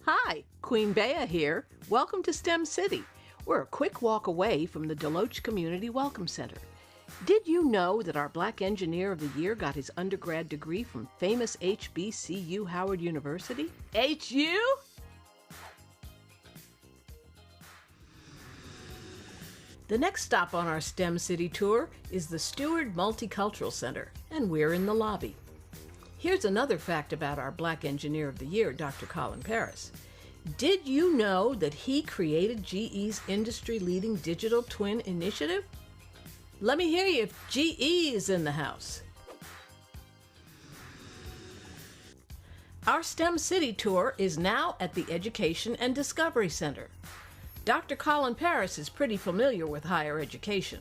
Hi, Queen BEYA here. Welcome to STEM City. We're a quick walk away from the Deloach Community Welcome Center. Did you know that our Black Engineer of the Year got his undergrad degree from famous HBCU Howard University? HU? The next stop on our STEM City tour is the Steward Multicultural Center, and we're in the lobby. Here's another fact about our Black Engineer of the Year, Dr. Colin Paris. Did you know that he created GE's industry-leading digital twin initiative? Let me hear you if GE is in the house. Our STEM City tour is now at the Education and Discovery Center. Dr. Colin Paris is pretty familiar with higher education.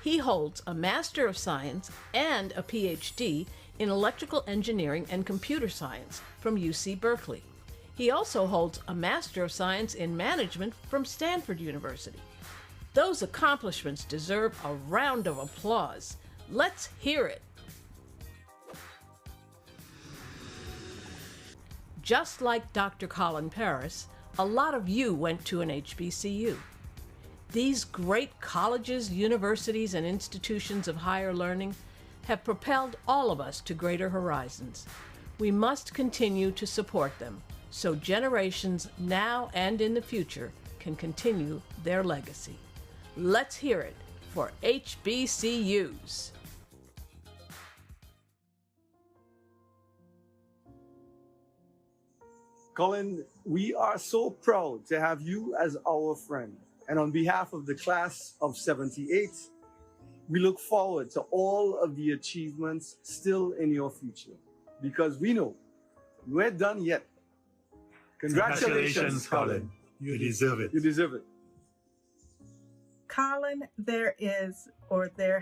He holds a Master of Science and a PhD in Electrical Engineering and Computer Science from UC Berkeley. He also holds a Master of Science in Management from Stanford University. Those accomplishments deserve a round of applause. Let's hear it. Just like Dr. Colin Paris, a lot of you went to an HBCU. These great colleges, universities, and institutions of higher learning have propelled all of us to greater horizons. We must continue to support them so generations now and in the future can continue their legacy. Let's hear it for HBCUs. Colin, we are so proud to have you as our friend. And on behalf of the class of 78, we look forward to all of the achievements still in your future, because we know we're done yet. Congratulations, Colin. You deserve it. You deserve it. Colin, there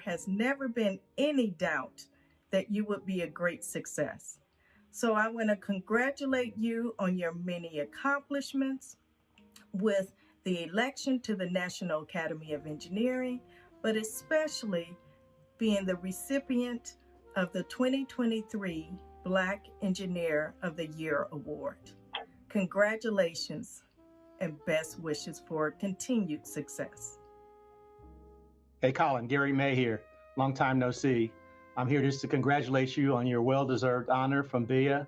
has never been any doubt that you would be a great success. So I want to congratulate you on your many accomplishments with the election to the National Academy of Engineering, but especially being the recipient of the 2023 Black Engineer of the Year Award. Congratulations and best wishes for continued success. Hey Colin, Gary May here. Long time no see. I'm here just to congratulate you on your well-deserved honor from BEYA.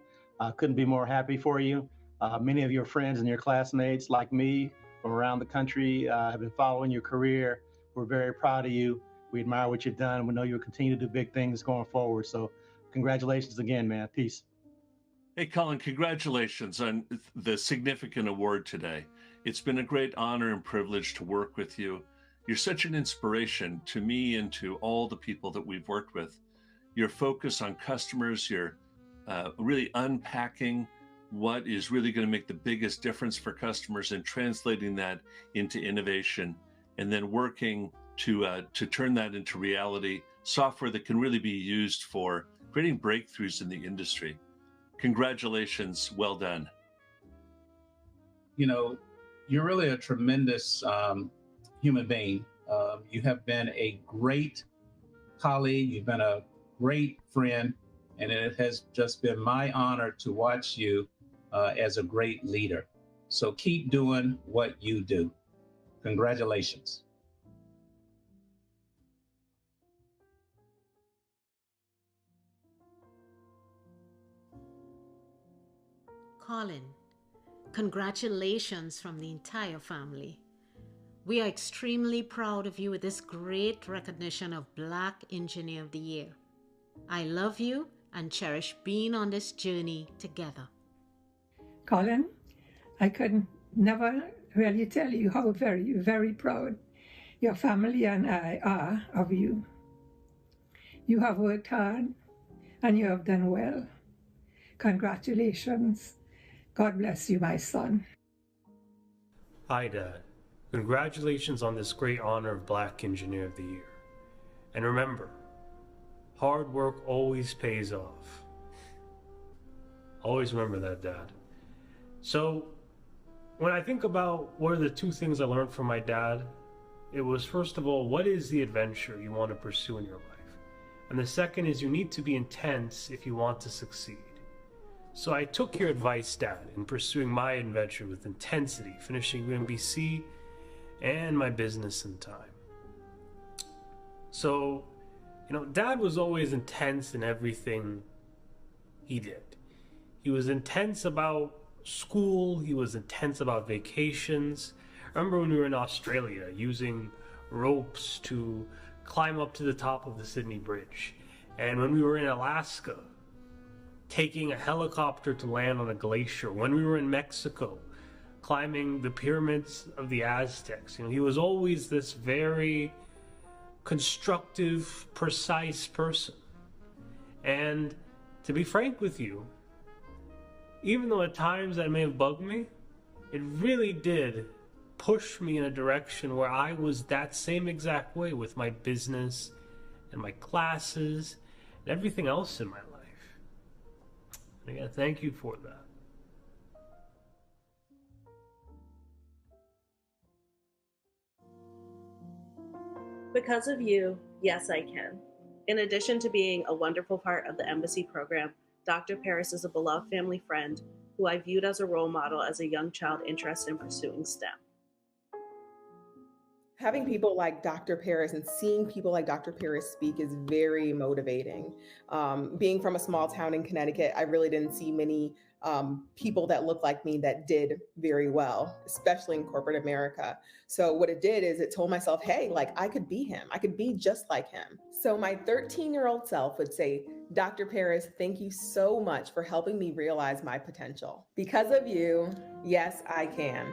Couldn't be more happy for you. Many of your friends and your classmates, like me, from around the country, have been following your career. We're very proud of you. We admire what you've done. We know you'll continue to do big things going forward. So congratulations again, man. Peace. Hey, Colin, congratulations on the significant award today. It's been a great honor and privilege to work with you. You're such an inspiration to me and to all the people that we've worked with. Your focus on customers, your really unpacking what is really going to make the biggest difference for customers and translating that into innovation, and then working to turn that into reality, software that can really be used for creating breakthroughs in the industry. Congratulations, well done. You know, you're really a tremendous human being. You have been a great colleague, you've been a great friend, and it has just been my honor to watch you as a great leader. So keep doing what you do. Congratulations. Colin, congratulations from the entire family. We are extremely proud of you with this great recognition of Black Engineer of the Year. I love you and cherish being on this journey together. Colin, I could never really tell you how very, very proud your family and I are of you. You have worked hard and you have done well. Congratulations. God bless you, my son. Hi, Dad. Congratulations on this great honor of Black Engineer of the Year. And remember, hard work always pays off. Always remember that, Dad. So, when I think about what are the two things I learned from my dad, it was, first of all, what is the adventure you want to pursue in your life? And the second is you need to be intense if you want to succeed. So I took your advice, Dad, in pursuing my adventure with intensity, finishing UMBC and my business in time. So, Dad was always intense in everything he did. He was intense about school, he was intense about vacations. I remember when we were in Australia using ropes to climb up to the top of the Sydney Bridge. And when we were in Alaska, taking a helicopter to land on a glacier. When we were in Mexico, climbing the pyramids of the Aztecs. He was always this very constructive, precise person. And to be frank with you, even though at times that may have bugged me, it really did push me in a direction where I was that same exact way with my business and my classes and everything else in my life. And I gotta thank you for that. Because of you, yes, I can. In addition to being a wonderful part of the embassy program, Dr. Paris is a beloved family friend who I viewed as a role model as a young child interested in pursuing STEM. Having people like Dr. Paris and seeing people like Dr. Paris speak is very motivating. Being from a small town in Connecticut, I really didn't see many people that looked like me that did very well, especially in corporate America. So what it did is it told myself, hey, like I could be him. I could be just like him. So my 13-year-old self would say, Dr. Paris, thank you so much for helping me realize my potential. Because of you, yes, I can.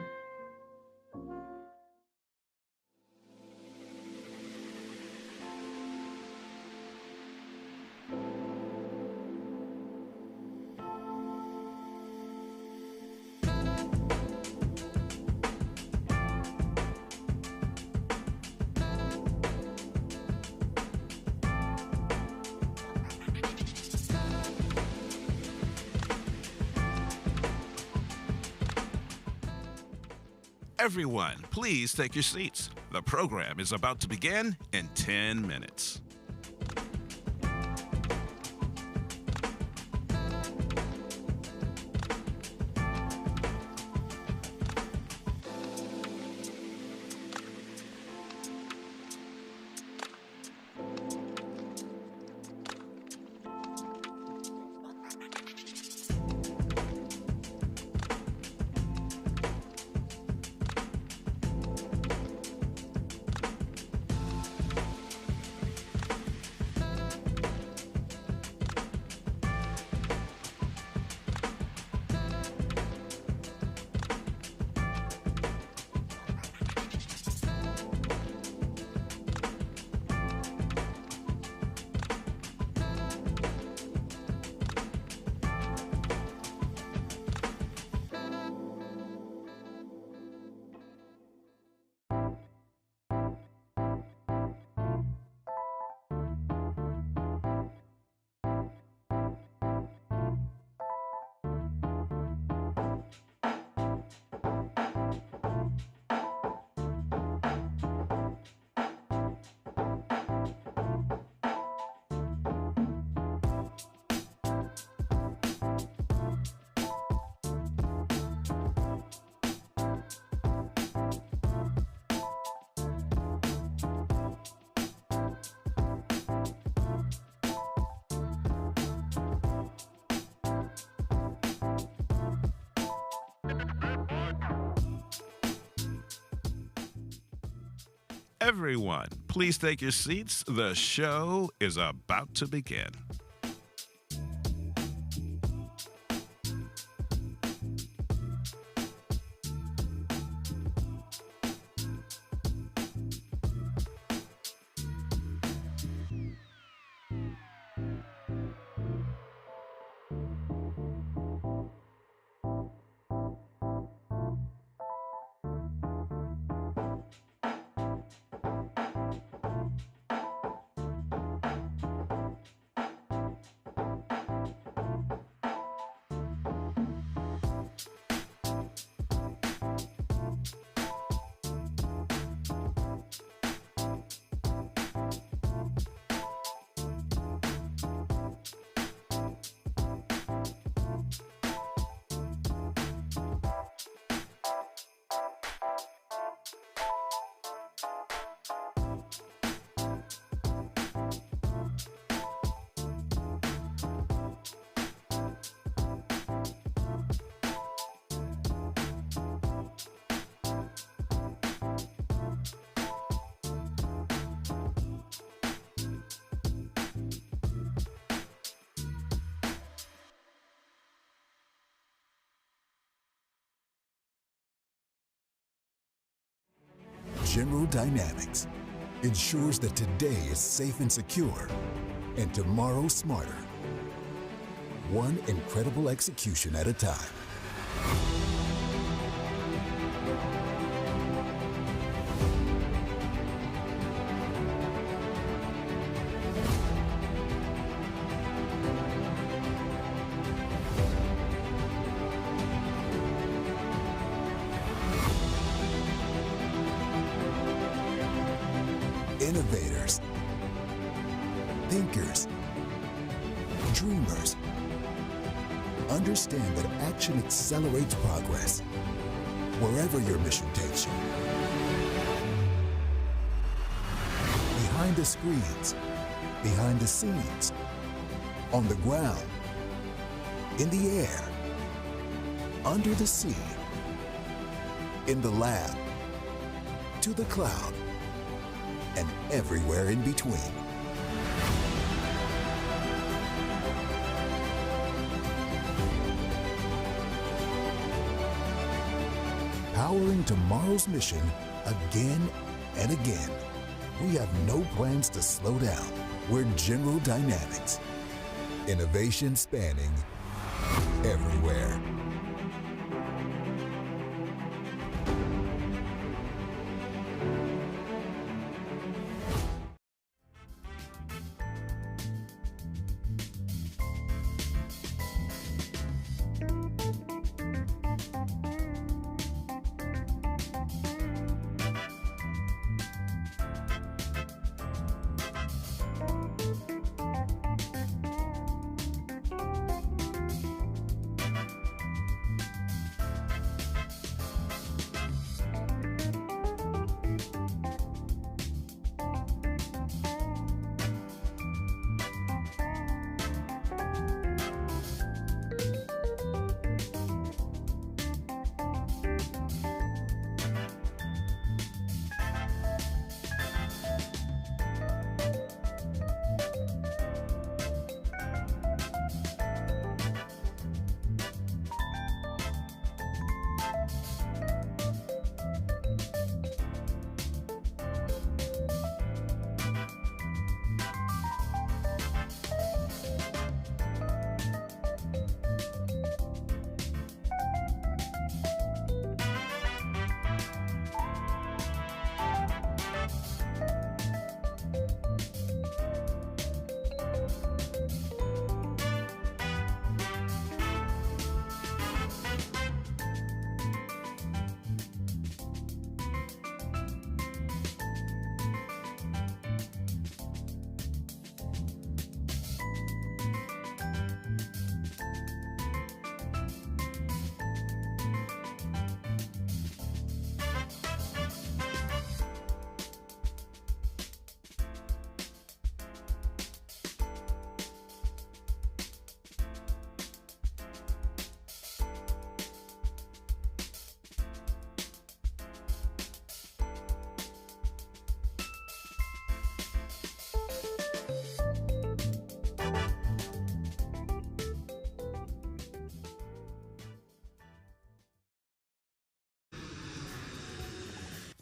Everyone, please take your seats. The program is about to begin in 10 minutes. Everyone, please take your seats. The show is about to begin. General Dynamics ensures that today is safe and secure and tomorrow smarter. One incredible execution at a time. Innovators, thinkers, dreamers, understand that action accelerates progress wherever your mission takes you. Behind the screens, behind the scenes, on the ground, in the air, under the sea, in the lab, to the cloud, and everywhere in between. Powering tomorrow's mission again and again. We have no plans to slow down. We're General Dynamics. Innovation spanning everywhere.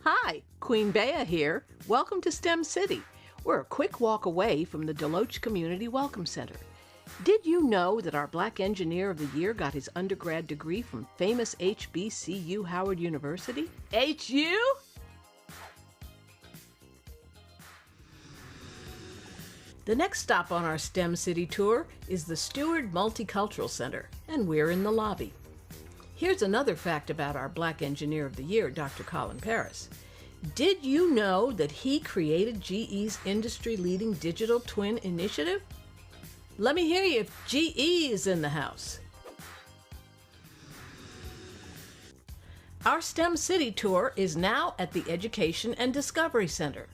Hi, Queen BEYA here. Welcome to STEM City. We're a quick walk away from the Deloach Community Welcome Center. Did you know that our Black Engineer of the Year got his undergrad degree from famous HBCU Howard University? HU? The next stop on our STEM City tour is the Steward Multicultural Center, and we're in the lobby. Here's another fact about our Black Engineer of the Year, Dr. Colin Paris. Did you know that he created GE's industry-leading digital twin initiative? Let me hear you if GE is in the house. Our STEM City tour is now at the Education and Discovery Center.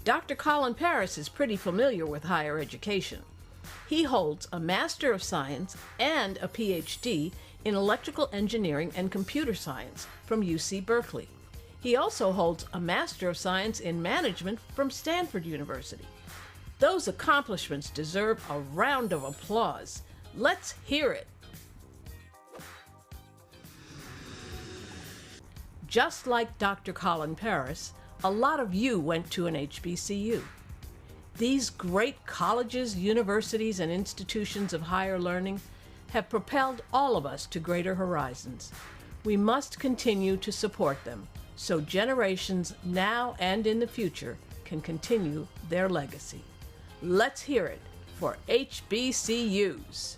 Dr. Colin Paris is pretty familiar with higher education. He holds a Master of Science and a PhD in Electrical Engineering and Computer Science from UC Berkeley. He also holds a Master of Science in Management from Stanford University. Those accomplishments deserve a round of applause. Let's hear it. Just like Dr. Colin Paris, a lot of you went to an HBCU. These great colleges, universities, and institutions of higher learning have propelled all of us to greater horizons. We must continue to support them so generations now and in the future can continue their legacy. Let's hear it for HBCUs.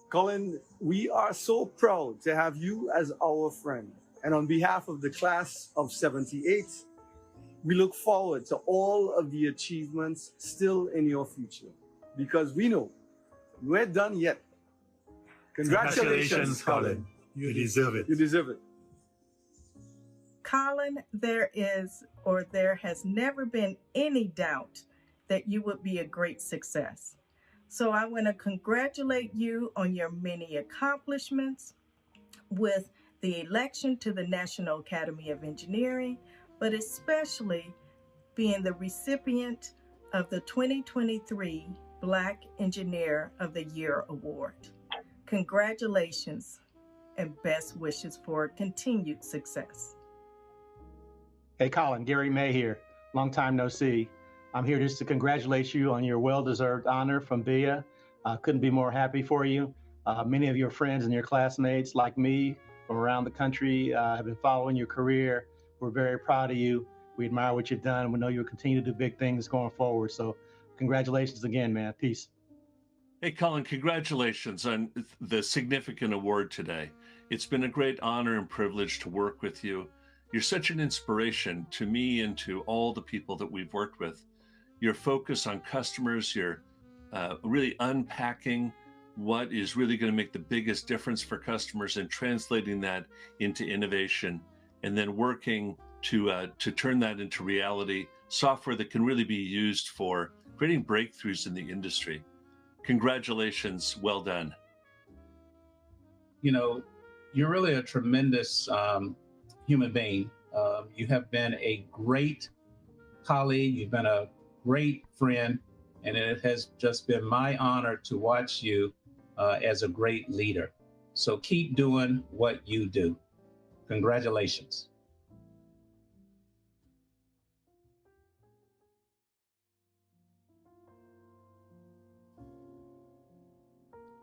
Colin, we are so proud to have you as our friend. And on behalf of the class of 78, we look forward to all of the achievements still in your future. Because we know we're done yet. Congratulations, Colin. You deserve it. You deserve it. Colin, there has never been any doubt that you would be a great success. So I want to congratulate you on your many accomplishments with the election to the National Academy of Engineering, but especially being the recipient of the 2023 Black Engineer of the Year Award. Congratulations and best wishes for continued success. Hey, Colin, Gary May here. Long time no see. I'm here just to congratulate you on your well-deserved honor from BEYA. Couldn't be more happy for you. Many of your friends and your classmates, like me, from around the country, have been following your career. We're very proud of you. We admire what you've done. We know you'll continue to do big things going forward. So congratulations again, man. Peace. Hey, Colin, congratulations on the significant award today. It's been a great honor and privilege to work with you. You're such an inspiration to me and to all the people that we've worked with. Your focus on customers, your really unpacking what is really going to make the biggest difference for customers and translating that into innovation, and then working to turn that into reality, software that can really be used for creating breakthroughs in the industry. Congratulations. Well done. You know, you're really a tremendous human being. You have been a great colleague. You've been a great friend, and it has just been my honor to watch you as a great leader. So keep doing what you do. Congratulations.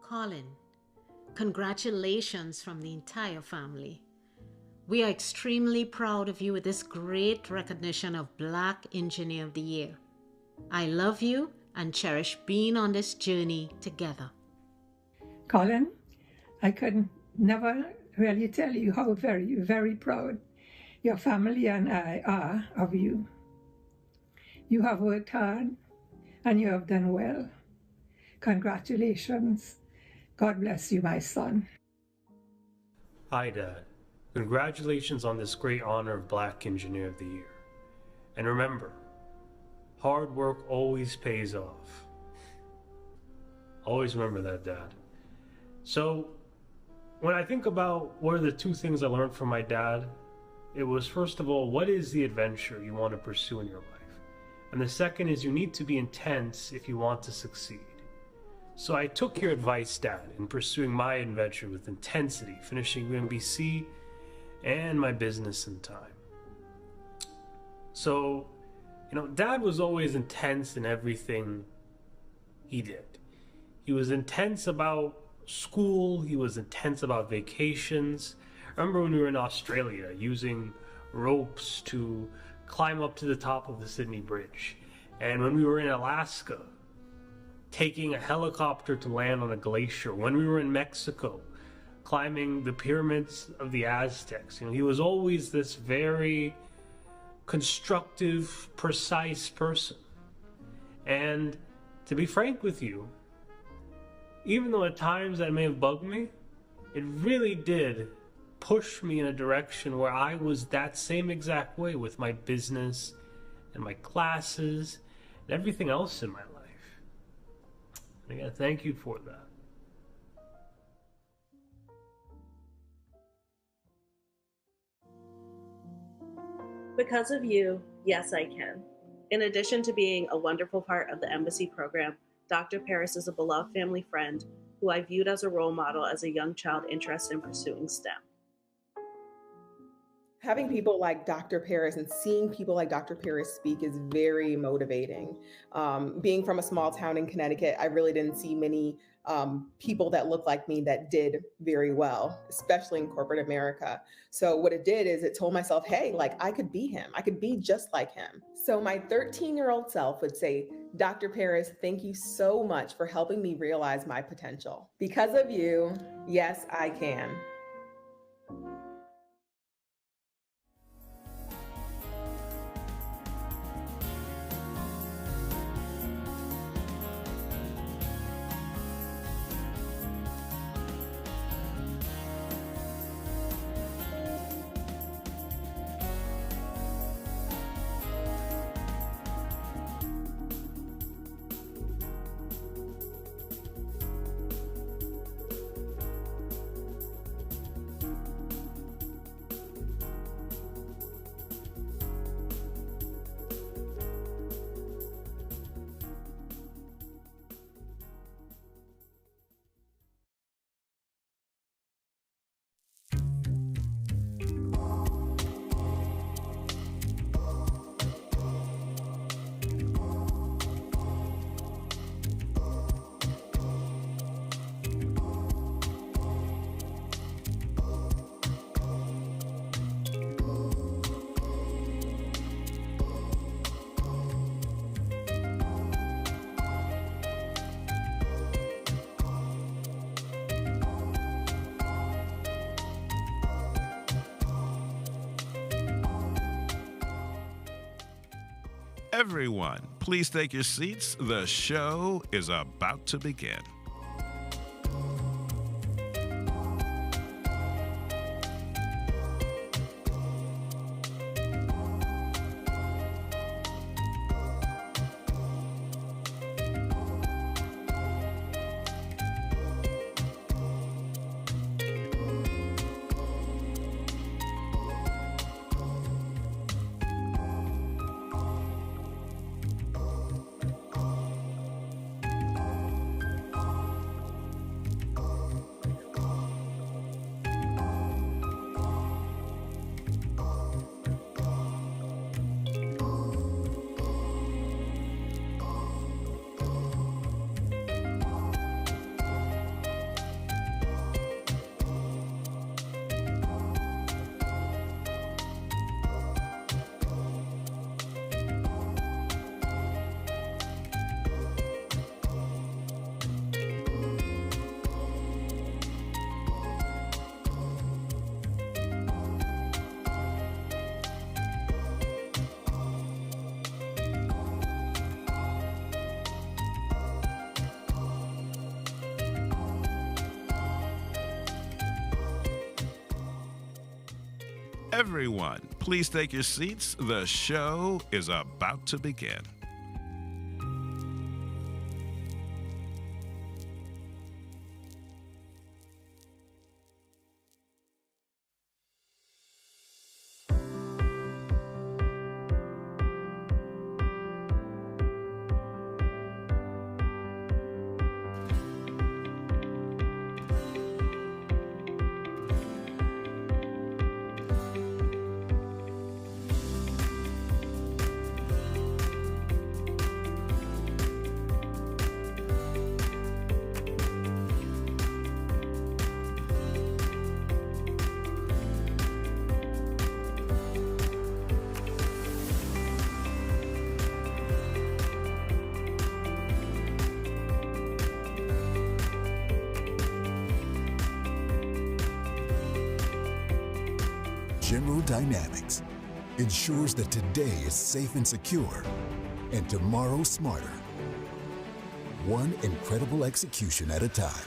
Colin, congratulations from the entire family. We are extremely proud of you with this great recognition of Black Engineer of the Year. I love you and cherish being on this journey together. Colin, I could never really tell you how very, very proud your family and I are of you. You have worked hard and you have done well. Congratulations. God bless you, my son. Hi, Dad. Congratulations on this great honor of Black Engineer of the Year. And remember, hard work always pays off. Always remember that, Dad. So, when I think about what are the two things I learned from my dad, it was, first of all, what is the adventure you want to pursue in your life? And the second is you need to be intense if you want to succeed. So I took your advice, Dad, in pursuing my adventure with intensity, finishing UMBC and my business in time. So, Dad was always intense in everything he did. He was intense about school, he was intense about vacations. I remember when we were in Australia using ropes to climb up to the top of the Sydney Bridge. And when we were in Alaska, taking a helicopter to land on a glacier. When we were in Mexico, climbing the pyramids of the Aztecs. He was always this very constructive, precise person. And to be frank with you, even though at times that may have bugged me, it really did push me in a direction where I was that same exact way with my business and my classes and everything else in my life. And again, thank you for that. Because of you, yes, I can. In addition to being a wonderful part of the embassy program, Dr. Paris is a beloved family friend who I viewed as a role model as a young child interested in pursuing STEM. Having people like Dr. Paris and seeing people like Dr. Paris speak is very motivating. Being from a small town in Connecticut, I really didn't see many people that looked like me that did very well, especially in corporate America. So what it did is it told myself, hey, like I could be him. I could be just like him. So my 13-year-old self would say, Dr. Paris, thank you so much for helping me realize my potential. Because of you, yes, I can. Everyone, please take your seats. The show is about to begin. Everyone, please take your seats. The show is about to begin. General Dynamics ensures that today is safe and secure and tomorrow smarter. One incredible execution at a time.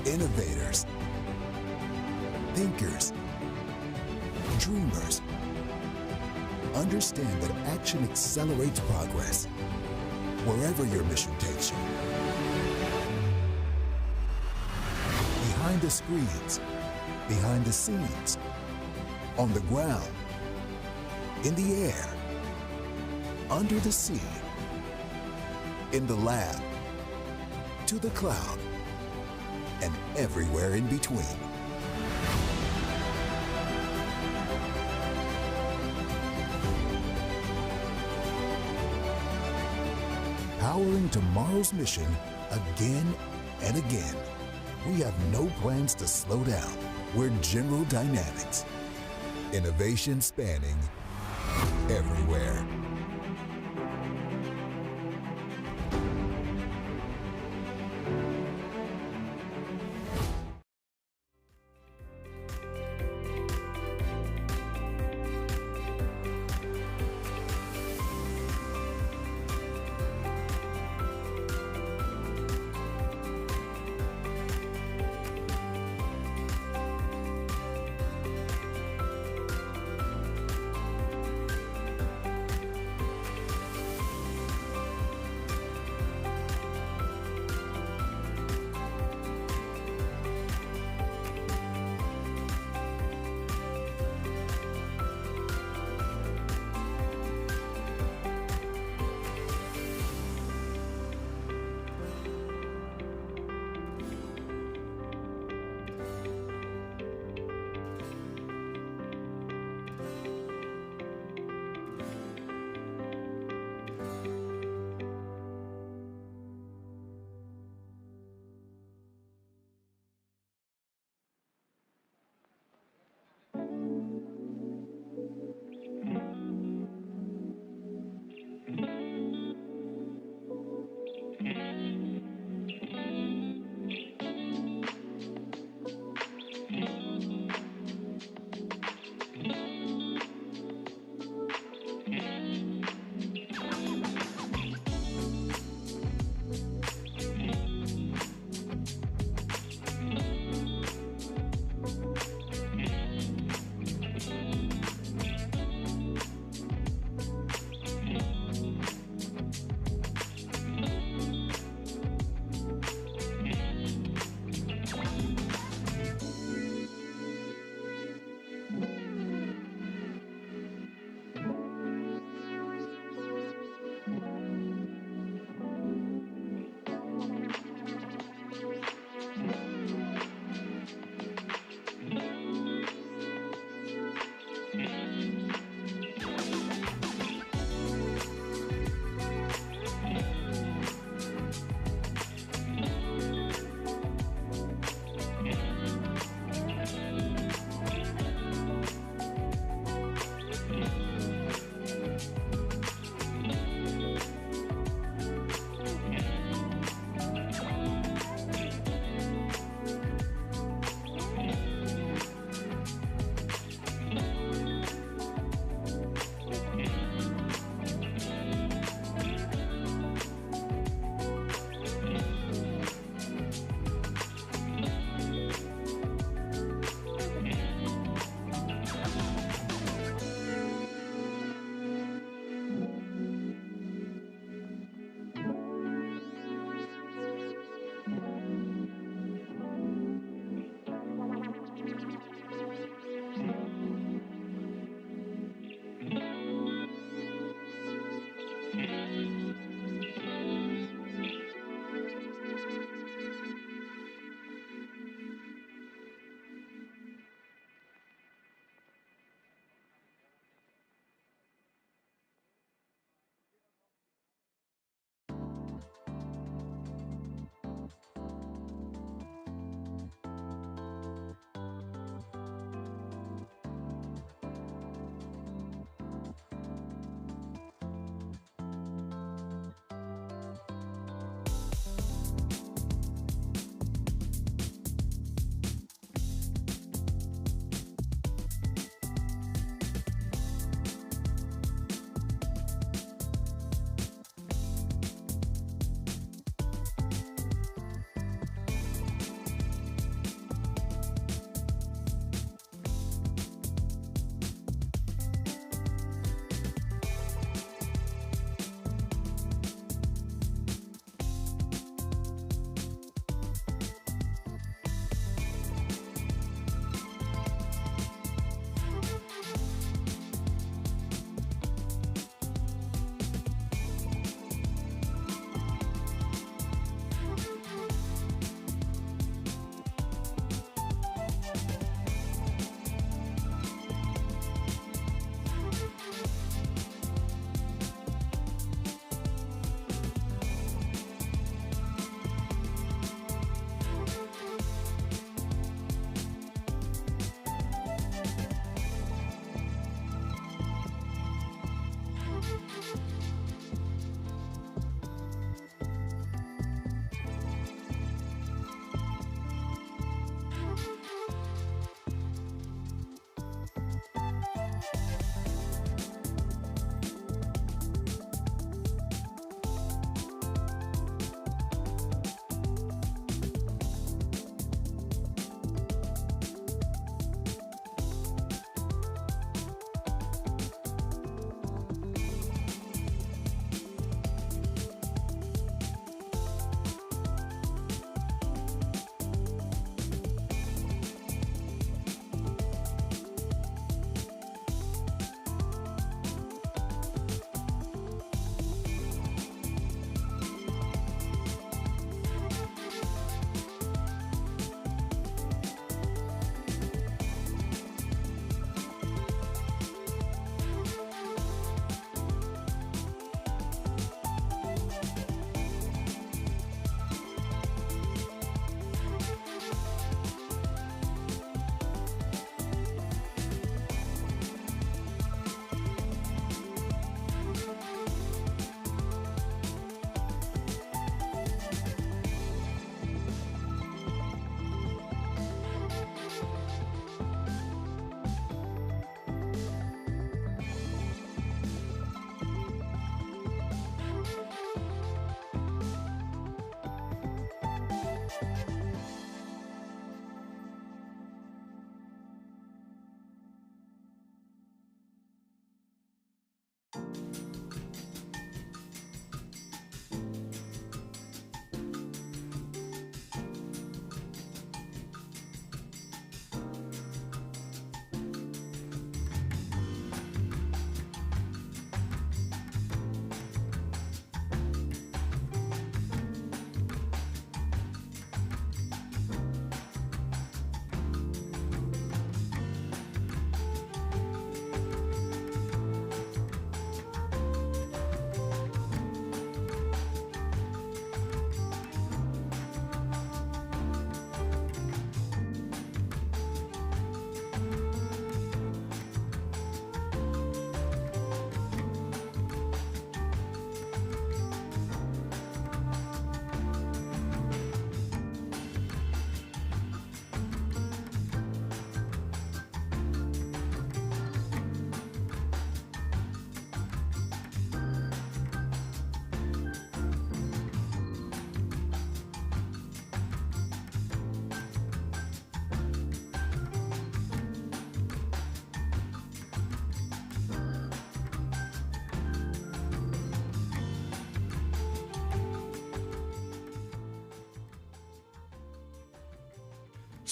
Innovators, thinkers, dreamers, understand that action accelerates progress wherever your mission takes you. Behind the screens, behind the scenes, on the ground, in the air, under the sea, in the lab, to the cloud, and everywhere in between. Powering tomorrow's mission again and again. We have no plans to slow down. We're General Dynamics. Innovation spanning everywhere.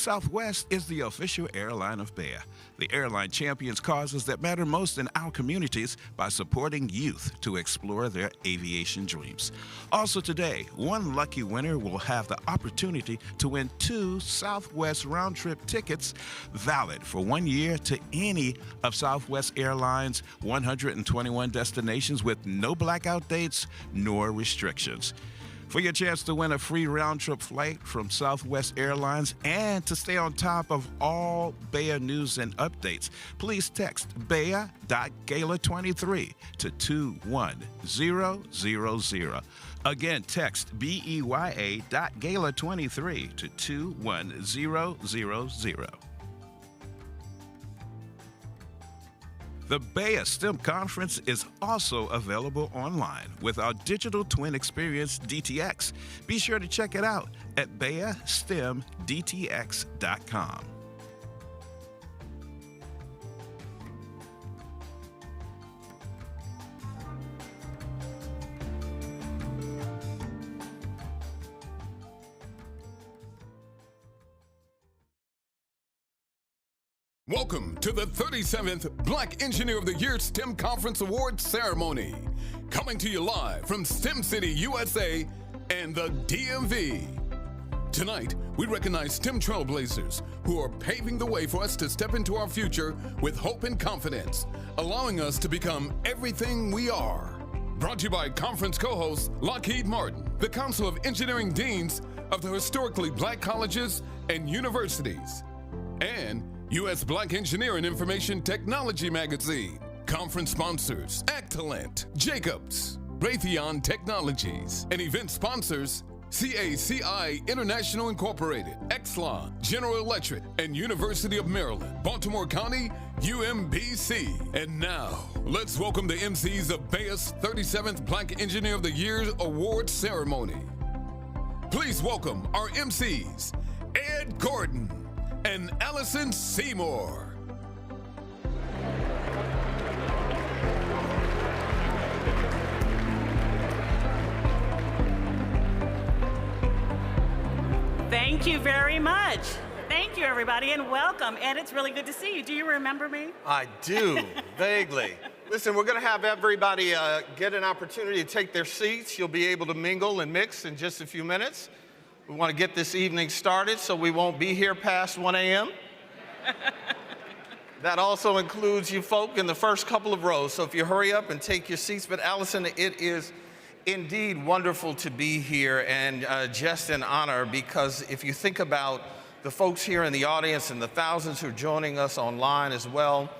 Southwest is the official airline of BEYA. The airline champions causes that matter most in our communities by supporting youth to explore their aviation dreams. Also today, one lucky winner will have the opportunity to win 2 Southwest round-trip tickets valid for 1 year to any of Southwest Airlines' 121 destinations with no blackout dates nor restrictions. For your chance to win a free round-trip flight from Southwest Airlines and to stay on top of all BEYA news and updates, please text BEYA.Gala23 to 21000. Again, text BEYA.Gala23 to 21000. The BEYA STEM Conference is also available online with our digital twin experience, DTX. Be sure to check it out at BEYASTEMDTX.com. Welcome to the 37th Black Engineer of the Year STEM Conference Awards ceremony. Coming to you live from STEM City, USA and the DMV. Tonight, we recognize STEM trailblazers who are paving the way for us to step into our future with hope and confidence, allowing us to become everything we are. Brought to you by conference co-host Lockheed Martin, the Council of Engineering Deans of the Historically Black Colleges and Universities, and U.S. Black Engineer and Information Technology Magazine. Conference sponsors, Actalent, Jacobs, Raytheon Technologies, and event sponsors, CACI International Incorporated, Exelon, General Electric, and University of Maryland, Baltimore County, UMBC. And now, let's welcome the MCs of BEYA's 37th Black Engineer of the Year Award ceremony. Please welcome our MCs, Ed Gordon and Allison Seymour. Thank you very much. Thank you, everybody, and welcome. And it's really good to see you. Do you remember me? I do, vaguely. Listen, we're going to have everybody get an opportunity to take their seats. You'll be able to mingle and mix in just a few minutes. We want to get this evening started so we won't be here past 1 a.m. That also includes you folk in the first couple of rows. So if you hurry up and take your seats. But Allison, it is indeed wonderful to be here and just an honor, because if you think about the folks here in the audience and the thousands who are joining us online as well,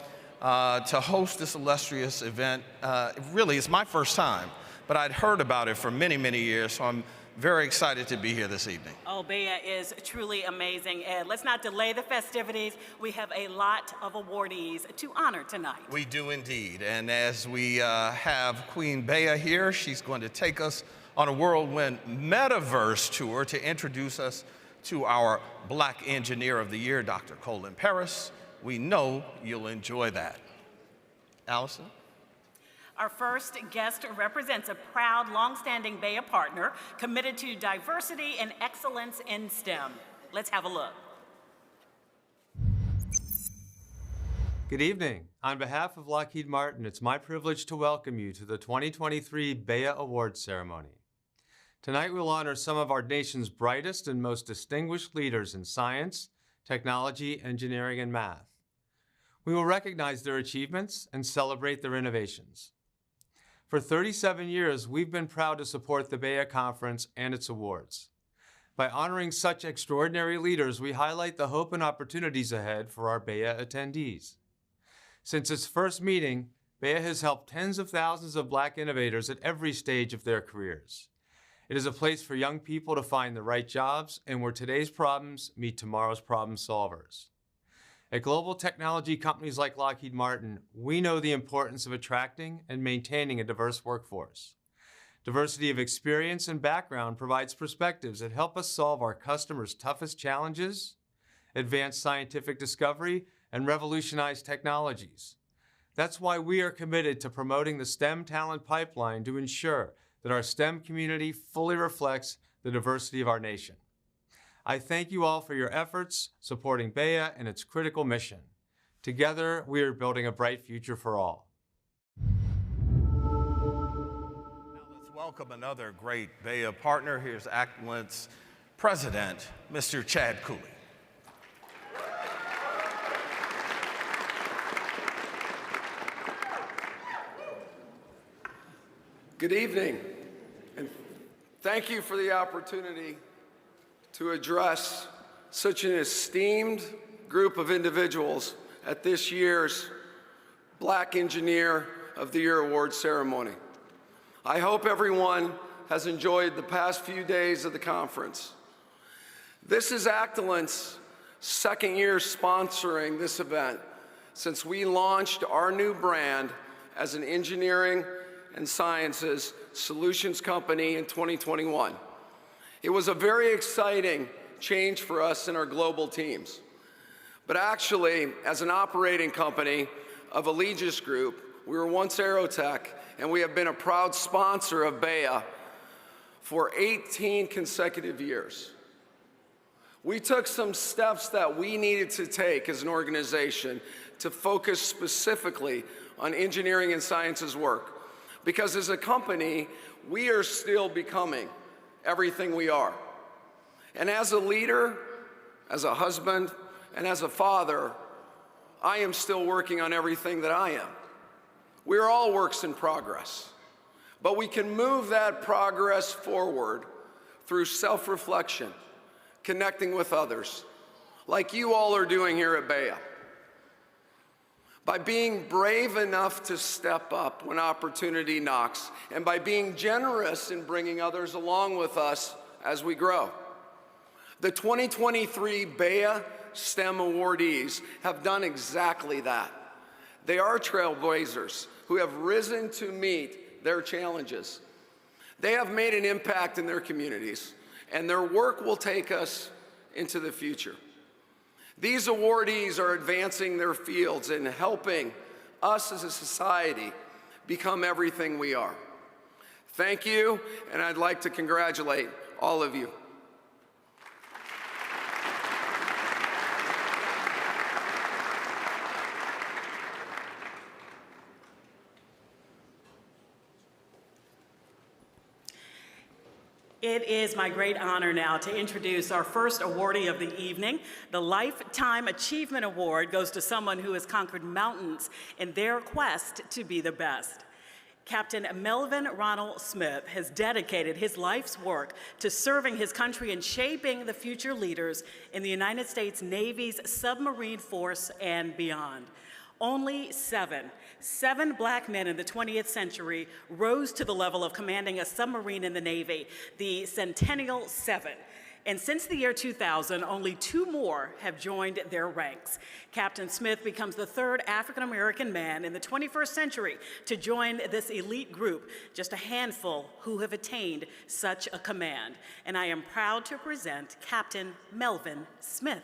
to host this illustrious event, really it's my first time, but I'd heard about it for many, many years, so I'm very excited to be here this evening. Oh, BEYA is truly amazing. And let's not delay the festivities. We have a lot of awardees to honor tonight. We do indeed. And as we have Queen BEYA here, she's going to take us on a whirlwind metaverse tour to introduce us to our Black Engineer of the Year, Dr. Colin Paris. We know you'll enjoy that. Allison? Our first guest represents a proud, long-standing BEYA partner committed to diversity and excellence in STEM. Let's have a look. Good evening. On behalf of Lockheed Martin, it's my privilege to welcome you to the 2023 BEYA Awards ceremony. Tonight we'll honor some of our nation's brightest and most distinguished leaders in science, technology, engineering, and math. We will recognize their achievements and celebrate their innovations. For 37 years, we've been proud to support the BEYA Conference and its awards. By honoring such extraordinary leaders, we highlight the hope and opportunities ahead for our BEYA attendees. Since its first meeting, BEYA has helped tens of thousands of Black innovators at every stage of their careers. It is a place for young people to find the right jobs and where today's problems meet tomorrow's problem solvers. At global technology companies like Lockheed Martin, we know the importance of attracting and maintaining a diverse workforce. Diversity of experience and background provides perspectives that help us solve our customers' toughest challenges, advance scientific discovery, and revolutionize technologies. That's why we are committed to promoting the STEM talent pipeline to ensure that our STEM community fully reflects the diversity of our nation. I thank you all for your efforts supporting BEYA and its critical mission. Together, we are building a bright future for all. Now let's welcome another great BEYA partner. Here's Actland's president, Mr. Chad Cooley. Good evening, and thank you for the opportunity to address such an esteemed group of individuals at this year's Black Engineer of the Year Award ceremony. I hope everyone has enjoyed the past few days of the conference. This is Actland's second year sponsoring this event since we launched our new brand as an engineering and sciences solutions company in 2021. It was a very exciting change for us in our global teams. But actually, as an operating company of Allegis Group, we were once Aerotech, and we have been a proud sponsor of BEYA for 18 consecutive years. We took some steps that we needed to take as an organization to focus specifically on engineering and sciences work. Because as a company, we are still becoming everything we are. And as a leader, as a husband, and as a father, I am still working on everything that I am. We're all works in progress. But we can move that progress forward through self-reflection, connecting with others, like you all are doing here at BEYA. By being brave enough to step up when opportunity knocks, and by being generous in bringing others along with us as we grow. The 2023 BEYA STEM awardees have done exactly that. They are trailblazers who have risen to meet their challenges. They have made an impact in their communities, and their work will take us into the future. These awardees are advancing their fields and helping us as a society become everything we are. Thank you, and I'd like to congratulate all of you. It is my great honor now to introduce our first awardee of the evening. The Lifetime Achievement Award goes to someone who has conquered mountains in their quest to be the best. Captain Melvin Ronald Smith has dedicated his life's work to serving his country and shaping the future leaders in the United States Navy's submarine force and beyond. Only seven Black men in the 20th century rose to the level of commanding a submarine in the Navy, the Centennial Seven. And since the year 2000, only 2 more have joined their ranks. Captain Smith becomes the 3rd African-American man in the 21st century to join this elite group, just a handful who have attained such a command. And I am proud to present Captain Melvin Smith.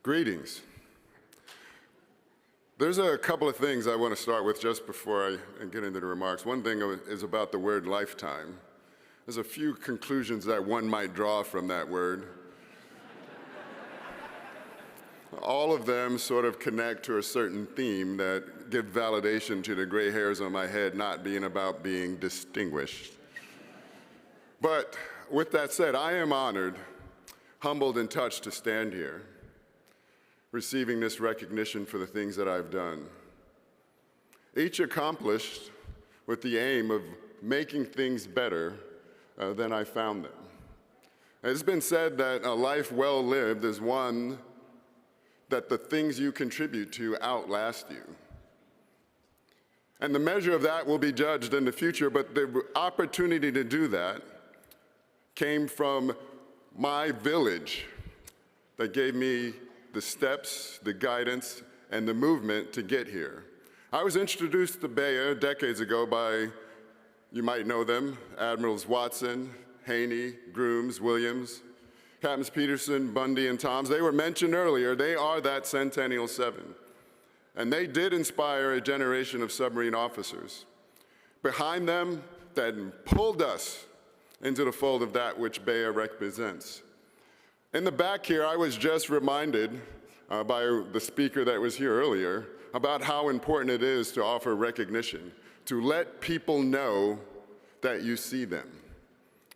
Greetings. There's a couple of things I want to start with just before I get into the remarks. One thing is about the word lifetime. There's a few conclusions that one might draw from that word. All of them sort of connect to a certain theme that give validation to the gray hairs on my head not being about being distinguished. But with that said, I am honored, humbled, and touched to stand here, receiving this recognition for the things that I've done. Each accomplished with the aim of making things better than I found them. It's been said that a life well lived is one that the things you contribute to outlast you. And the measure of that will be judged in the future, but the opportunity to do that came from my village that gave me the steps, the guidance, and the movement to get here. I was introduced to BEYA decades ago by, you might know them, Admirals Watson, Haney, Grooms, Williams, Captains Peterson, Bundy, and Toms. They were mentioned earlier. They are that Centennial 7. And they did inspire a generation of submarine officers behind them that pulled us into the fold of that which BEYA represents. In the back here, I was just reminded by the speaker that was here earlier about how important it is to offer recognition, to let people know that you see them.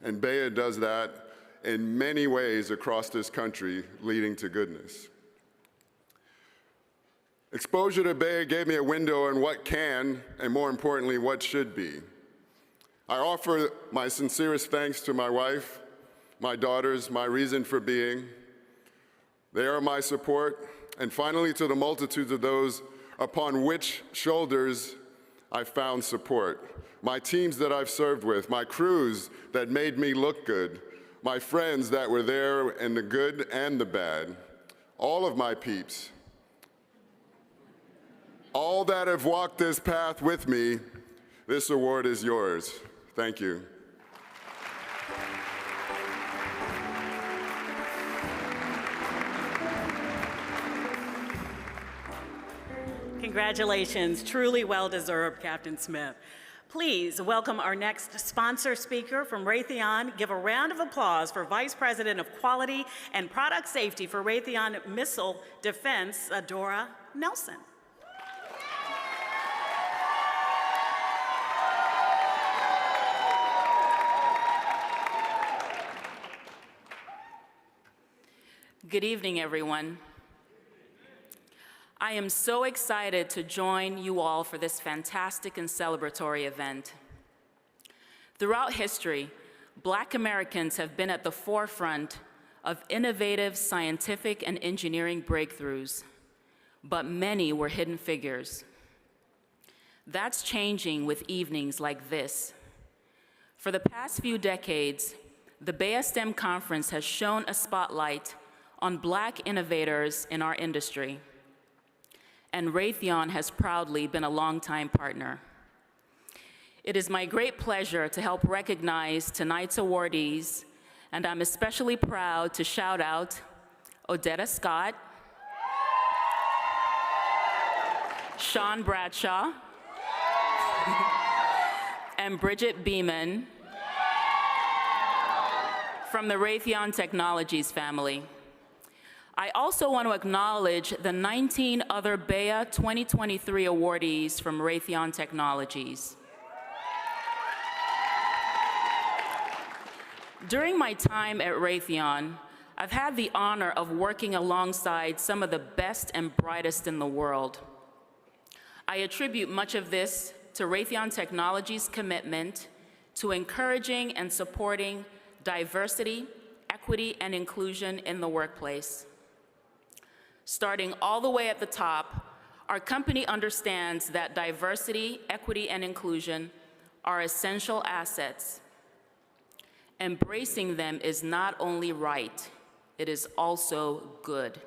And BEYA does that in many ways across this country, leading to goodness. Exposure to BEYA gave me a window on what can, and more importantly, what should be. I offer my sincerest thanks to my wife, my daughters, my reason for being. They are my support. And finally, to the multitudes of those upon which shoulders I found support. My teams that I've served with, my crews that made me look good, my friends that were there in the good and the bad, all of my peeps, all that have walked this path with me, this award is yours. Thank you. Congratulations, truly well-deserved, Captain Smith. Please welcome our next sponsor speaker from Raytheon. Give a round of applause for Vice President of Quality and Product Safety for Raytheon Missile Defense, Dora Nelson. Good evening, everyone. I am so excited to join you all for this fantastic and celebratory event. Throughout history, Black Americans have been at the forefront of innovative scientific and engineering breakthroughs, but many were hidden figures. That's changing with evenings like this. For the past few decades, the BEYA STEM Conference has shone a spotlight on Black innovators in our industry, and Raytheon has proudly been a longtime partner. It is my great pleasure to help recognize tonight's awardees, and I'm especially proud to shout out Odetta Scott, Sean Bradshaw, and Bridget Beeman from the Raytheon Technologies family. I also want to acknowledge the 19 other BEYA 2023 awardees from Raytheon Technologies. During my time at Raytheon, I've had the honor of working alongside some of the best and brightest in the world. I attribute much of this to Raytheon Technologies' commitment to encouraging and supporting diversity, equity, and inclusion in the workplace. Starting all the way at the top, our company understands that diversity, equity, and inclusion are essential assets. Embracing them is not only right, it is also good.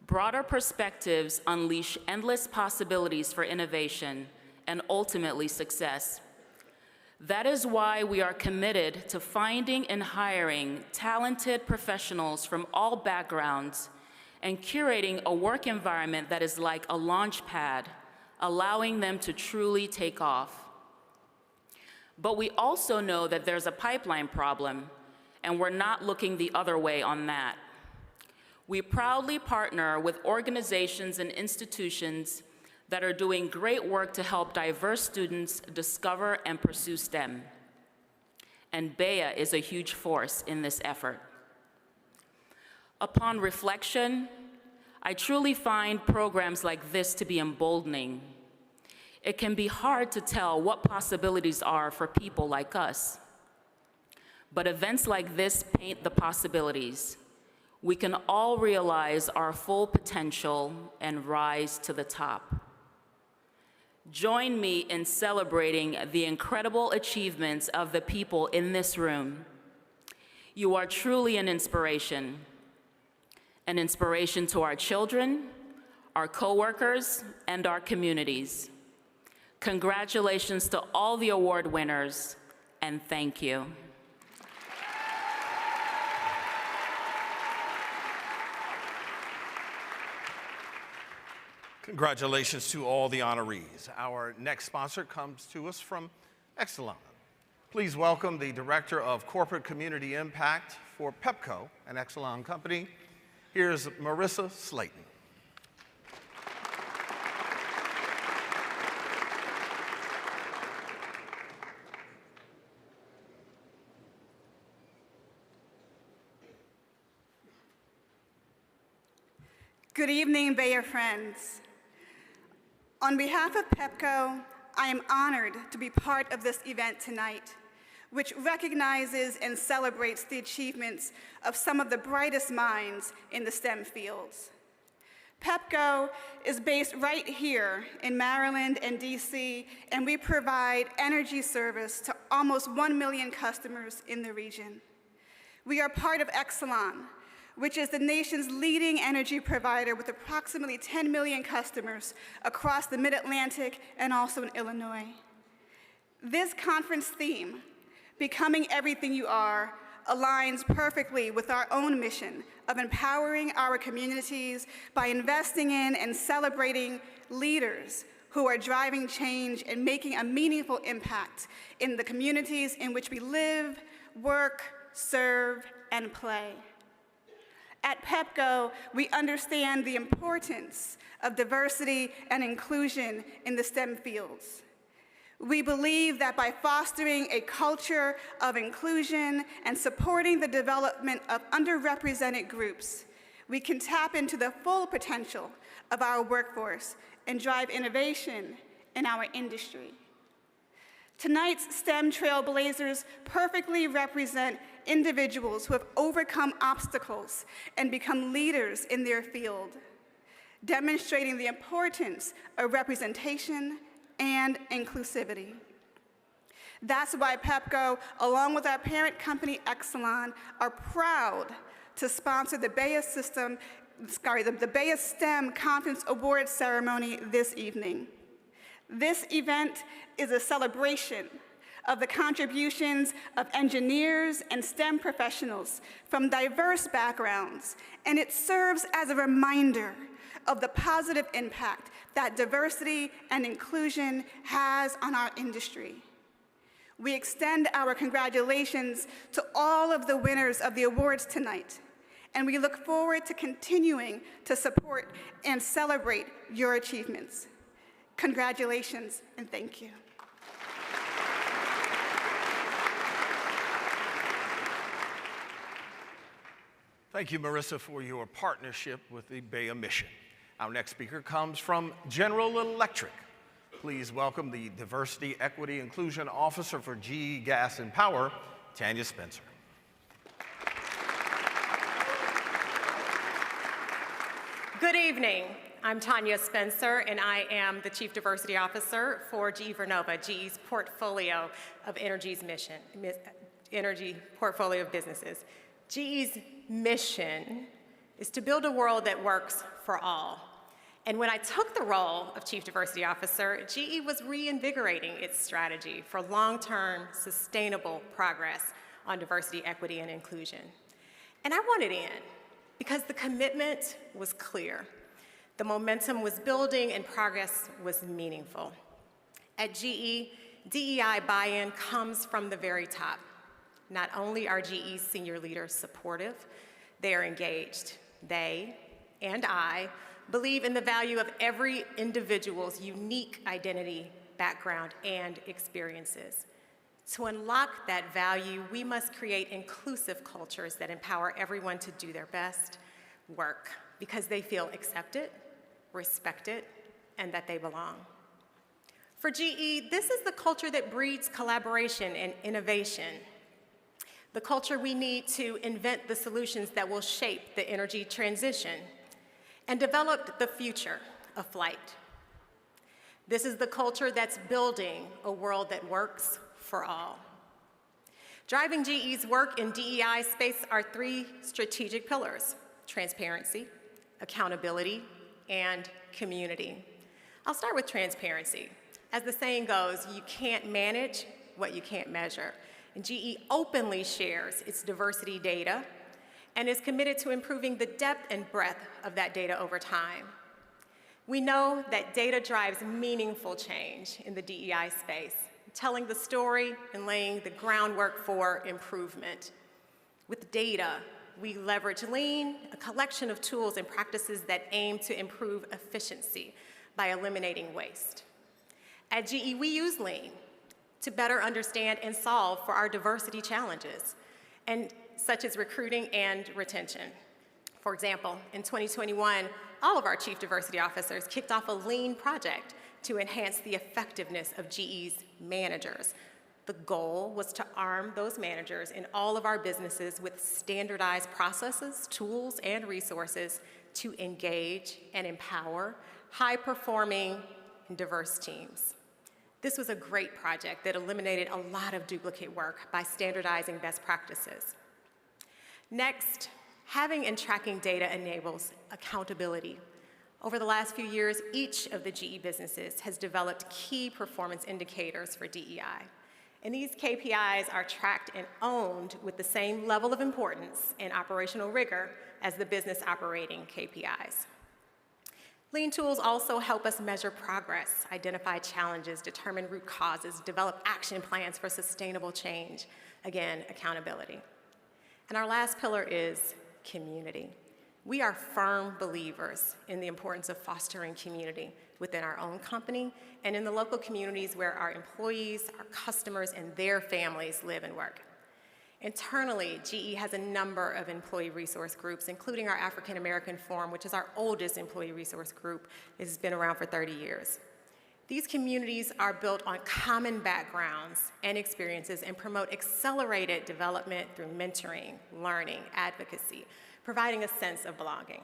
Broader perspectives unleash endless possibilities for innovation and ultimately success. That is why we are committed to finding and hiring talented professionals from all backgrounds and curating a work environment that is like a launch pad, allowing them to truly take off. But we also know that there's a pipeline problem, and we're not looking the other way on that. We proudly partner with organizations and institutions that are doing great work to help diverse students discover and pursue STEM. And BEYA is a huge force in this effort. Upon reflection, I truly find programs like this to be emboldening. It can be hard to tell what possibilities are for people like us. But events like this paint the possibilities. We can all realize our full potential and rise to the top. Join me in celebrating the incredible achievements of the people in this room. You are truly an inspiration to our children, our coworkers, and our communities. Congratulations to all the award winners, and thank you. Congratulations to all the honorees. Our next sponsor comes to us from Exelon. Please welcome the Director of Corporate Community Impact for Pepco, an Exelon company. Here's Marissa Slayton. Good evening, BEYA friends. On behalf of Pepco, I am honored to be part of this event tonight, which recognizes and celebrates the achievements of some of the brightest minds in the STEM fields. Pepco is based right here in Maryland and DC, and we provide energy service to almost 1 million customers in the region. We are part of Exelon, which is the nation's leading energy provider with approximately 10 million customers across the Mid-Atlantic and also in Illinois. This conference theme, Becoming Everything You Are, aligns perfectly with our own mission of empowering our communities by investing in and celebrating leaders who are driving change and making a meaningful impact in the communities in which we live, work, serve, and play. At Pepco, we understand the importance of diversity and inclusion in the STEM fields. We believe that by fostering a culture of inclusion and supporting the development of underrepresented groups, we can tap into the full potential of our workforce and drive innovation in our industry. Tonight's STEM trailblazers perfectly represent individuals who have overcome obstacles and become leaders in their field, demonstrating the importance of representation and inclusivity. That's why Pepco, along with our parent company Exelon, are proud to sponsor the BEYA STEM Conference Awards ceremony this evening. This event is a celebration of the contributions of engineers and STEM professionals from diverse backgrounds, and it serves as a reminder of the positive impact that diversity and inclusion has on our industry. We extend our congratulations to all of the winners of the awards tonight, and we look forward to continuing to support and celebrate your achievements. Congratulations, and thank you. Thank you, Marissa, for your partnership with the BEYA mission. Our next speaker comes from General Electric. Please welcome the Diversity, Equity, Inclusion Officer for GE Gas and Power, Tanya Spencer. Good evening. I'm Tanya Spencer, and I am the Chief Diversity Officer for GE Vernova, GE's portfolio of energy portfolio of businesses. GE's mission is to build a world that works for all. And when I took the role of Chief Diversity Officer, GE was reinvigorating its strategy for long-term, sustainable progress on diversity, equity, and inclusion. And I wanted in because the commitment was clear. The momentum was building and progress was meaningful. At GE, DEI buy-in comes from the very top. Not only are GE's senior leaders supportive, they are engaged. They, and I, believe in the value of every individual's unique identity, background, and experiences. To unlock that value, we must create inclusive cultures that empower everyone to do their best work because they feel accepted, respected, and that they belong. For GE, this is the culture that breeds collaboration and innovation, the culture we need to invent the solutions that will shape the energy transition and develop the future of flight. This is the culture that's building a world that works for all. Driving GE's work in DEI space are three strategic pillars: transparency, accountability, and community. I'll start with transparency. As the saying goes, you can't manage what you can't measure. And GE openly shares its diversity data and is committed to improving the depth and breadth of that data over time. We know that data drives meaningful change in the DEI space, telling the story and laying the groundwork for improvement. With data, we leverage Lean, a collection of tools and practices that aim to improve efficiency by eliminating waste. At GE, we use Lean to better understand and solve for our diversity challenges, such as recruiting and retention. For example, in 2021, all of our chief diversity officers kicked off a Lean project to enhance the effectiveness of GE's managers. The goal was to arm those managers in all of our businesses with standardized processes, tools, and resources to engage and empower high-performing and diverse teams. This was a great project that eliminated a lot of duplicate work by standardizing best practices. Next, having and tracking data enables accountability. Over the last few years, each of the GE businesses has developed key performance indicators for DEI. And these KPIs are tracked and owned with the same level of importance and operational rigor as the business operating KPIs. Lean tools also help us measure progress, identify challenges, determine root causes, develop action plans for sustainable change. Again, accountability. And our last pillar is community. We are firm believers in the importance of fostering community within our own company and in the local communities where our employees, our customers, and their families live and work. Internally, GE has a number of employee resource groups, including our African American Forum, which is our oldest employee resource group. It has been around for 30 years. These communities are built on common backgrounds and experiences and promote accelerated development through mentoring, learning, advocacy, providing a sense of belonging.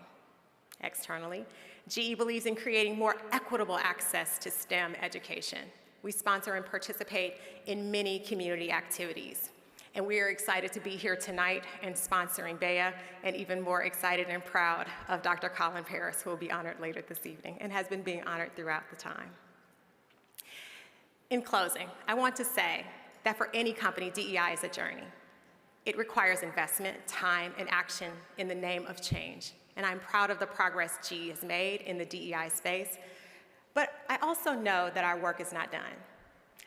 Externally, GE believes in creating more equitable access to STEM education. We sponsor and participate in many community activities. And we are excited to be here tonight and sponsoring BEYA, and even more excited and proud of Dr. Colin Paris, who will be honored later this evening and has been being honored throughout the time. In closing, I want to say that for any company, DEI is a journey. It requires investment, time, and action in the name of change. And I'm proud of the progress GE has made in the DEI space. But I also know that our work is not done.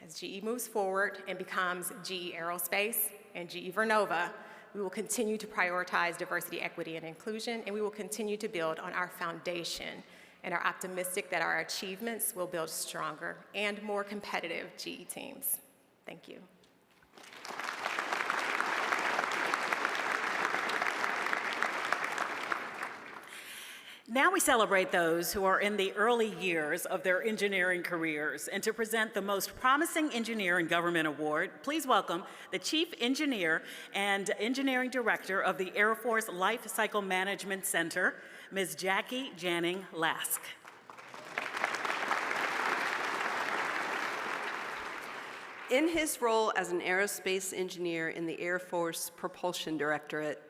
As GE moves forward and becomes GE Aerospace and GE Vernova, we will continue to prioritize diversity, equity, and inclusion, and we will continue to build on our foundation and are optimistic that our achievements will build stronger and more competitive GE teams. Thank you. Now we celebrate those who are in the early years of their engineering careers. And to present the Most Promising Engineer in Government Award, please welcome the Chief Engineer and Engineering Director of the Air Force Life Cycle Management Center, Ms. Jackie Janning Lask. In his role as an aerospace engineer in the Air Force Propulsion Directorate,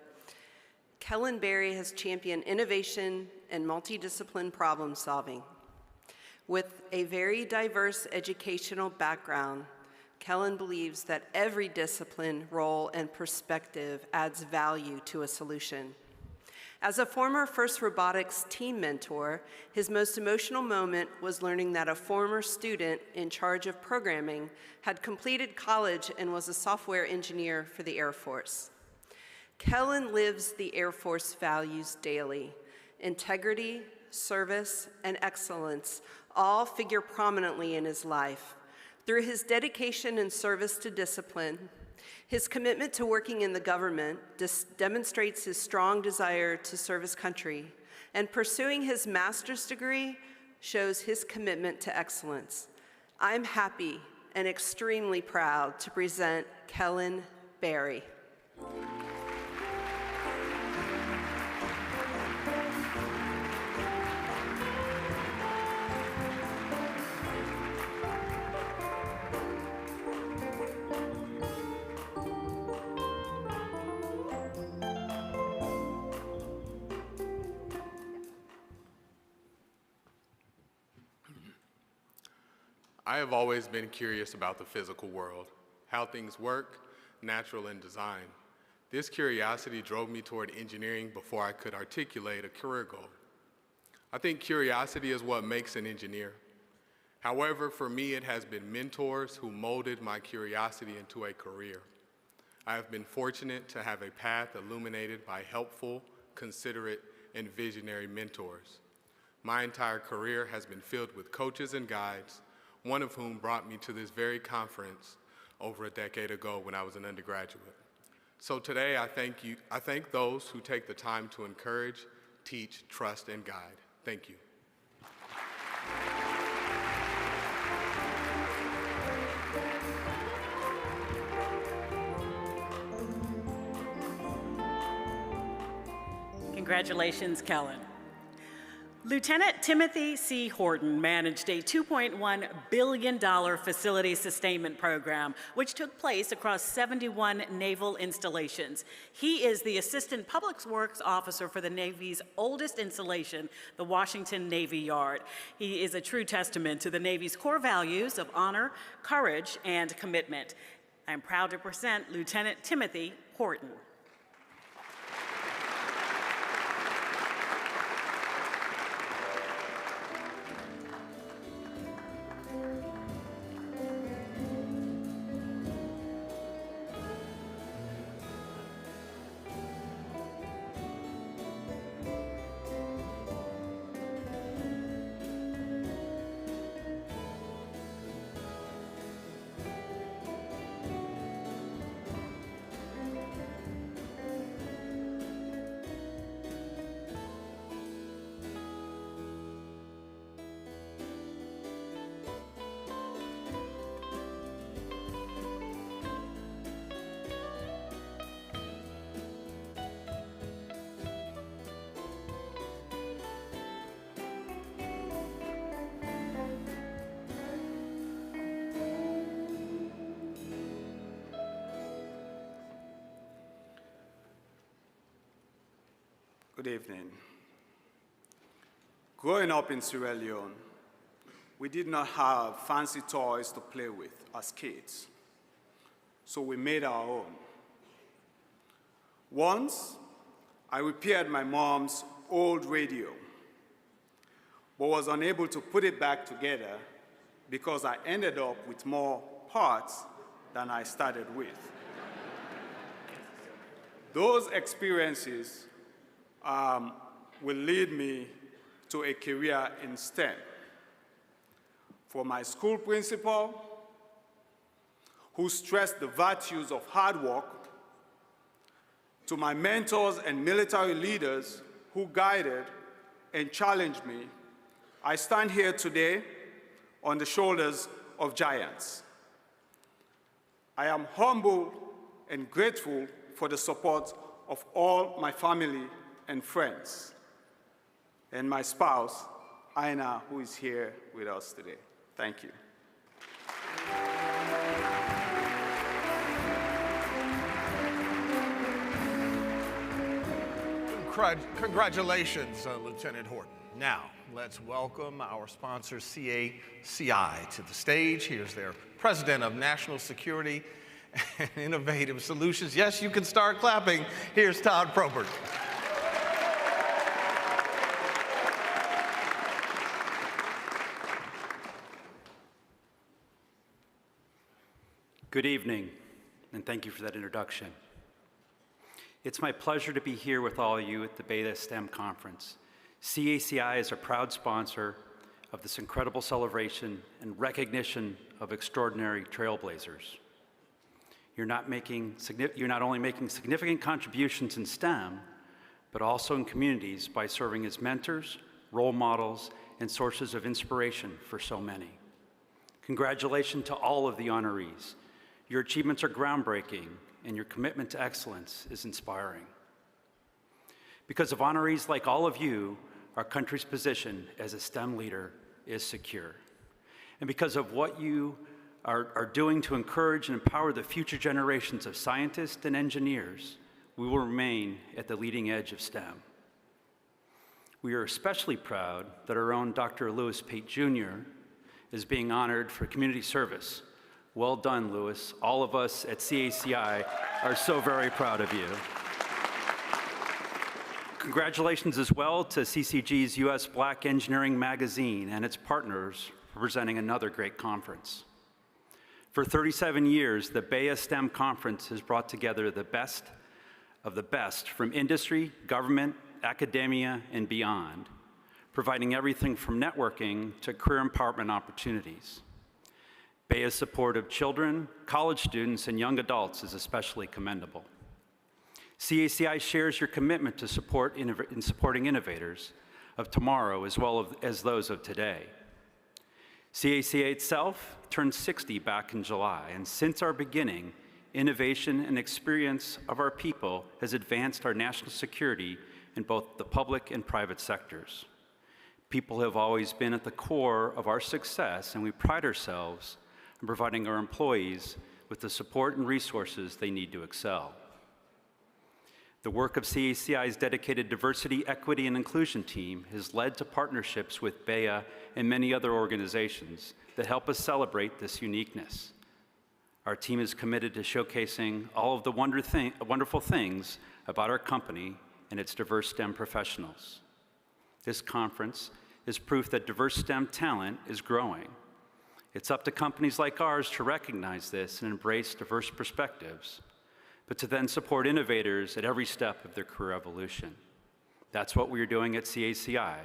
Kellen Berry has championed innovation and multidiscipline problem solving. With a very diverse educational background, Kellen believes that every discipline, role, and perspective adds value to a solution. As a former FIRST Robotics team mentor, his most emotional moment was learning that a former student in charge of programming had completed college and was a software engineer for the Air Force. Kellen lives the Air Force values daily. Integrity, service, and excellence all figure prominently in his life. Through his dedication and service to discipline, his commitment to working in the government demonstrates his strong desire to serve his country, and pursuing his master's degree shows his commitment to excellence. I'm happy and extremely proud to present Kellen Berry. I have always been curious about the physical world, how things work, natural and design. This curiosity drove me toward engineering before I could articulate a career goal. I think curiosity is what makes an engineer. However, for me, it has been mentors who molded my curiosity into a career. I have been fortunate to have a path illuminated by helpful, considerate, and visionary mentors. My entire career has been filled with coaches and guides, one of whom brought me to this very conference over a decade ago when I was an undergraduate. So today, I thank those who take the time to encourage, teach, trust, and guide. Thank you. Congratulations, Kellen. Lieutenant Timothy C. Horton managed a $2.1 billion facility sustainment program, which took place across 71 naval installations. He is the Assistant Public Works Officer for the Navy's oldest installation, the Washington Navy Yard. He is a true testament to the Navy's core values of honor, courage, and commitment. I'm proud to present Lieutenant Timothy Horton. Good evening. Growing up in Sierra Leone, we did not have fancy toys to play with as kids, so we made our own. Once, I repaired my mom's old radio, but was unable to put it back together because I ended up with more parts than I started with. Those experiences will lead me to a career in STEM. For my school principal, who stressed the virtues of hard work, to my mentors and military leaders who guided and challenged me, I stand here today on the shoulders of giants. I am humbled and grateful for the support of all my family and friends, and my spouse, Aina, who is here with us today. Thank you. Congratulations, Lieutenant Horton. Now, let's welcome our sponsor, CACI, to the stage. Here's their President of National Security and Innovative Solutions. Yes, you can start clapping. Here's Todd Probert. Good evening, and thank you for that introduction. It's my pleasure to be here with all of you at the BEYA STEM Conference. CACI is a proud sponsor of this incredible celebration and recognition of extraordinary trailblazers. You're not only making significant contributions in STEM, but also in communities by serving as mentors, role models, and sources of inspiration for so many. Congratulations to all of the honorees. Your achievements are groundbreaking, and your commitment to excellence is inspiring. Because of honorees like all of you, our country's position as a STEM leader is secure. And because of what you are doing to encourage and empower the future generations of scientists and engineers, we will remain at the leading edge of STEM. We are especially proud that our own Dr. Lewis Pate Jr. is being honored for community service. Well done, Lewis. All of us at CACI are so very proud of you. Congratulations as well to CCG's U.S. Black Engineering Magazine and its partners for presenting another great conference. For 37 years, the BEYA STEM Conference has brought together the best of the best from industry, government, academia, and beyond, providing everything from networking to career empowerment opportunities. BEYA's support of children, college students, and young adults is especially commendable. CACI shares your commitment to supporting innovators of tomorrow as well as those of today. CACI itself turned 60 back in July, and since our beginning, innovation and experience of our people has advanced our national security in both the public and private sectors. People have always been at the core of our success, and we pride ourselves in providing our employees with the support and resources they need to excel. The work of CACI's dedicated diversity, equity, and inclusion team has led to partnerships with BEYA and many other organizations that help us celebrate this uniqueness. Our team is committed to showcasing all of the wonderful things about our company and its diverse STEM professionals. This conference is proof that diverse STEM talent is growing. It's up to companies like ours to recognize this and embrace diverse perspectives, but to then support innovators at every step of their career evolution. That's what we are doing at CACI.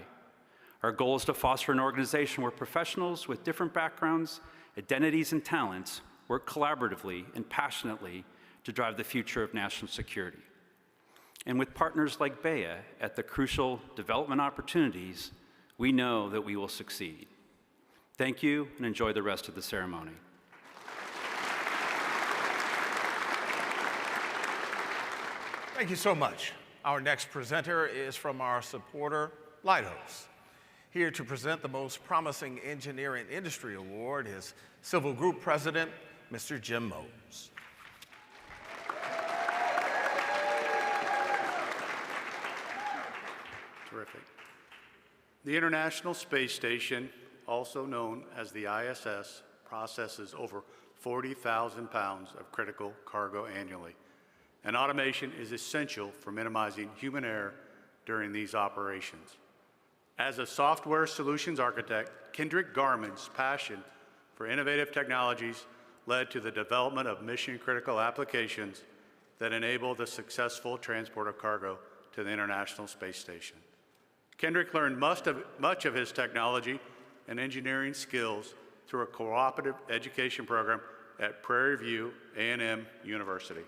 Our goal is to foster an organization where professionals with different backgrounds, identities, and talents work collaboratively and passionately to drive the future of national security. And with partners like BEYA at the crucial development opportunities, we know that we will succeed. Thank you, and enjoy the rest of the ceremony. Thank you so much. Our next presenter is from our supporter, Lighthouse. Here to present the Most Promising Engineer in Industry Award is Civil Group President, Mr. Jim Mose. Terrific. The International Space Station, also known as the ISS, processes over 40,000 pounds of critical cargo annually, and automation is essential for minimizing human error during these operations. As a software solutions architect, Kendrick Garman's passion for innovative technologies led to the development of mission-critical applications that enable the successful transport of cargo to the International Space Station. Kendrick learned much of his technology and engineering skills through a cooperative education program at Prairie View A&M University.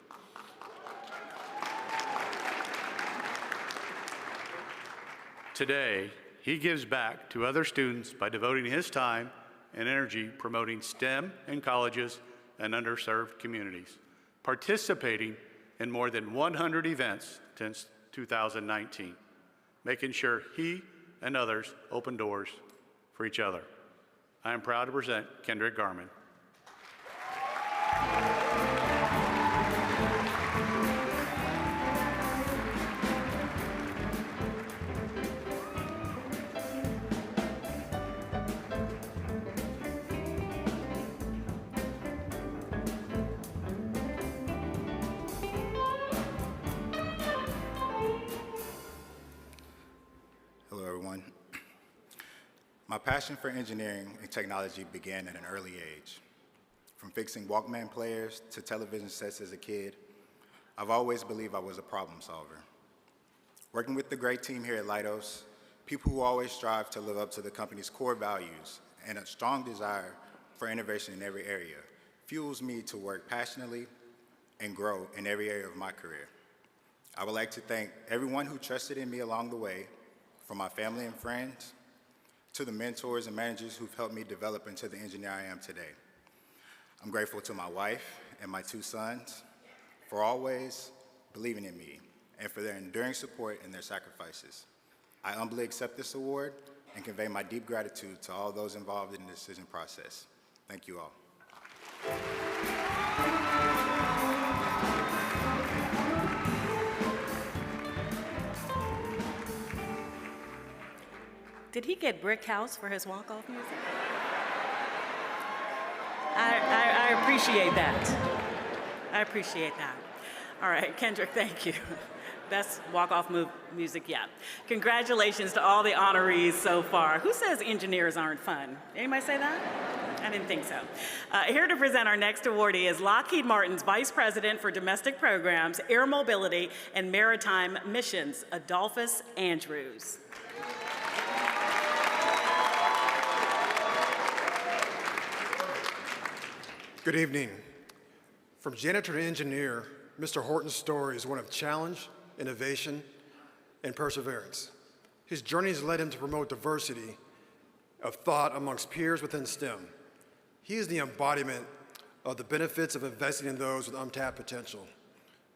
Today, he gives back to other students by devoting his time and energy promoting STEM in colleges and underserved communities, participating in more than 100 events since 2019, making sure he and others open doors for each other. I am proud to present Kendrick Garman. Hello, everyone. My passion for engineering and technology began at an early age. From fixing Walkman players to television sets as a kid, I've always believed I was a problem solver. Working with the great team here at Leidos, people who always strive to live up to the company's core values and a strong desire for innovation in every area, fuels me to work passionately and grow in every area of my career. I would like to thank everyone who trusted in me along the way, from my family and friends to the mentors and managers who've helped me develop into the engineer I am today. I'm grateful to my wife and my 2 sons for always believing in me and for their enduring support and their sacrifices. I humbly accept this award and convey my deep gratitude to all those involved in the decision process. Thank you all. Did he get Brick House for his walk-off music? I appreciate that. I appreciate that. All right, Kendrick, thank you. Best walk-off music yet. Congratulations to all the honorees so far. Who says engineers aren't fun? Anybody say that? I didn't think so. Here to present our next awardee is Lockheed Martin's Vice President for Domestic Programs, Air Mobility, and Maritime Missions, Adolphus Andrews. Good evening. From janitor to engineer, Mr. Horton's story is one of challenge, innovation, and perseverance. His journey has led him to promote diversity of thought amongst peers within STEM. He is the embodiment of the benefits of investing in those with untapped potential.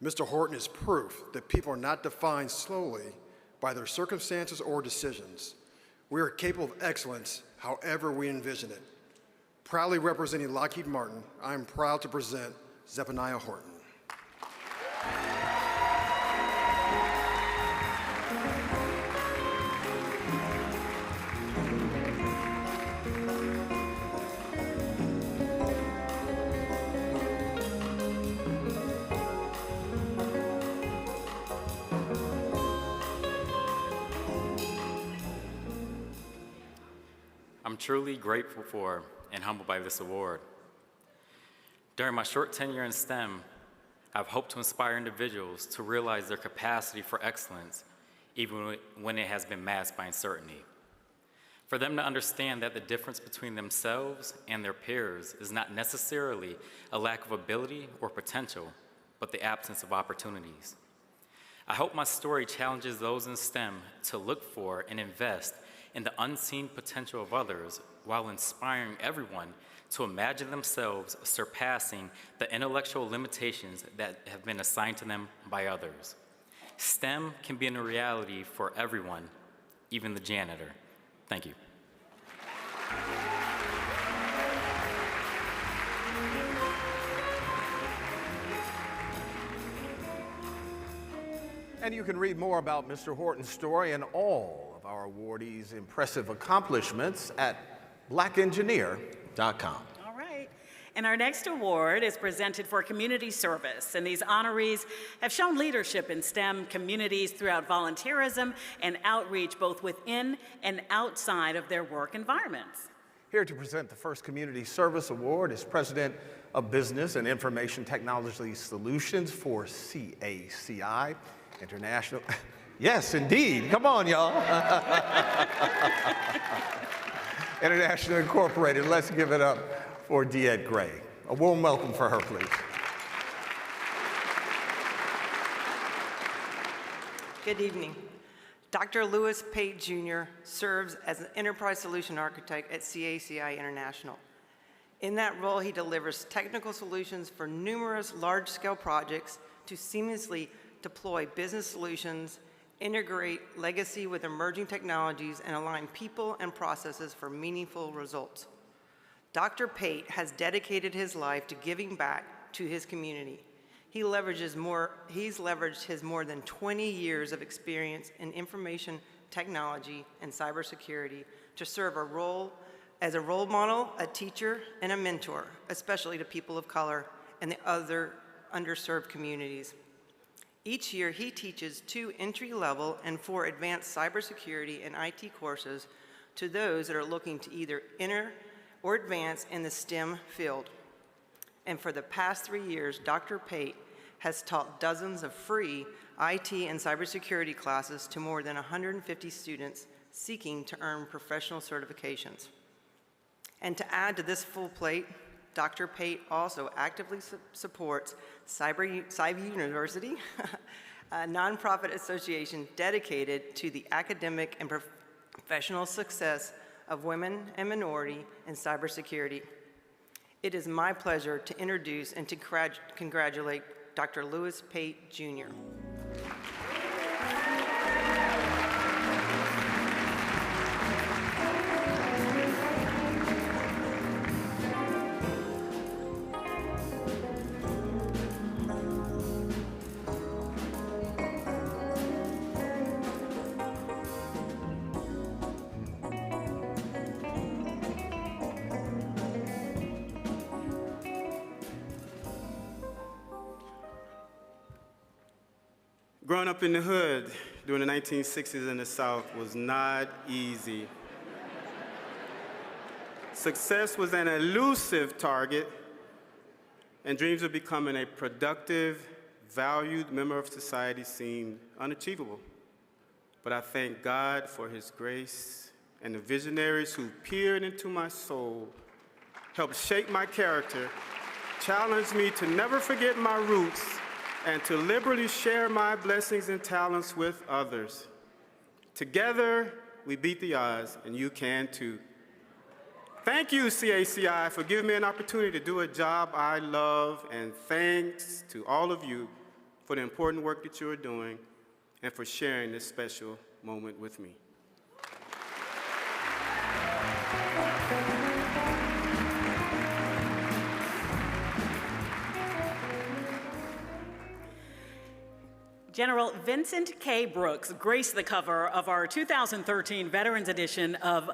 Mr. Horton is proof that people are not defined solely by their circumstances or decisions. We are capable of excellence however we envision it. Proudly representing Lockheed Martin, I am proud to present Zephaniah Horton. I'm truly grateful for and humbled by this award. During my short tenure in STEM, I've hoped to inspire individuals to realize their capacity for excellence, even when it has been masked by uncertainty. For them to understand that the difference between themselves and their peers is not necessarily a lack of ability or potential, but the absence of opportunities. I hope my story challenges those in STEM to look for and invest in the unseen potential of others, while inspiring everyone to imagine themselves surpassing the intellectual limitations that have been assigned to them by others. STEM can be a reality for everyone, even the janitor. Thank you. And you can read more about Mr. Horton's story and all of our awardees' impressive accomplishments at blackengineer.com. All right. And our next award is presented for community service. And these honorees have shown leadership in STEM communities throughout volunteerism and outreach, both within and outside of their work environments. Here to present the first Community Service Award is President of Business and Information Technology Solutions for CACI International. Yes, indeed. Come on, y'all. International Incorporated. Let's give it up for DeEtte Gray. A warm welcome for her, please. Good evening. Dr. Lewis Pate Jr. serves as an Enterprise Solution Architect at CACI International. In that role, he delivers technical solutions for numerous large-scale projects to seamlessly deploy business solutions, integrate legacy with emerging technologies, and align people and processes for meaningful results. Dr. Pate has dedicated his life to giving back to his community. He's leveraged his more than 20 years of experience in information technology and cybersecurity to serve as a role model, a teacher, and a mentor, especially to people of color and the other underserved communities. Each year, he teaches 2 entry-level and 4 advanced cybersecurity and IT courses to those that are looking to either enter or advance in the STEM field. and for the past 3 years, Dr. Pate has taught dozens of free IT and cybersecurity classes to more than 150 students seeking to earn professional certifications. And to add to this full plate, Dr. Pate also actively supports Cyber University, a nonprofit association dedicated to the academic and professional success of women and minority in cybersecurity. It is my pleasure to introduce and to congratulate Dr. Lewis Pate, Jr. Growing up in the hood during the 1960s in the South was not easy. Success was an elusive target, and dreams of becoming a productive, valued member of society seemed unachievable. But I thank God for His grace and the visionaries who peered into my soul, helped shape my character, challenged me to never forget my roots, and to liberally share my blessings and talents with others. Together, we beat the odds, and you can too. Thank you, CACI, for giving me an opportunity to do a job I love, and thanks to all of you for the important work that you are doing and for sharing this special moment with me. General Vincent K. Brooks graced the cover of our 2013 Veterans Edition of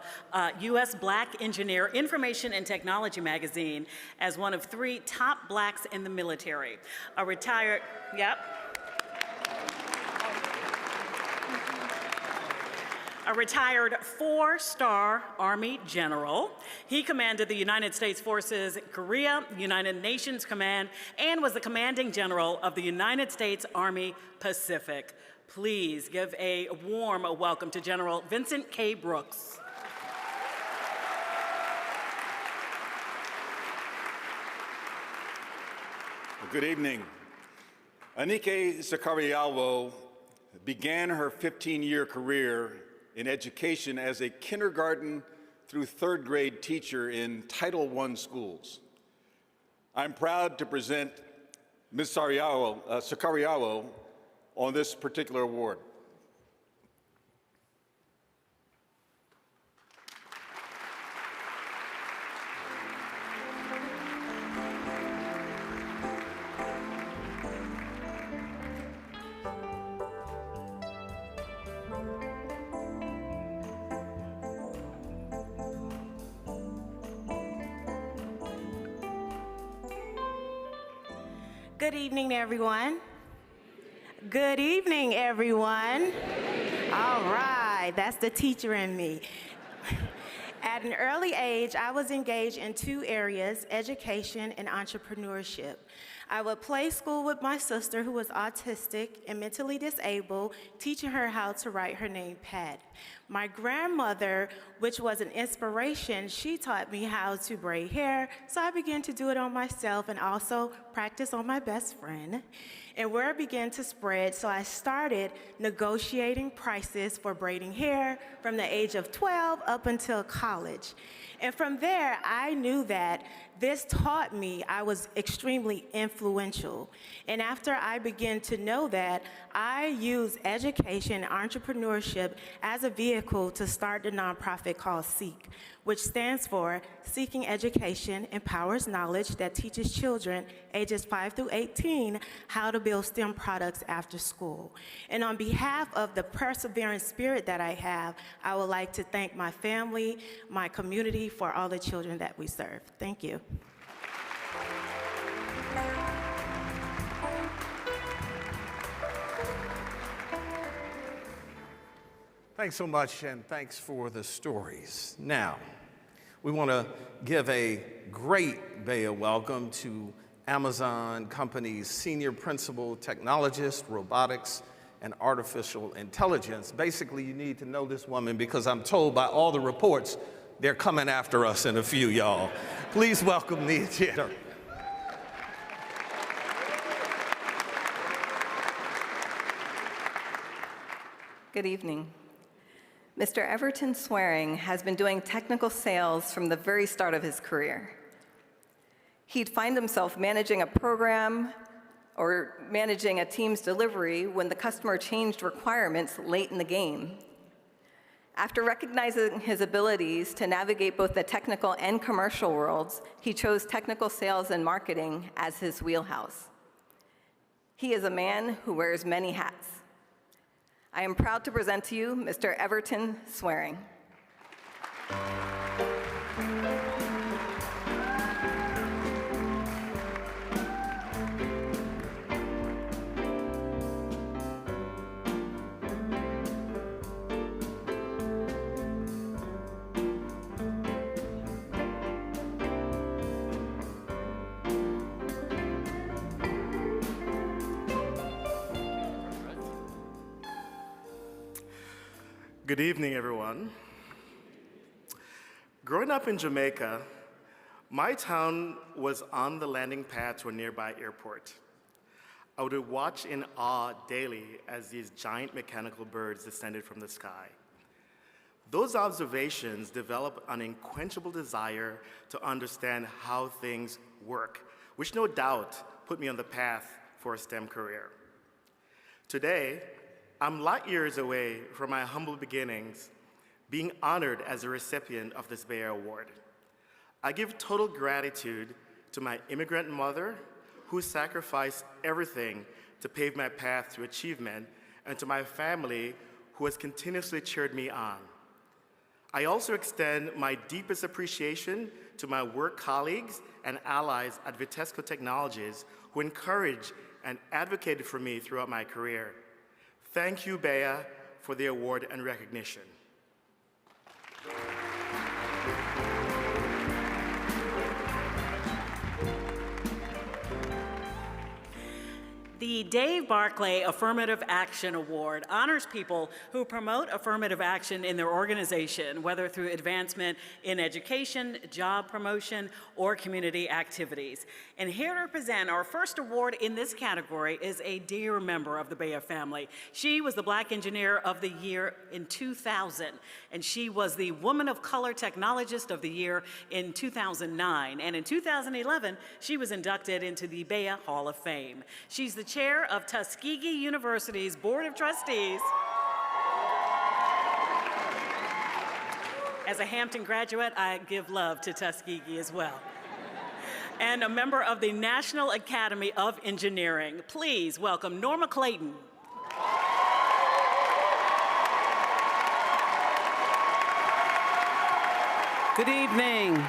U.S. Black Engineer Information and Technology magazine as one of 3 top blacks in the military. A retired, a retired 4-star Army general. He commanded the United States Forces Korea United Nations Command and was the commanding general of the United States Army Pacific. Please give a warm welcome to General Vincent K. Brooks. Good evening. Anike Zakariawo began her 15-year career in education as a kindergarten through 3rd grade teacher in Title I schools. I'm proud to present Ms. Zakariawo on this particular award. Good evening, everyone. Good evening, everyone. All right, that's the teacher in me. At an early age, I was engaged in 2 areas, education and entrepreneurship. I would play school with my sister, who was autistic and mentally disabled, teaching her how to write her name, Pat. My grandmother, which was an inspiration, she taught me how to braid hair, so I began to do it on myself and also practice on my best friend. And word began to spread, so I started negotiating prices for braiding hair from the age of 12 up until college. And from there, I knew that this taught me I was extremely influential. And after I began to know that, I used education and entrepreneurship as a vehicle to start the nonprofit called SEEK, which stands for Seeking Education Empowers Knowledge that teaches children ages 5 through 18 how to build STEM products after school. And on behalf of the perseverance spirit that I have, I would like to thank my family, my community for all the children that we serve. Thank you. Thanks so much, and thanks for the stories. Now, We want to give a great BEYA welcome to Amazon Company's Senior Principal Technologist, Robotics, and Artificial Intelligence. Basically, you need to know this woman because I'm told by all the reports they're coming after us in a few, y'all. Please welcome Nia Jeter. Good evening. Mr. Everton Swearing has been doing technical sales from the very start of his career. He'd find himself managing a program or managing a team's delivery when the customer changed requirements late in the game. After recognizing his abilities to navigate both the technical and commercial worlds, he chose technical sales and marketing as his wheelhouse. He is a man who wears many hats. I am proud to present to you Mr. Everton Swearing. Good evening, everyone. Growing up in Jamaica, my town was on the landing pad to a nearby airport. I would watch in awe daily as these giant mechanical birds descended from the sky. Those observations developed an unquenchable desire to understand how things work, which no doubt put me on the path for a STEM career. Today, I'm light years away from my humble beginnings, being honored as a recipient of this BEYA Award. I give total gratitude to my immigrant mother, who sacrificed everything to pave my path to achievement, and to my family, who has continuously cheered me on. I also extend my deepest appreciation to my work colleagues and allies at Vitesco Technologies, who encouraged and advocated for me throughout my career. Thank you, BEYA, for the award and recognition. The Dave Barclay Affirmative Action Award honors people who promote affirmative action in their organization, whether through advancement in education, job promotion, or community activities. And here to present our first award in this category is a dear member of the BEYA family. She was the Black Engineer of the Year in 2000, and she was the Woman of Color Technologist of the Year in 2009. And in 2011, she was inducted into the BEYA Hall of Fame. She's the chair of Tuskegee University's Board of Trustees. As a Hampton graduate, I give love to Tuskegee as well. And a member of the National Academy of Engineering. Please welcome Norma Clayton. Good evening.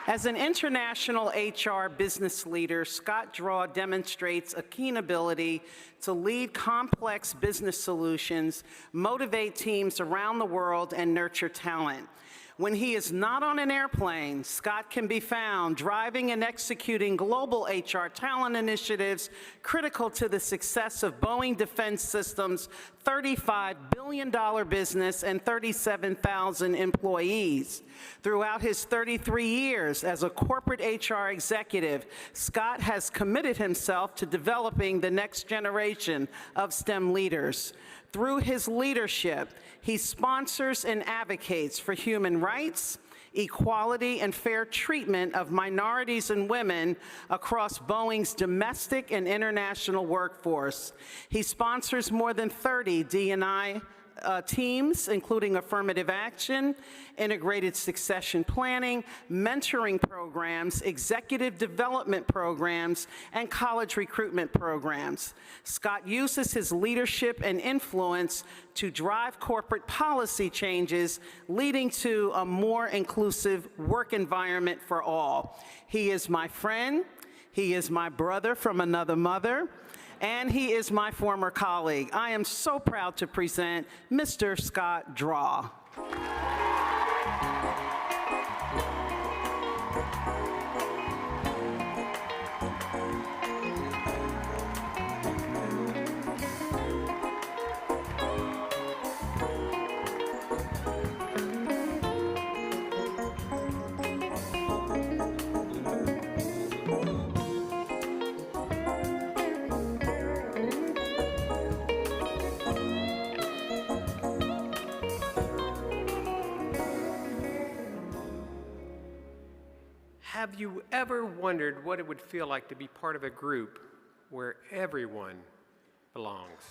As an international HR business leader, Scott Draw demonstrates a keen ability to lead complex business solutions, motivate teams around the world, and nurture talent. When he is not on an airplane, Scott can be found driving and executing global HR talent initiatives critical to the success of Boeing Defense Systems' $35 billion business and 37,000 employees. Throughout his 33 years as a corporate HR executive, Scott has committed himself to developing the next generation of STEM leaders. Through his leadership, he sponsors and advocates for human rights, equality, and fair treatment of minorities and women across Boeing's domestic and international workforce. He sponsors more than 30 D&I teams, including affirmative action, integrated succession planning, mentoring programs, executive development programs, and college recruitment programs. Scott uses his leadership and influence to drive corporate policy changes, leading to a more inclusive work environment for all. He is my friend, he is my brother from another mother, and he is my former colleague. I am so proud to present Mr. Scott Draw. Have you ever wondered what it would feel like to be part of a group where everyone belongs?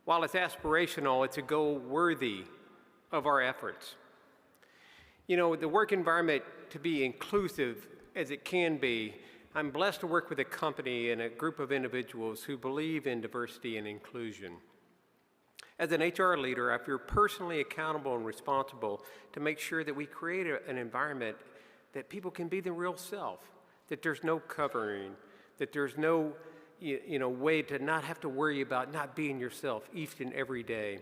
While it's aspirational, it's a goal worthy of our efforts. You know, the work environment to be inclusive as it can be, I'm blessed to work with a company and a group of individuals who believe in diversity and inclusion. As an HR leader, I feel personally accountable and responsible to make sure that we create an environment that people can be their real self, that there's no covering, that there's no way to not have to worry about not being yourself each and every day.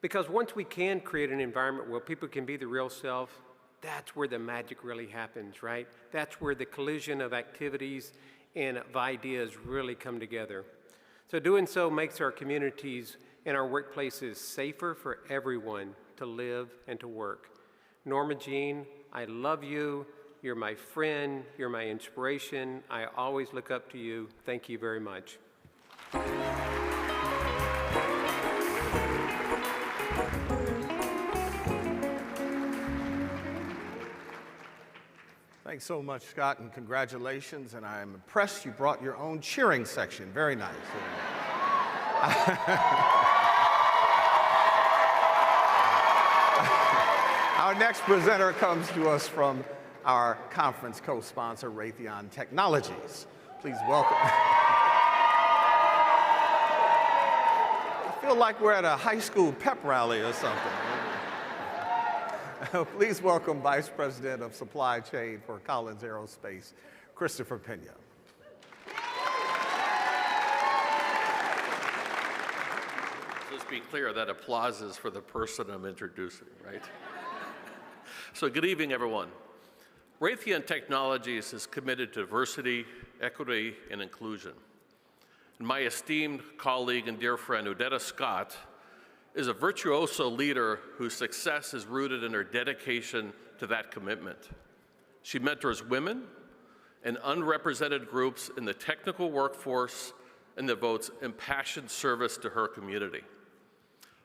Because once we can create an environment where people can be the real self, that's where the magic really happens, right? That's where the collision of activities and of ideas really come together. So doing so makes our communities and our workplaces safer for everyone to live and to work. Norma Jean, I love you. You're my friend. You're my inspiration. I always look up to you. Thank you very much. Thanks so much, Scott, and congratulations. And I'm impressed you brought your own cheering section. Very nice. Our next presenter comes to us from our conference co-sponsor, Raytheon Technologies. Please welcome. I feel like we're at a high school pep rally or something. Please welcome Vice President of Supply Chain for Collins Aerospace, Christopher Pena. Let's be clear, that applause is for the person I'm introducing, right? So good evening, everyone. Raytheon Technologies is committed to diversity, equity, and inclusion. And my esteemed colleague and dear friend, Odetta Scott, is a virtuoso leader whose success is rooted in her dedication to that commitment. She mentors women and unrepresented groups in the technical workforce and devotes impassioned service to her community.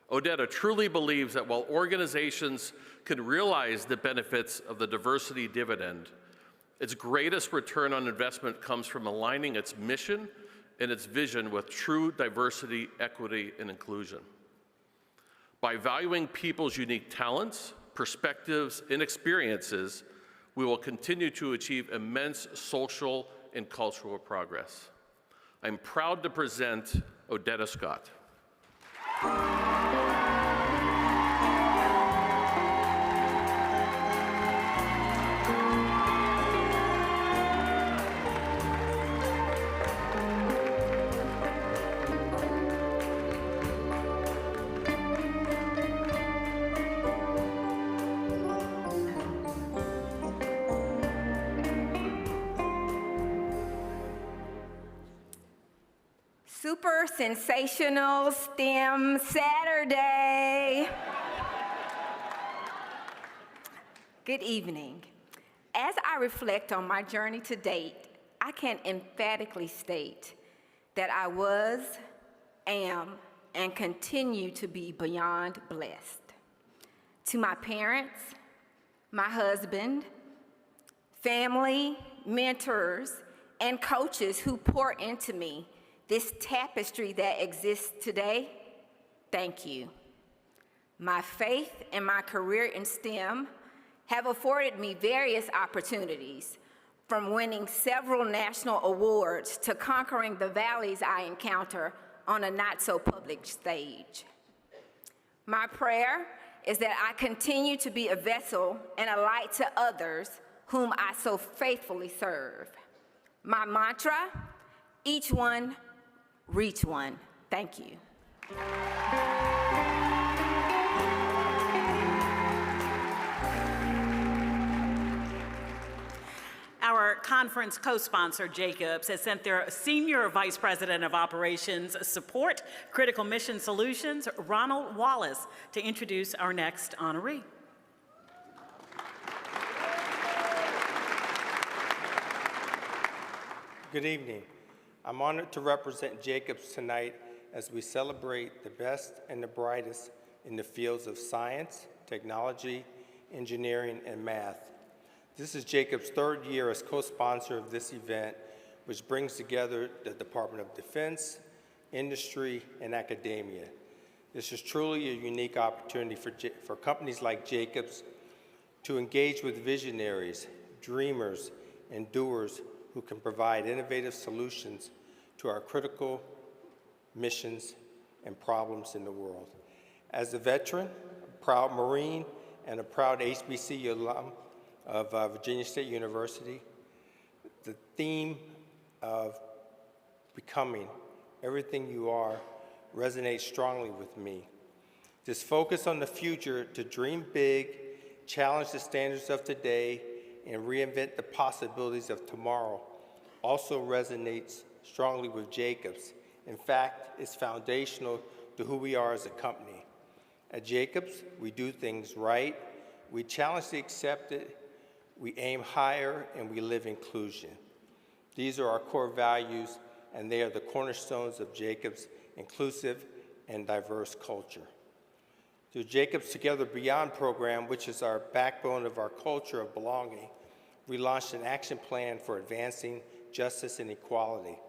Odetta truly believes that while organizations can realize the benefits of the diversity dividend, its greatest return on investment comes from aligning its mission and its vision with true diversity, equity, and inclusion. By valuing people's unique talents, perspectives, and experiences, we will continue to achieve immense social and cultural progress. I'm proud to present Odetta Scott. Super sensational STEM Saturday. Good evening. As I reflect on my journey to date, I can emphatically state that I was, am, and continue to be beyond blessed. To my parents, my husband, family, mentors, and coaches who pour into me this tapestry that exists today, thank you. My faith and my career in STEM have afforded me various opportunities, from winning several national awards to conquering the valleys I encounter on a not-so-public stage. My prayer is that I continue to be a vessel and a light to others whom I so faithfully serve. My mantra, each one, reach one. Thank you. Our conference co-sponsor, Jacobs, has sent their Senior Vice President of Operations Support, Critical Mission Solutions, Ronald Wallace, to introduce our next honoree. Good evening. I'm honored to represent Jacobs tonight as we celebrate the best and the brightest in the fields of science, technology, engineering, and math. This is Jacob's third year as co-sponsor of this event, which brings together the Department of Defense, industry, and academia. This is truly a unique opportunity for companies like Jacobs to engage with visionaries, dreamers, and doers who can provide innovative solutions to our critical missions and problems in the world. As a veteran, a proud Marine, and a proud HBC alum of Virginia State University, the theme of becoming everything you are resonates strongly with me. This focus on the future to dream big, challenge the standards of today, and reinvent the possibilities of tomorrow also resonates strongly with Jacobs. In fact, it's foundational to who we are as a company. At Jacobs, we do things right, we challenge the accepted, we aim higher, and we live inclusion. These are our core values, and they are the cornerstones of Jacobs' inclusive and diverse culture. Through Jacobs Together Beyond program, which is our backbone of our culture of belonging, we launched an action plan for advancing justice and equality.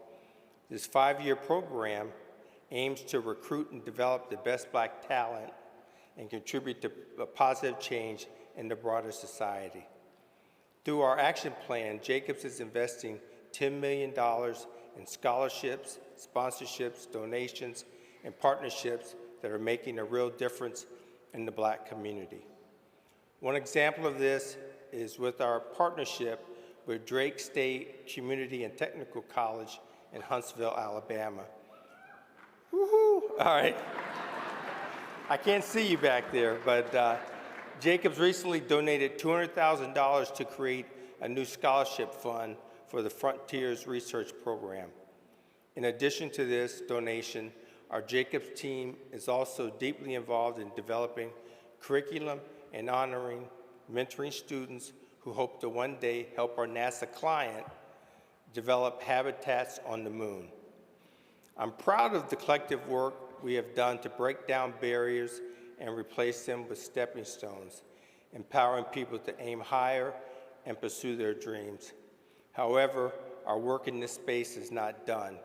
This 5-year program aims to recruit and develop the best Black talent and contribute to a positive change in the broader society. Through our action plan, Jacobs is investing $10 million in scholarships, sponsorships, donations, and partnerships that are making a real difference in the Black community. One example of this is with our partnership with Drake State Community and Technical College in Huntsville, Alabama. Woohoo! All right. I can't see you back there, but Jacobs recently donated $200,000 to create a new scholarship fund for the Frontiers Research Program. In addition to this donation, our Jacobs team is also deeply involved in developing curriculum and honoring mentoring students who hope to one day help our NASA client develop habitats on the moon. I'm proud of the collective work we have done to break down barriers and replace them with stepping stones, empowering people to aim higher and pursue their dreams. However, our work in this space is not done.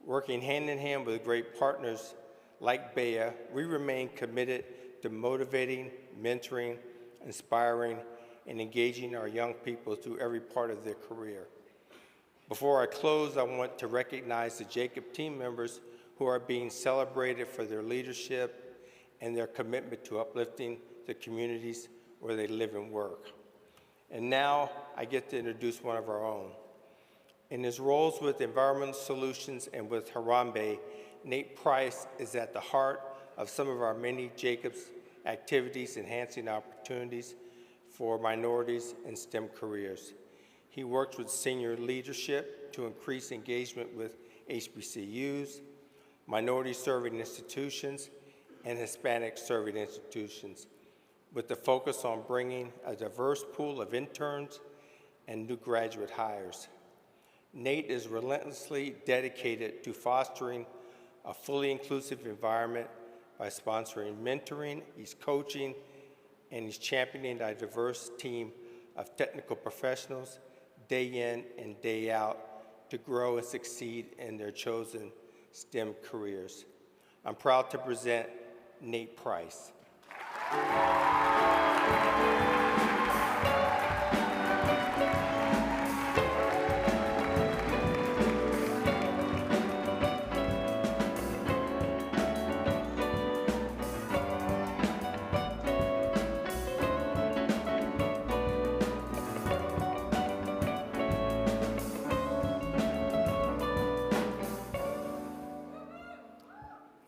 Working hand in hand with great partners like BEYA, we remain committed to motivating, mentoring, inspiring, and engaging our young people through every part of their career. Before I close, I want to recognize the Jacob team members who are being celebrated for their leadership and their commitment to uplifting the communities where they live and work. And now I get to introduce one of our own. In his roles with Environmental Solutions and with Harambe, Nate Price is at the heart of some of our many Jacobs activities enhancing opportunities for minorities in STEM careers. He works with senior leadership to increase engagement with HBCUs, minority-serving institutions, and Hispanic-serving institutions, with the focus on bringing a diverse pool of interns and new graduate hires. Nate is relentlessly dedicated to fostering a fully inclusive environment by sponsoring mentoring, he's coaching, and he's championing a diverse team of technical professionals day in and day out to grow and succeed in their chosen STEM careers. I'm proud to present Nate Price.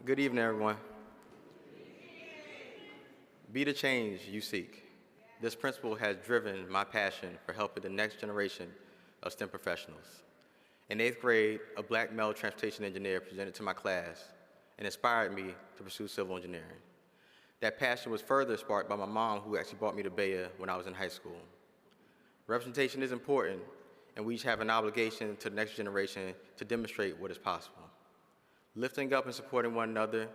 Good evening, everyone. Be the change you seek. This principle has driven my passion for helping the next generation of STEM professionals. In 8th grade, a Black male transportation engineer presented to my class and inspired me to pursue civil engineering. That passion was further sparked by my mom, who actually brought me to BEYA when I was in high school. Representation is important, and we each have an obligation to the next generation to demonstrate what is possible. Lifting up and supporting one another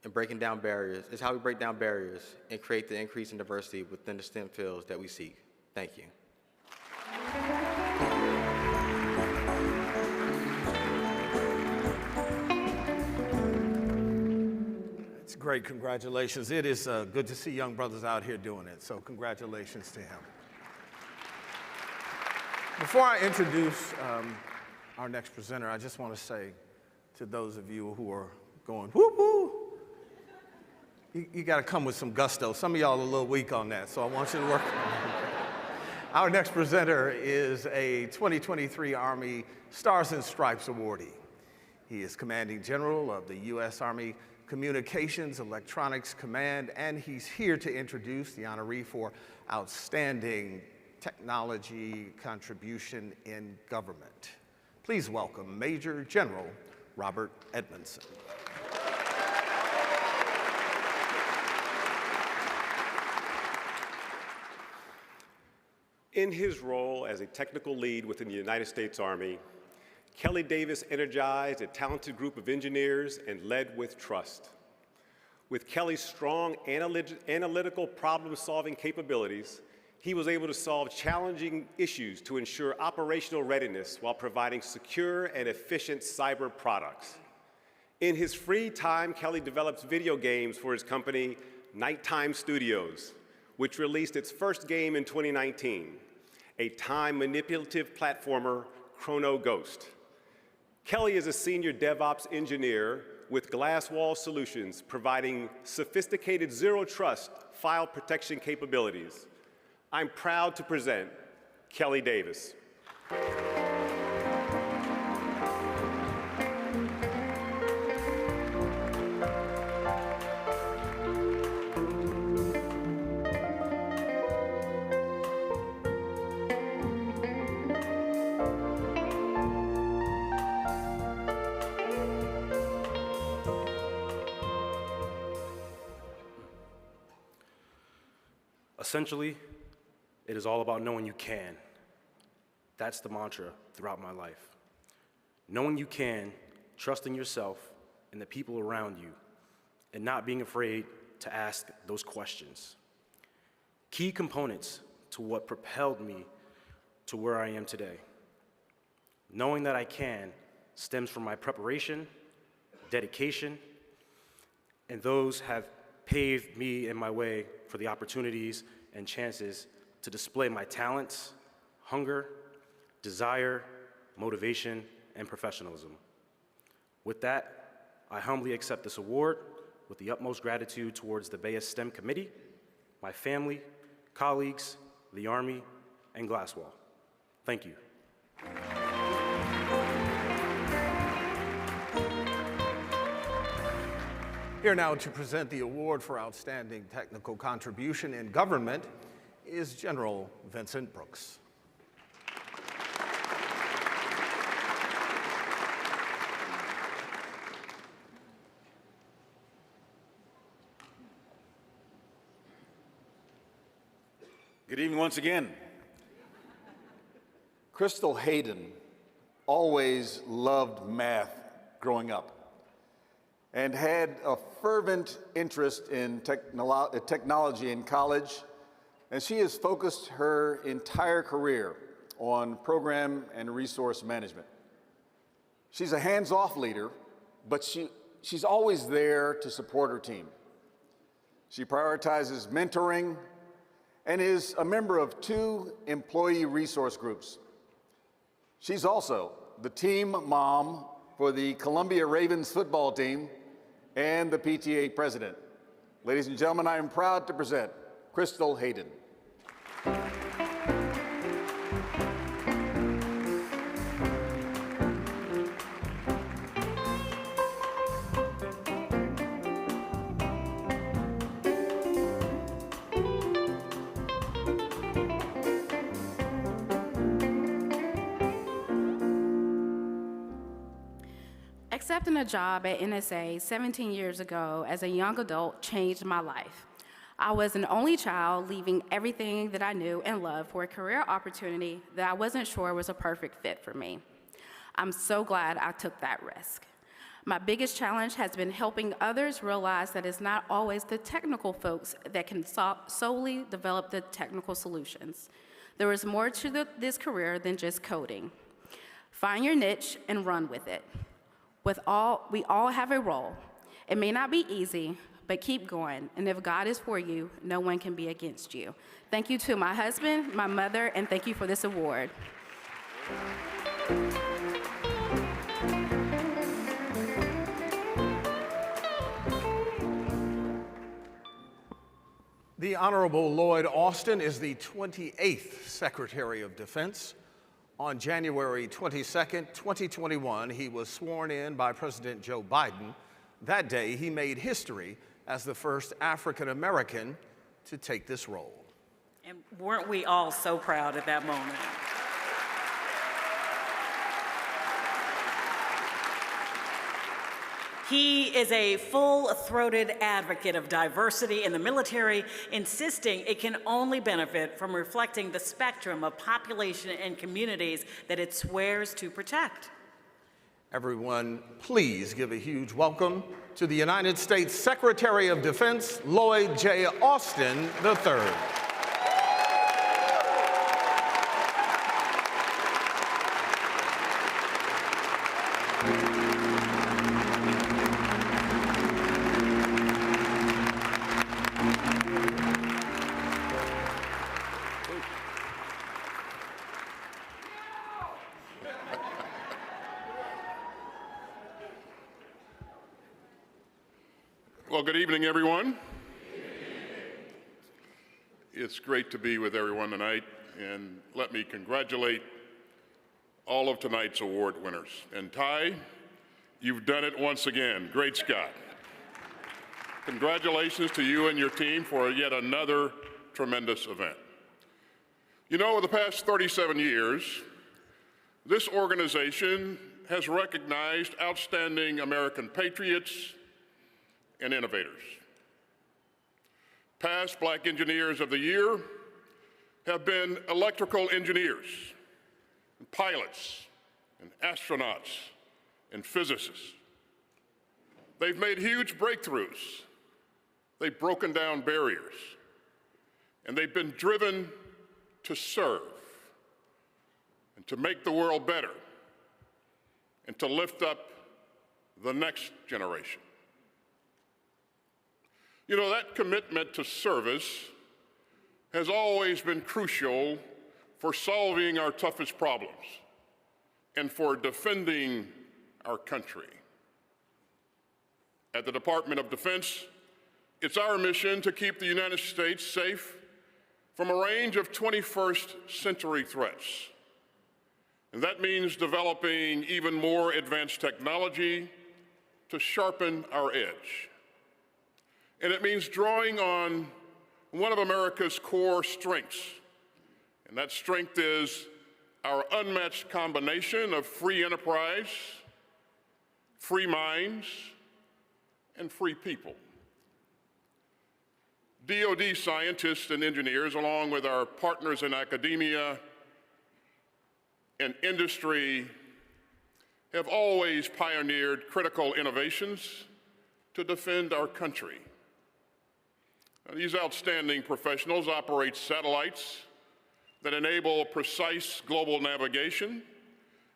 and breaking down barriers is how we break down barriers and create the increase in diversity within the STEM fields that we seek. Thank you. It's great. Congratulations. It is good to see young brothers out here doing it, so congratulations to him. Before I introduce our next presenter, I just want to say to those of you who are going, whoop, whoop, you got to come with some gusto. Some of y'all are a little weak on that, so I want you to work on it. Our next presenter is a 2023 Army Stars and Stripes awardee. He is Commanding General of the U.S. Army Communications Electronics Command, and he's here to introduce the honoree for Outstanding Technology Contribution in Government. Please welcome Major General Robert Edmondson. In his role as a technical lead within the United States Army, Kelly Davis energized a talented group of engineers and led with trust. With Kelly's strong analytical problem-solving capabilities, he was able to solve challenging issues to ensure operational readiness while providing secure and efficient cyber products. In his free time, Kelly develops video games for his company, Nighttime Studios, which released its first game in 2019, a time-manipulative platformer, Chrono Ghost. Kelly is a senior DevOps engineer with Glasswall Solutions, providing sophisticated zero-trust file protection capabilities. I'm proud to present Kelly Davis. Essentially, it is all about knowing you can. That's the mantra throughout my life. Knowing you can, trusting yourself and the people around you, and not being afraid to ask those questions. Key components to what propelled me to where I am today. Knowing that I can stems from my preparation, dedication, and those have paved me in my way for the opportunities and chances to display my talents, hunger, desire, motivation, and professionalism. With that, I humbly accept this award with the utmost gratitude towards the BEYA STEM Committee, my family, colleagues, the Army, and Glasswall. Thank you. Here now to present the award for Outstanding Technical Contribution in Government is General Vincent Brooks. Good evening once again. Crystal Hayden always loved math growing up and had a fervent interest in technology in college, and she has focused her entire career on program and resource management. She's a hands-off leader, but she's always there to support her team. She prioritizes mentoring and is a member of 2 employee resource groups. She's also the team mom for the Columbia Ravens football team and the PTA president. Ladies and gentlemen, I am proud to present Crystal Hayden. Accepting a job at NSA 17 years ago as a young adult changed my life. I was an only child, leaving everything that I knew and loved for a career opportunity that I wasn't sure was a perfect fit for me. I'm so glad I took that risk. My biggest challenge has been helping others realize that it's not always the technical folks that can solely develop the technical solutions. There is more to this career than just coding. Find your niche and run with it. We all have a role. It may not be easy, but keep going. And if God is for you, no one can be against you. Thank you to my husband, my mother, and thank you for this award. The Honorable Lloyd Austin is the 28th Secretary of Defense. On January 22nd, 2021, he was sworn in by President Joe Biden. That day, he made history as the first African American to take this role. And weren't we all so proud at that moment? He is a full-throated advocate of diversity in the military, insisting it can only benefit from reflecting the spectrum of population and communities that it swears to protect. Everyone, please give a huge welcome to the United States Secretary of Defense, Lloyd J. Austin III. Well, good evening, everyone. It's great to be with everyone tonight, and let me congratulate all of tonight's award winners. And Ty, you've done it once again. Great Scott. Congratulations to you and your team for yet another tremendous event. You know, over the past 37 years, this organization has recognized outstanding American patriots and innovators. Past Black Engineers of the Year have been electrical engineers, and pilots, and astronauts, and physicists. They've made huge breakthroughs. They've broken down barriers, and they've been driven to serve and to make the world better and to lift up the next generation. You know, that commitment to service has always been crucial for solving our toughest problems and for defending our country. At the Department of Defense, it's our mission to keep the United States safe from a range of 21st century threats. And that means developing even more advanced technology to sharpen our edge. And it means drawing on one of America's core strengths. And that strength is our unmatched combination of free enterprise, free minds, and free people. DoD scientists and engineers, along with our partners in academia and industry, have always pioneered critical innovations to defend our country. Now, these outstanding professionals operate satellites that enable precise global navigation.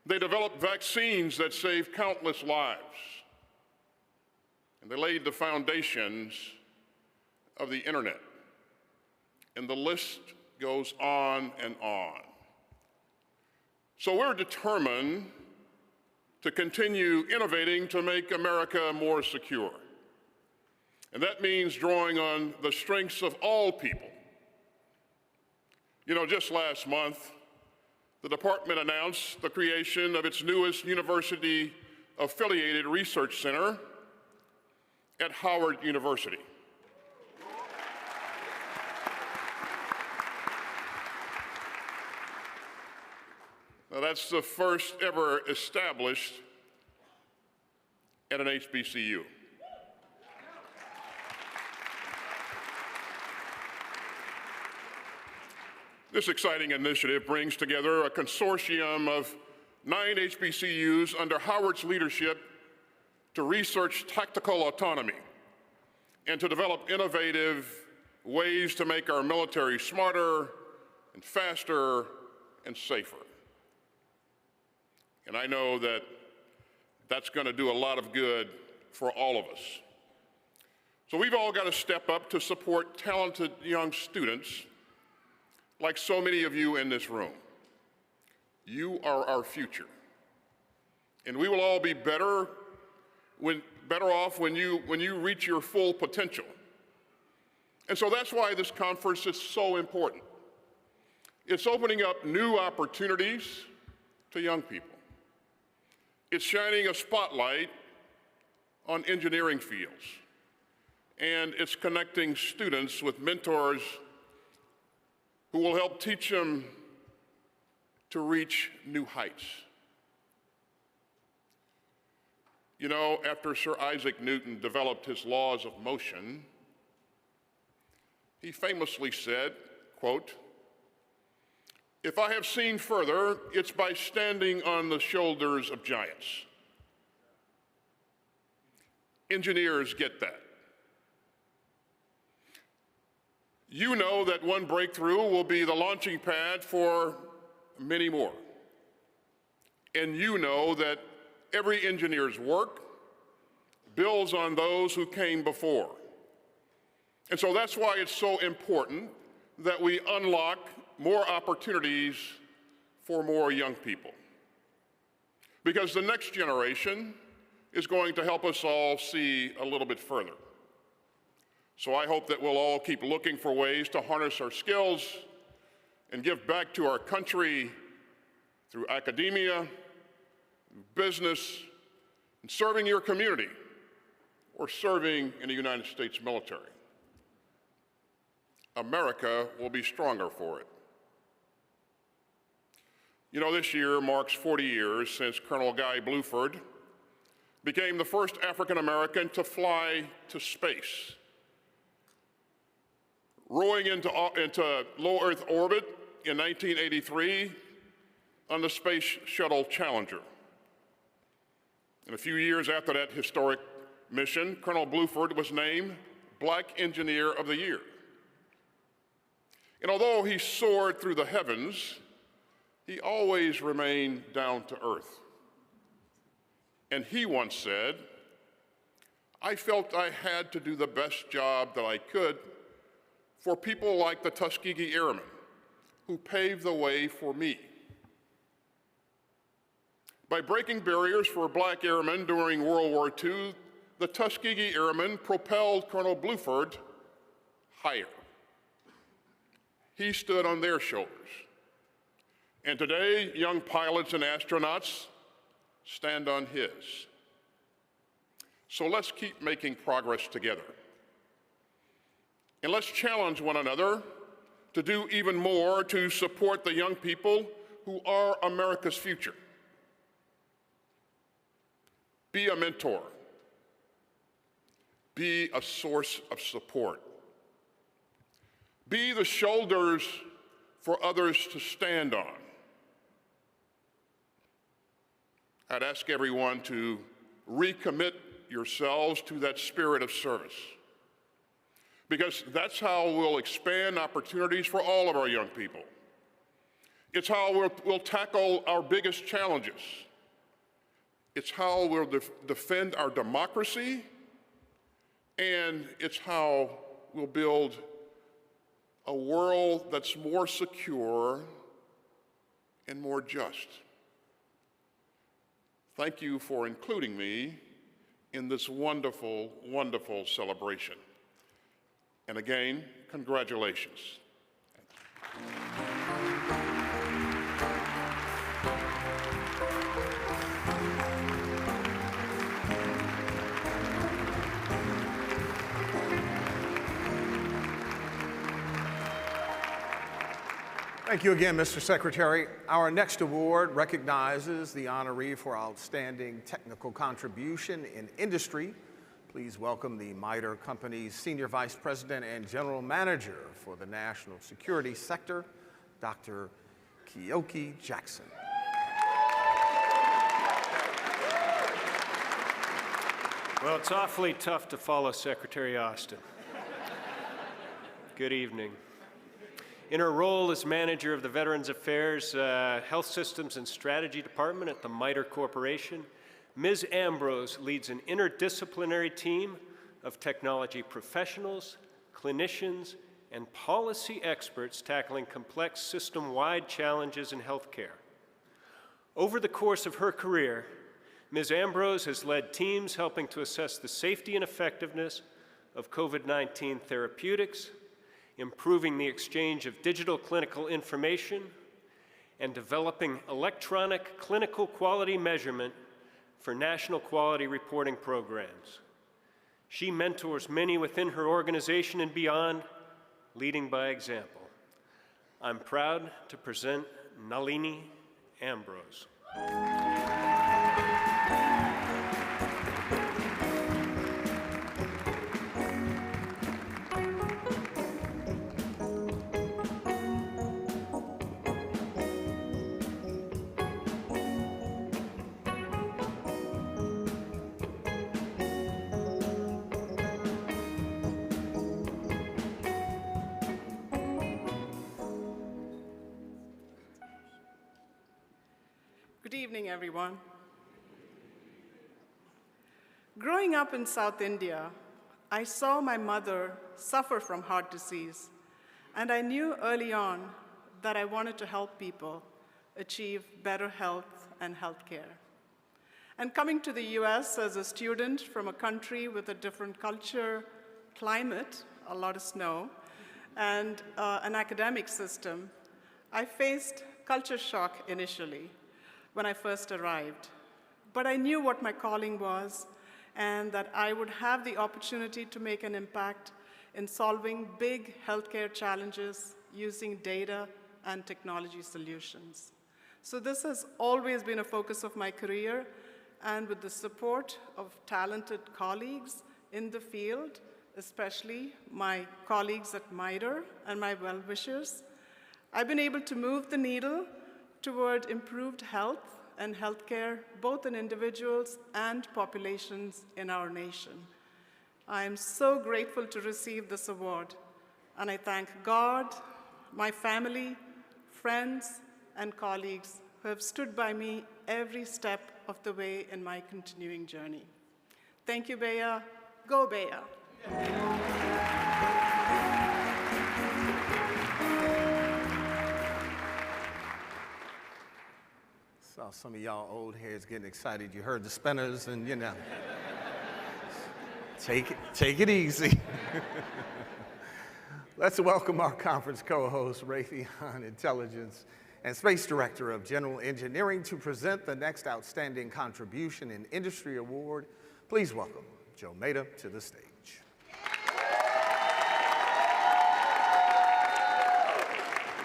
They develop vaccines that save countless lives. And they laid the foundations of the internet. And the list goes on and on. So we're determined to continue innovating to make America more secure. And that means drawing on the strengths of all people. You know, just last month, the department announced the creation of its newest university-affiliated research center at Howard University. Now, that's the first ever established at an HBCU. This exciting initiative brings together a consortium of 9 HBCUs under Howard's leadership to research tactical autonomy and to develop innovative ways to make our military smarter, and faster and safer. And I know that that's going to do a lot of good for all of us. So we've all got to step up to support talented young students like so many of you in this room. You are our future. And we will all be better off when you reach your full potential. And so that's why this conference is so important. It's opening up new opportunities to young people. It's shining a spotlight on engineering fields. And it's connecting students with mentors who will help teach them to reach new heights. You know, after Sir Isaac Newton developed his laws of motion, he famously said, quote, "If I have seen further, it's by standing on the shoulders of giants." Engineers get that. You know that one breakthrough will be the launching pad for many more. And you know that every engineer's work builds on those who came before. And so that's why it's so important that we unlock more opportunities for more young people. Because the next generation is going to help us all see a little bit further. So I hope that we'll all keep looking for ways to harness our skills and give back to our country through academia, business, and serving your community, or serving in the United States military. America will be stronger for it. You know, this year marks 40 years since Colonel Guy Bluford became the first African American to fly to space, rowing into low Earth orbit in 1983 on the Space Shuttle Challenger. And a few years after that historic mission, Colonel Bluford was named Black Engineer of the Year. And although he soared through the heavens, he always remained down to earth. And he once said, "I felt I had to do the best job that I could for people like the Tuskegee Airmen, who paved the way for me." By breaking barriers for black airmen during World War II, the Tuskegee Airmen propelled Colonel Bluford higher. He stood on their shoulders. And today, young pilots and astronauts stand on his. So let's keep making progress together. And let's challenge one another to do even more to support the young people who are America's future. Be a mentor. Be a source of support. Be the shoulders for others to stand on. I'd ask everyone to recommit yourselves to that spirit of service, because that's how we'll expand opportunities for all of our young people. It's how we'll tackle our biggest challenges. It's how we'll defend our democracy, and it's how we'll build a world that's more secure and more just. Thank you for including me in this wonderful, wonderful celebration. And again, congratulations. Thank you again, Mr. Secretary. Our next award recognizes the honoree for outstanding technical contribution in industry. Please welcome the MITRE Company's Senior Vice President and General Manager for the National Security Sector, Dr. Keoki Jackson. Well, it's awfully tough to follow Secretary Austin. Good evening. In her role as manager of the Veterans Affairs Health Systems and Strategy Department at the MITRE Corporation, Ms. Ambrose leads an interdisciplinary team of technology professionals, clinicians, and policy experts tackling complex system-wide challenges in healthcare. Over the course of her career, Ms. Ambrose has led teams helping to assess the safety and effectiveness of COVID-19 therapeutics, improving the exchange of digital clinical information, and developing electronic clinical quality measurement for national quality reporting programs. She mentors many within her organization and beyond, leading by example. I'm proud to present Nalini Ambrose. Good evening, everyone. Growing up in South India, I saw my mother suffer from heart disease, and I knew early on that I wanted to help people achieve better health and healthcare. And coming to the US as a student from a country with a different culture, climate, a lot of snow, and an academic system, I faced culture shock initially when I first arrived. But I knew what my calling was and that I would have the opportunity to make an impact in solving big healthcare challenges using data and technology solutions. So this has always been a focus of my career, and with the support of talented colleagues in the field, especially my colleagues at MITRE and my well-wishers, I've been able to move the needle toward improved health and healthcare, both in individuals and populations in our nation. I am so grateful to receive this award, and I thank God, my family, friends, and colleagues who have stood by me every step of the way in my continuing journey. Thank you, BEYA. Go BEYA. Saw some of y'all old heads getting excited. You heard the spinners and, you know. Take it easy. Let's welcome our conference co-host, Raytheon Intelligence and Space Director of General Engineering, to present the next Outstanding Contribution in Industry Award. Please welcome Joe Maida to the stage.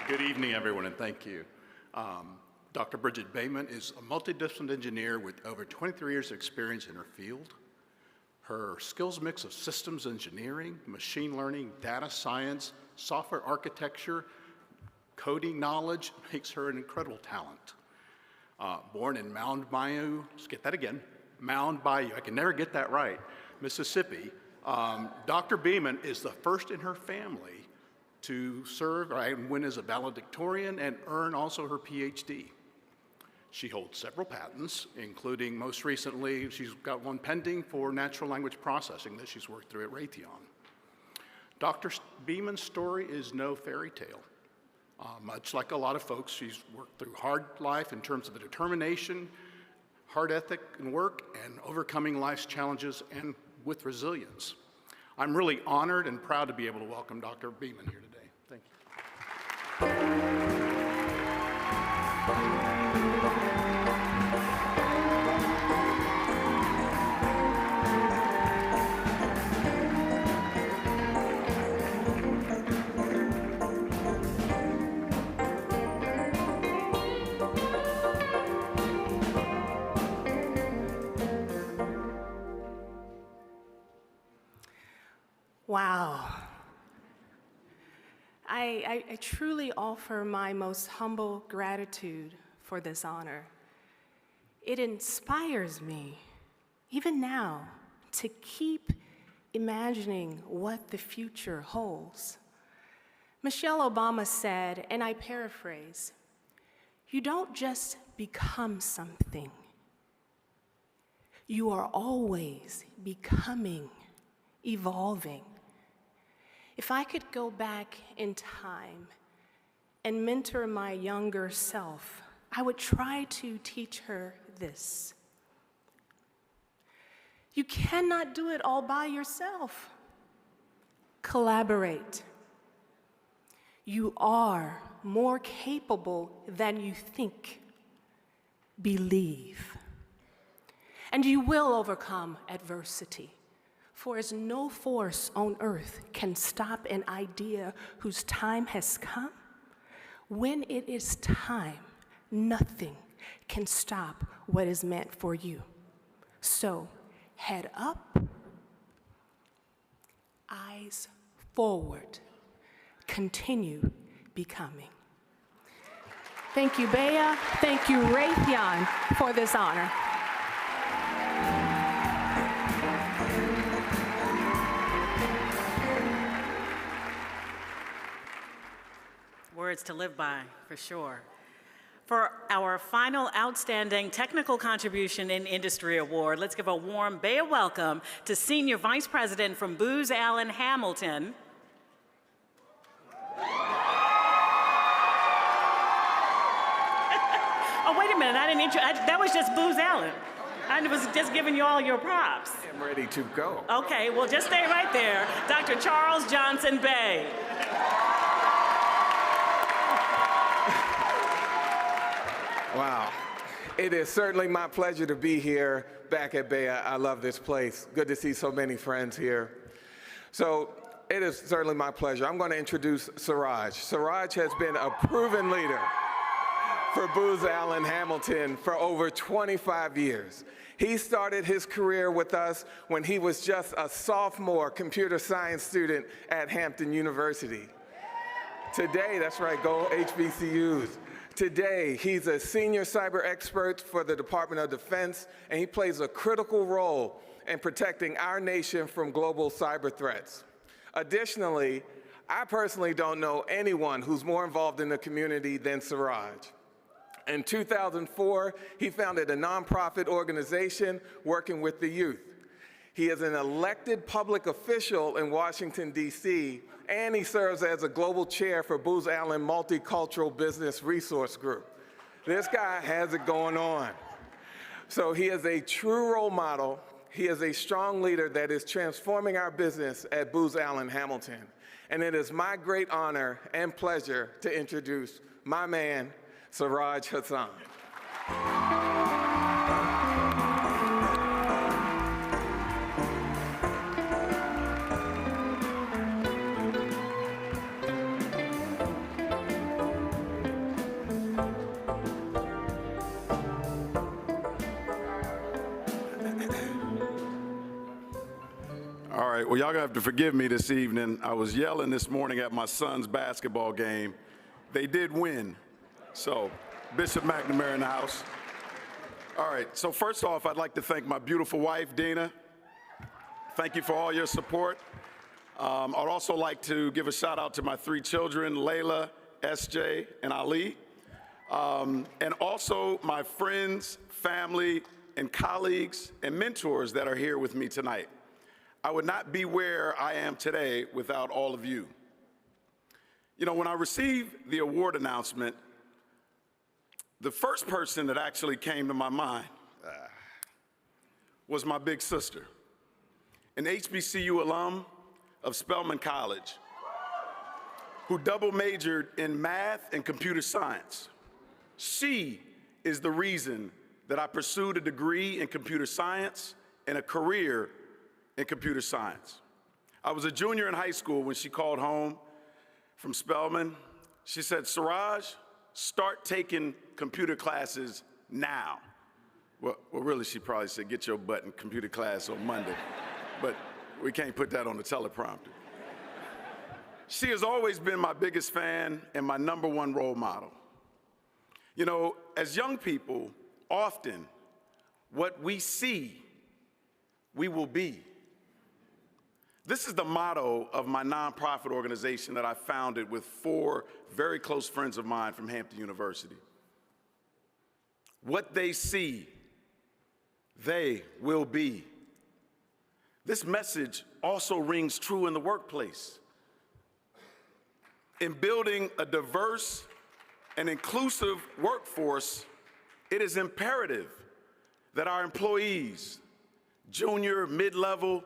Good evening, everyone, and thank you. Dr. Bridget Bayman is a multidisciplinary engineer with over 23 years of experience in her field. Her skills mix of systems engineering, machine learning, data science, software architecture, coding knowledge makes her an incredible talent. Born in Mound Bayou, let's get that again, Mound Bayou, I can never get that right, Mississippi, Dr. Bayman is the first in her family to serve and win as a valedictorian and earn also her PhD. She holds several patents, including most recently, she's got one pending for natural language processing that she's worked through at Raytheon. Dr. Bayman's story is no fairy tale. Much like a lot of folks, she's worked through hard life in terms of the determination, hard ethic and work, and overcoming life's challenges and with resilience. I'm really honored and proud to be able to welcome Dr. Bayman here today. Thank you. Wow. I truly offer my most humble gratitude for this honor. It inspires me, even now, to keep imagining what the future holds. Michelle Obama said, and I paraphrase, "You don't just become something. You are always becoming, evolving." If I could go back in time and mentor my younger self, I would try to teach her this. You cannot do it all by yourself. Collaborate. You are more capable than you think. Believe. And you will overcome adversity, for as no force on earth can stop an idea whose time has come, when it is time, nothing can stop what is meant for you. So, head up, eyes forward, continue becoming. Thank you, BEYA. Thank you, Raytheon, for this honor. Words to live by, for sure. For our final Outstanding Technical Contribution in Industry Award, let's give a warm BEYA welcome to Senior Vice President from Booz Allen Hamilton, oh, wait a minute, that was just Booz Allen. I was just giving you all your props. I'm ready to go. Okay, well, just stay right there. Dr. Charles Johnson Bay. Wow. It is certainly my pleasure to be here back at BEYA. I love this place. Good to see so many friends here. So it is certainly my pleasure. I'm going to introduce Suraj. Suraj has been a proven leader for Booz Allen Hamilton for over 25 years. He started his career with us when he was just a sophomore computer science student at Hampton University. Today, that's right, go HBCUs. Today, he's a senior cyber expert for the Department of Defense, and he plays a critical role in protecting our nation from global cyber threats. Additionally, I personally don't know anyone who's more involved in the community than Suraj. In 2004, he founded a nonprofit organization working with the youth. He is an elected public official in Washington, D.C., and he serves as a global chair for Booz Allen Multicultural Business Resource Group. This guy has it going on. So he is a true role model. He is a strong leader that is transforming our business at Booz Allen Hamilton. And it is my great honor and pleasure to introduce my man, Suraj Hassan. All right, well, y'all gonna have to forgive me this evening. I was yelling this morning at my son's basketball game. They did win. So, Bishop McNamara in the house. All right, so first off, I'd like to thank my beautiful wife, Dina. Thank you for all your support. I'd also like to give a shout out to my 3 children, Layla, SJ, and Ali. And also my friends, family, and colleagues and mentors that are here with me tonight. I would not be where I am today without all of you. You know, when I received the award announcement, the first person that actually came to my mind was my big sister, an HBCU alum of Spelman College, who double majored in math and computer science. She is the reason that I pursued a degree in computer science and a career in computer science. I was a junior in high school when she called home from Spelman. She said, "Suraj, start taking computer classes now." Well, really, she probably said, "Get your butt in computer class on Monday." But we can't put that on the teleprompter. She has always been my biggest fan and my #1 role model. You know, as young people, often what we see, we will be. This is the motto of my nonprofit organization that I founded with 4 very close friends of mine from Hampton University. What they see, they will be. This message also rings true in the workplace. In building a diverse and inclusive workforce, it is imperative that our employees, junior, mid-level,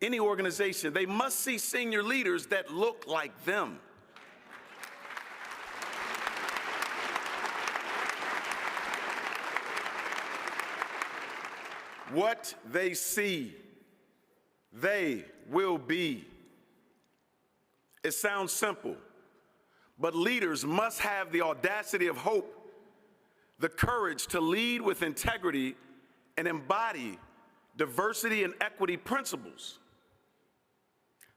any organization, they must see senior leaders that look like them. What they see, they will be. It sounds simple, but leaders must have the audacity of hope, the courage to lead with integrity and embody diversity and equity principles.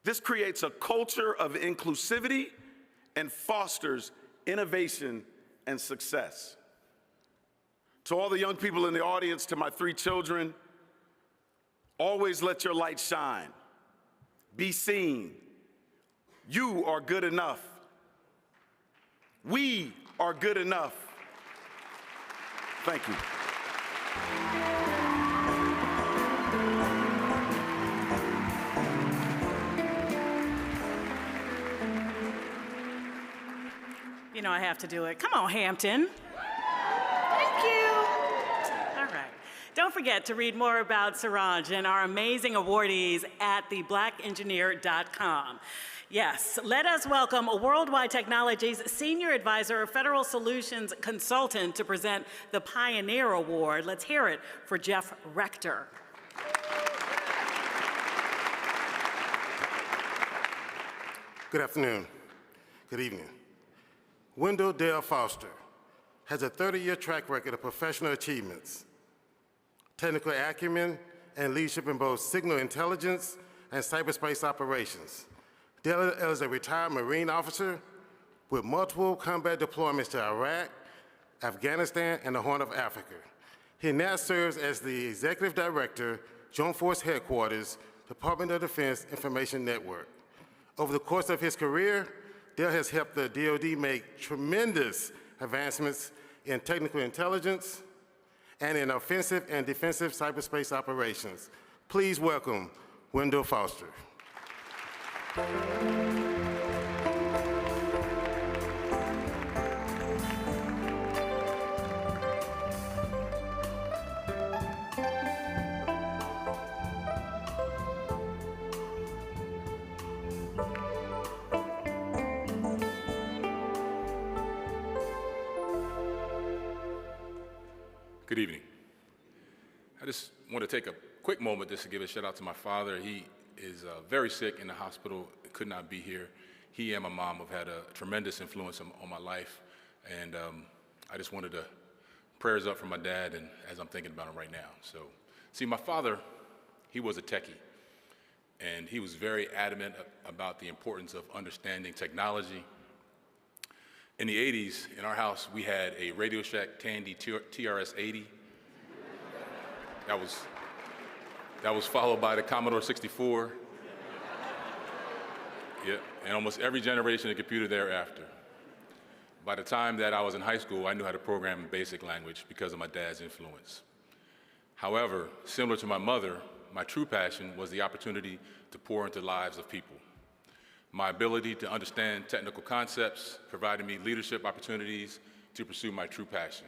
This creates a culture of inclusivity and fosters innovation and success. To all the young people in the audience, to my 3 children, always let your light shine. Be seen. You are good enough. We are good enough. Thank you. You know I have to do it. Come on, Hampton. Thank you. All right. Don't forget to read more about Suraj and our amazing awardees at theblackengineer.com. Yes, let us welcome Worldwide Technologies Senior Advisor, Federal Solutions Consultant to present the Pioneer Award. Let's hear it for Jeff Rector. Good afternoon. Good evening. Wendell Dale Foster has a 30-year track record of professional achievements, technical acumen, and leadership in both signal intelligence and cyberspace operations. Dale is a retired Marine officer with multiple combat deployments to Iraq, Afghanistan, and the Horn of Africa. He now serves as the Executive Director, Joint Force Headquarters, Department of Defense Information Network. Over the course of his career, Dale has helped the DoD make tremendous advancements in technical intelligence and in offensive and defensive cyberspace operations. Please welcome Wendell Foster. Good evening. I just want to take a quick moment just to give a shout out to my father. He is very sick in the hospital, could not be here. He and my mom have had a tremendous influence on my life, and I just wanted to prayers up for my dad, and as I'm thinking about him right now. So, see, my father, he was a techie, and he was very adamant about the importance of understanding technology. In the 80s, in our house, we had a Radio Shack Tandy TRS-80. That was followed by the Commodore 64. Yeah, and almost every generation of computer thereafter. By the time that I was in high school, I knew how to program in BASIC language because of my dad's influence. However, similar to my mother, my true passion was the opportunity to pour into the lives of people. My ability to understand technical concepts provided me leadership opportunities to pursue my true passion.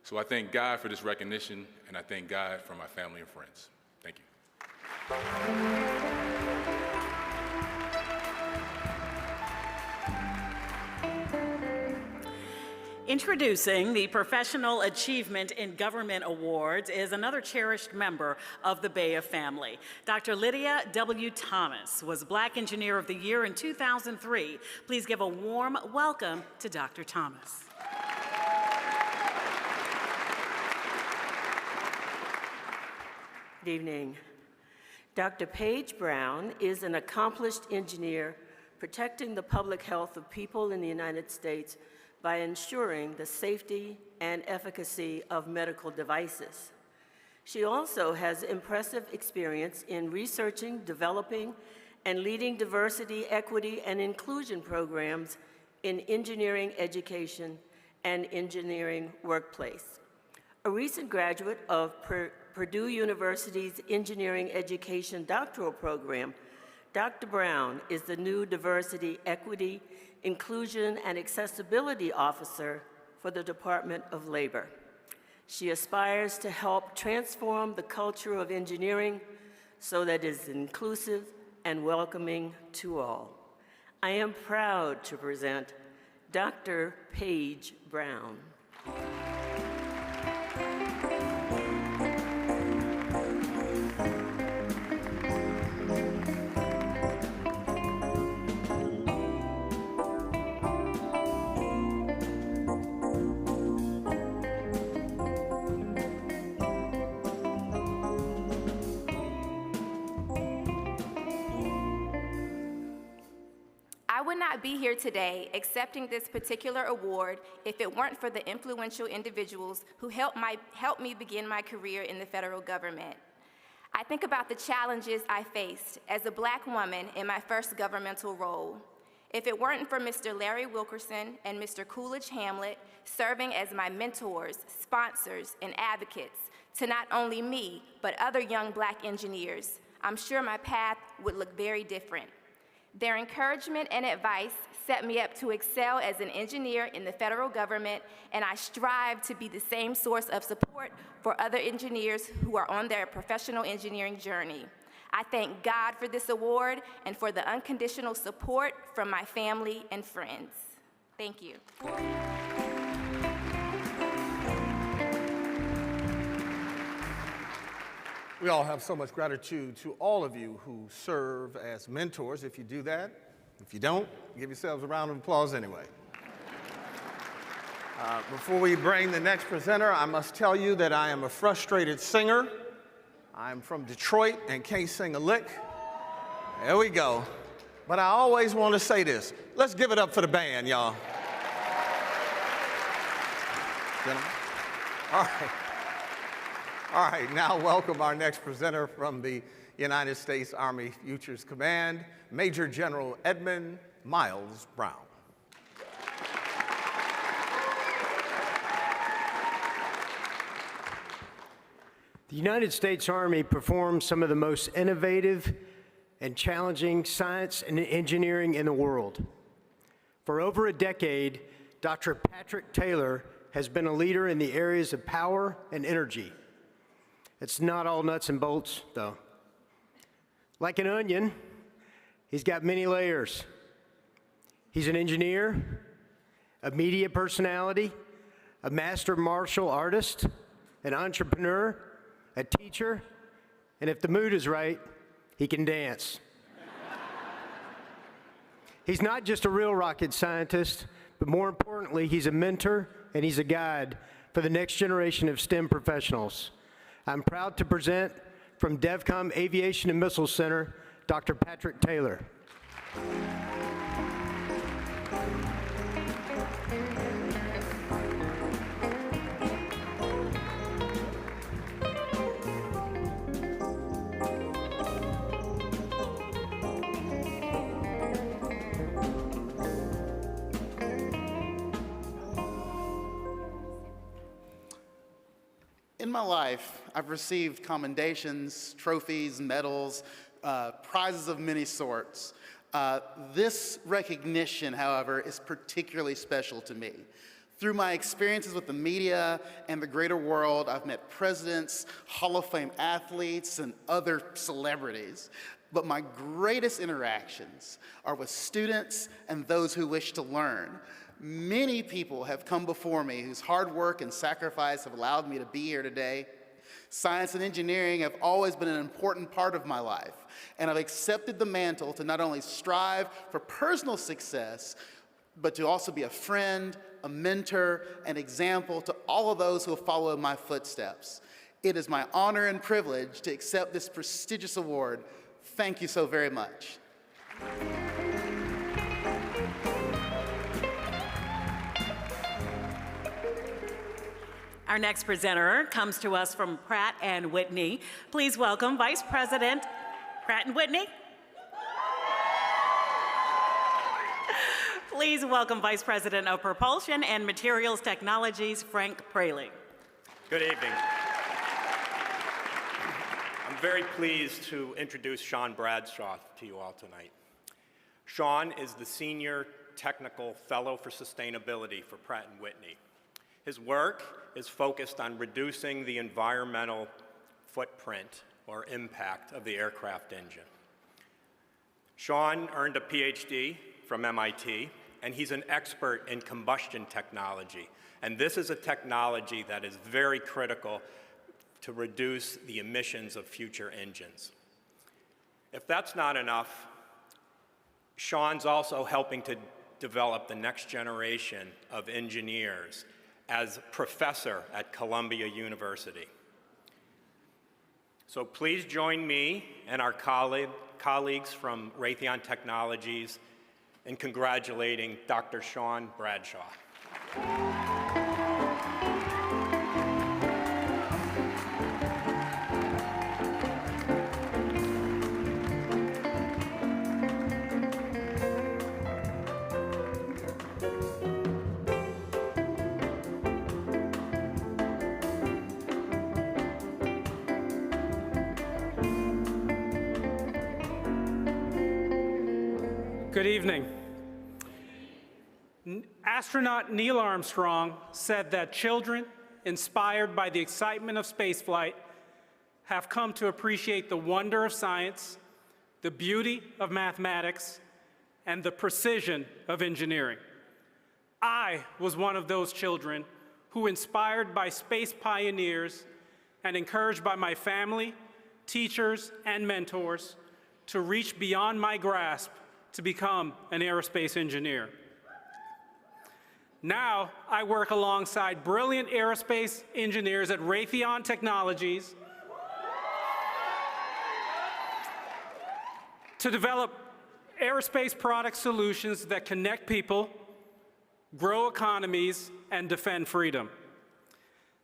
So I thank God for this recognition, and I thank God for my family and friends. Thank you. Introducing the Professional Achievement in Government Awards is another cherished member of the BEYA family. Dr. Lydia W. Thomas was Black Engineer of the Year in 2003. Please give a warm welcome to Dr. Thomas. Good evening. Dr. Paige Brown is an accomplished engineer protecting the public health of people in the United States by ensuring the safety and efficacy of medical devices. She also has impressive experience in researching, developing, and leading diversity, equity, and inclusion programs in engineering education and engineering workplace. A recent graduate of Purdue University's Engineering Education Doctoral Program, Dr. Brown is the new Diversity, Equity, Inclusion, and Accessibility Officer for the Department of Labor. She aspires to help transform the culture of engineering so that it is inclusive and welcoming to all. I am proud to present Dr. Paige Brown. I would not be here today accepting this particular award if it weren't for the influential individuals who helped me begin my career in the federal government. I think about the challenges I faced as a Black woman in my first governmental role. If it weren't for Mr. Larry Wilkerson and Mr. Coolidge Hamlet serving as my mentors, sponsors, and advocates to not only me, but other young Black engineers, I'm sure my path would look very different. Their encouragement and advice set me up to excel as an engineer in the federal government, and I strive to be the same source of support for other engineers who are on their professional engineering journey. I thank God for this award and for the unconditional support from my family and friends. Thank you. We all have so much gratitude to all of you who serve as mentors. If you do that, if you don't, give yourselves a round of applause anyway. Before we bring the next presenter, I must tell you that I am a frustrated singer. I'm from Detroit and can't sing a lick. There we go. But I always want to say this. Let's give it up for the band, y'all. Gentlemen. All right. All right, now welcome our next presenter from the United States Army Futures Command, Major General Edmund Miles Brown. The United States Army performs some of the most innovative and challenging science and engineering in the world. For over a decade, Dr. Patrick Taylor has been a leader in the areas of power and energy. It's not all nuts and bolts, though. Like an onion, he's got many layers. He's an engineer, a media personality, a master martial artist, an entrepreneur, a teacher, and if the mood is right, he can dance. He's not just a real rocket scientist, but more importantly, he's a mentor and he's a guide for the next generation of STEM professionals. I'm proud to present from DEVCOM Aviation and Missile Center, Dr. Patrick Taylor. In my life, I've received commendations, trophies, medals, prizes of many sorts. This recognition, however, is particularly special to me. Through my experiences with the media and the greater world, I've met presidents, Hall of Fame athletes, and other celebrities. But my greatest interactions are with students and those who wish to learn. Many people have come before me whose hard work and sacrifice have allowed me to be here today. Science and engineering have always been an important part of my life, and I've accepted the mantle to not only strive for personal success, but to also be a friend, a mentor, an example to all of those who have followed in my footsteps. It is my honor and privilege to accept this prestigious award. Thank you so very much. Our next presenter comes to us from Pratt & Whitney. Please welcome Vice President Pratt & Whitney. Please welcome Vice President of Propulsion and Materials Technologies, Frank Praley. Good evening. I'm very pleased to introduce Sean Bradshaw to you all tonight. Sean is the Senior Technical Fellow for Sustainability for Pratt & Whitney. His work is focused on reducing the environmental footprint or impact of the aircraft engine. Sean earned a PhD from MIT, and he's an expert in combustion technology. And this is a technology that is very critical to reduce the emissions of future engines. If that's not enough, Sean's also helping to develop the next generation of engineers as professor at Columbia University. So please join me and our colleagues from Raytheon Technologies in congratulating Dr. Sean Bradshaw. Good evening. Astronaut Neil Armstrong said that children, inspired by the excitement of spaceflight, have come to appreciate the wonder of science, the beauty of mathematics, and the precision of engineering. I was one of those children who, inspired by space pioneers and encouraged by my family, teachers, and mentors, to reach beyond my grasp to become an aerospace engineer. Now, I work alongside brilliant aerospace engineers at Raytheon Technologies to develop aerospace product solutions that connect people, grow economies, and defend freedom.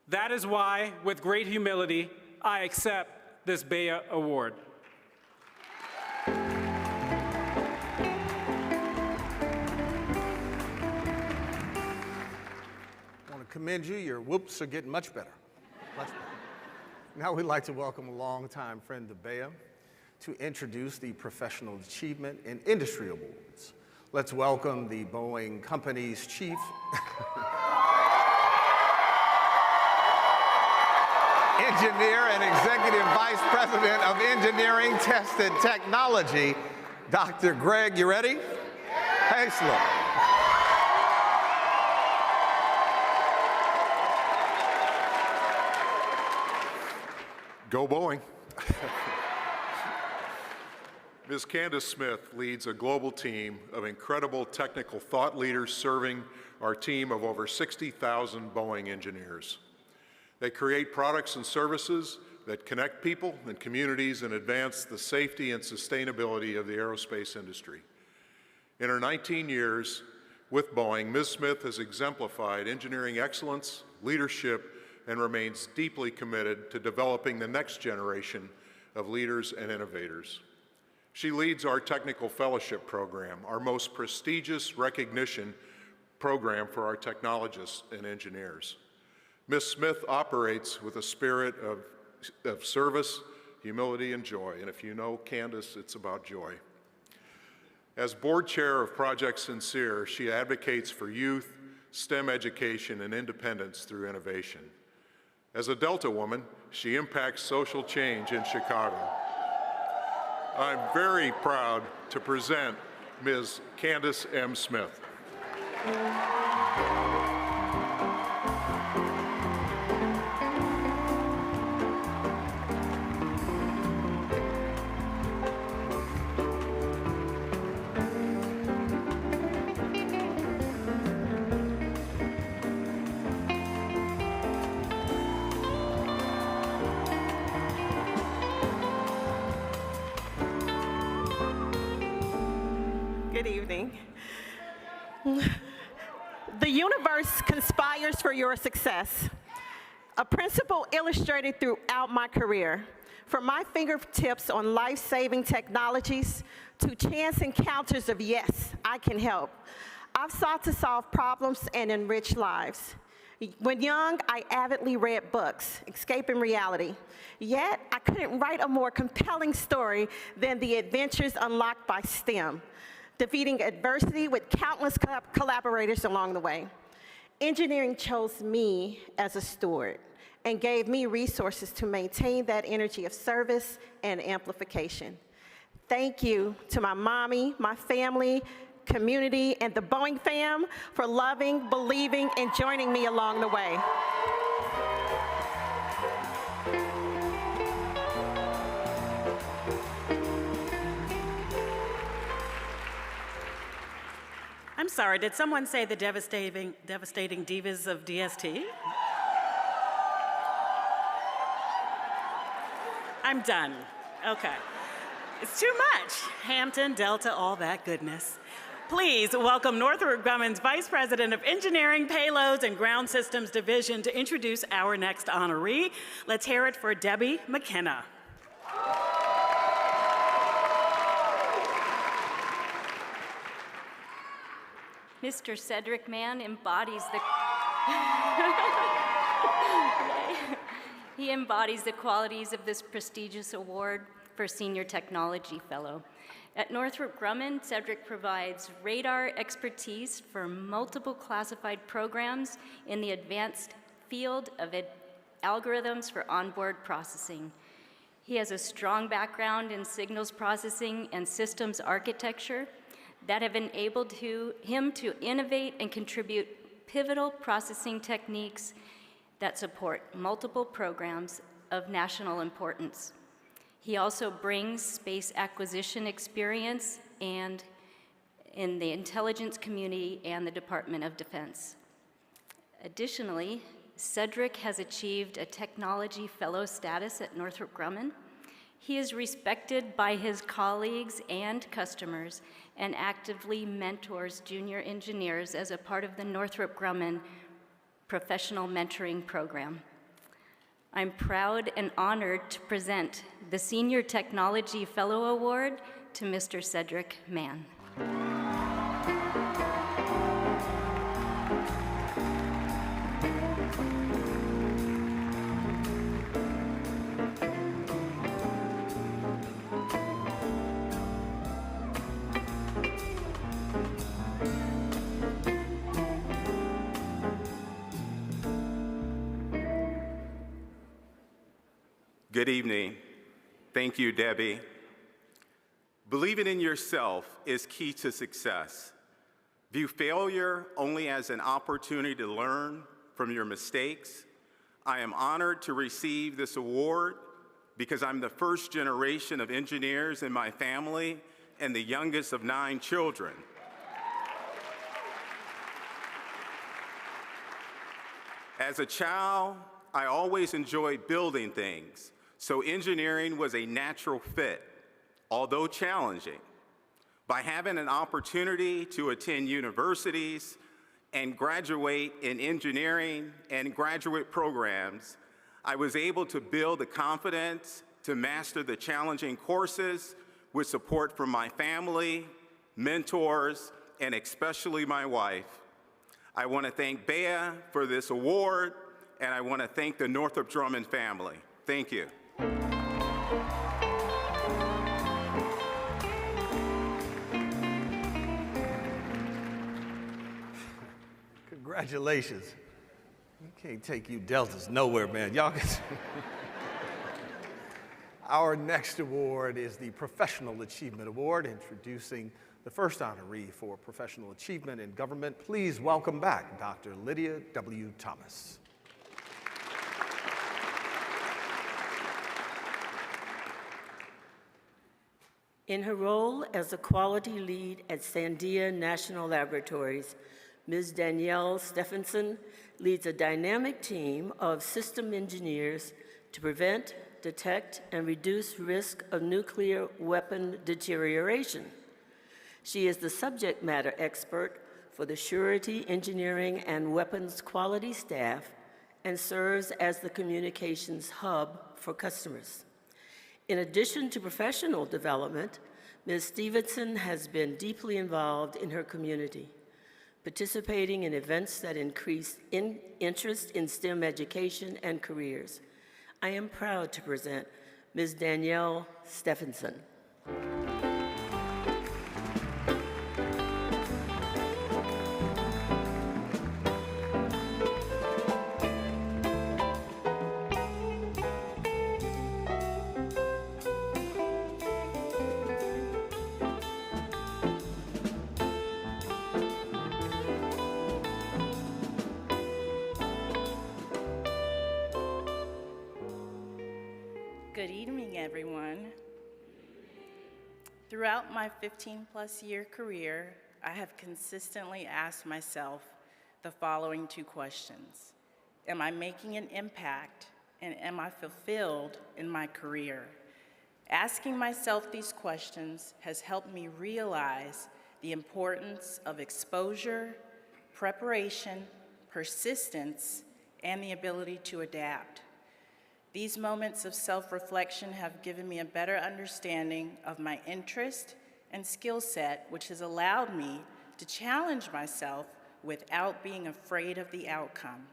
That is why, with great humility, I accept this BEYA award. Commend you. Your whoops are getting much better. Much better. Now we'd like to welcome a longtime friend of BEYA to introduce the Professional Achievement in Industry Awards. Let's welcome the Boeing Company's Chief Engineer and Executive Vice President of Engineering, Test, and Technology, Dr. Greg, you ready? Excellent. Go Boeing. Ms. Candace Smith leads a global team of incredible technical thought leaders serving our team of over 60,000 Boeing engineers. They create products and services that connect people and communities and advance the safety and sustainability of the aerospace industry. In her 19 years with Boeing, Ms. Smith has exemplified engineering excellence, leadership, and remains deeply committed to developing the next generation of leaders and innovators. She leads our Technical Fellowship Program, our most prestigious recognition program for our technologists and engineers. Ms. Smith operates with a spirit of service, humility, and joy. And if you know Candace, it's about joy. As board chair of Project Sincere, she advocates for youth, STEM education, and independence through innovation. As a Delta woman, she impacts social change in Chicago. I'm very proud to present Ms. Candace M. Smith. Good evening. The universe conspires for your success. A principle illustrated throughout my career, from my fingertips on life-saving technologies to chance encounters of yes, I can help. I've sought to solve problems and enrich lives. When young, I avidly read books, escaping reality. Yet, I couldn't write a more compelling story than the adventures unlocked by STEM, defeating adversity with countless collaborators along the way. Engineering chose me as a steward and gave me resources to maintain that energy of service and amplification. Thank you to my mommy, my family, community, and the Boeing fam for loving, believing, and joining me along the way. I'm sorry, did someone say the devastating divas of DST? I'm done. Okay. It's too much. Hampton, Delta, all that goodness. Please welcome Northrop Grumman's Vice President of Engineering, Payloads, and Ground Systems Division to introduce our next honoree. Let's hear it for Debbie McKenna. Mr. Cedric Mann embodies the he embodies the qualities of this prestigious award for Senior Technology Fellow. At Northrop Grumman, Cedric provides radar expertise for multiple classified programs in the advanced field of algorithms for onboard processing. He has a strong background in signals processing and systems architecture that have enabled him to innovate and contribute pivotal processing techniques that support multiple programs of national importance. He also brings space acquisition experience and in the intelligence community and the Department of Defense. Additionally, Cedric has achieved a technology fellow status at Northrop Grumman. He is respected by his colleagues and customers and actively mentors junior engineers as a part of the Northrop Grumman Professional Mentoring Program. I'm proud and honored to present the Senior Technology Fellow Award to Mr. Cedric Mann. Good evening. Thank you, Debbie. Believing in yourself is key to success. View failure only as an opportunity to learn from your mistakes. I am honored to receive this award because I'm the first generation of engineers in my family and the youngest of 9 children. As a child, I always enjoyed building things. So engineering was a natural fit, although challenging. By having an opportunity to attend universities and graduate in engineering and graduate programs, I was able to build the confidence to master the challenging courses with support from my family, mentors, and especially my wife. I want to thank BEYA for this award, and I want to thank the Northrop Grumman family. Thank you. Congratulations. You can't take you Deltas nowhere, man. Y'all can. Our next award is the Professional Achievement Award, introducing the first honoree for Professional Achievement in Government. Please welcome back Dr. Lydia W. Thomas. In her role as a quality lead at Sandia National Laboratories, Ms. Danielle Stephenson leads a dynamic team of system engineers to prevent, detect, and reduce risk of nuclear weapon deterioration. She is the subject matter expert for the surety, engineering, and weapons quality staff and serves as the communications hub for customers. In addition to professional development, Ms. Stevenson has been deeply involved in her community, participating in events that increase interest in STEM education and careers. I am proud to present Ms. Danielle Stephenson. Good evening, everyone. Throughout my 15-plus year career, I have consistently asked myself the following two questions. Am I making an impact, and am I fulfilled in my career? Asking myself these questions has helped me realize the importance of exposure, preparation, persistence, and the ability to adapt. These moments of self-reflection have given me a better understanding of my interest and skill set, which has allowed me to challenge myself without being afraid of the outcome.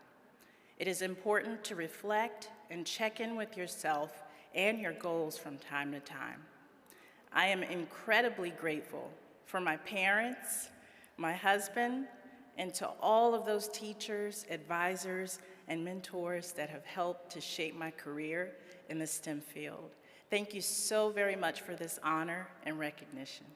It is important to reflect and check in with yourself and your goals from time to time. I am incredibly grateful for my parents, my husband, and to all of those teachers, advisors, and mentors that have helped to shape my career in the STEM field. Thank you so very much for this honor and recognition.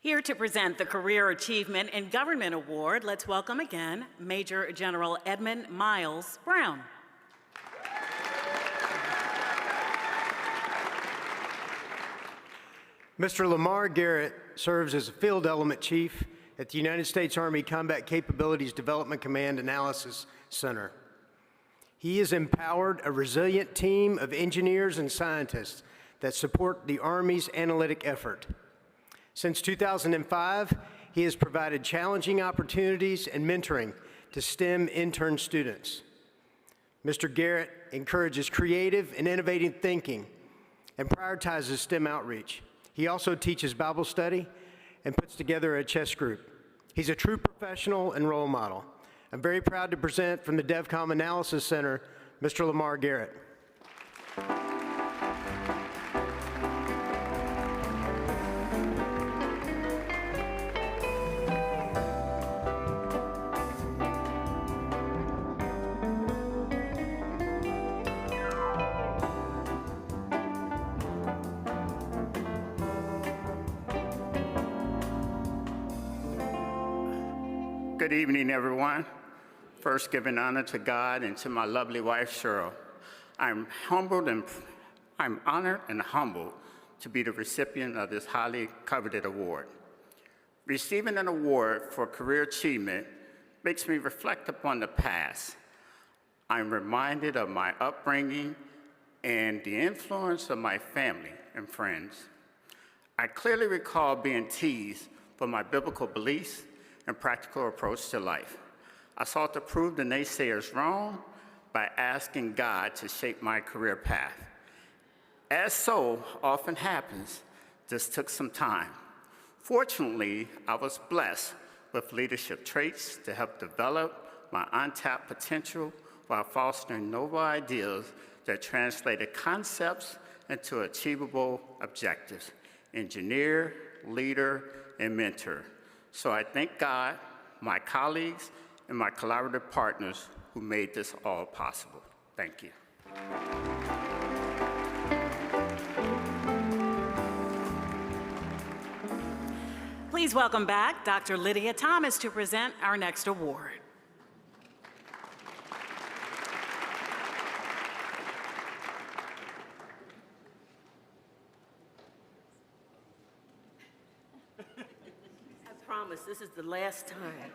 Here to present the Career Achievement in Government Award, let's welcome again Major General Edmund Miles Brown. Mr. Lamar Garrett serves as a Field Element Chief at the United States Army Combat Capabilities Development Command Analysis Center. He has empowered a resilient team of engineers and scientists that support the Army's analytic effort. Since 2005, he has provided challenging opportunities and mentoring to STEM intern students. Mr. Garrett encourages creative and innovative thinking and prioritizes STEM outreach. He also teaches Bible study and puts together a chess group. He's a true professional and role model. I'm very proud to present from the DevCom Analysis Center, Mr. Lamar Garrett. Good evening, everyone. First, giving honor to God and to my lovely wife, Cheryl. I'm honored and humbled to be the recipient of this highly coveted award. Receiving an award for career achievement makes me reflect upon the past. I'm reminded of my upbringing and the influence of my family and friends. I clearly recall being teased for my biblical beliefs and practical approach to life. I sought to prove the naysayers wrong by asking God to shape my career path. As so often happens, this took some time. Fortunately, I was blessed with leadership traits to help develop my untapped potential while fostering novel ideas that translated concepts into achievable objectives. Engineer, leader, and mentor. So I thank God, my colleagues, and my collaborative partners who made this all possible. Thank you. Please welcome back Dr. Lydia Thomas to present our next award. This is the last time.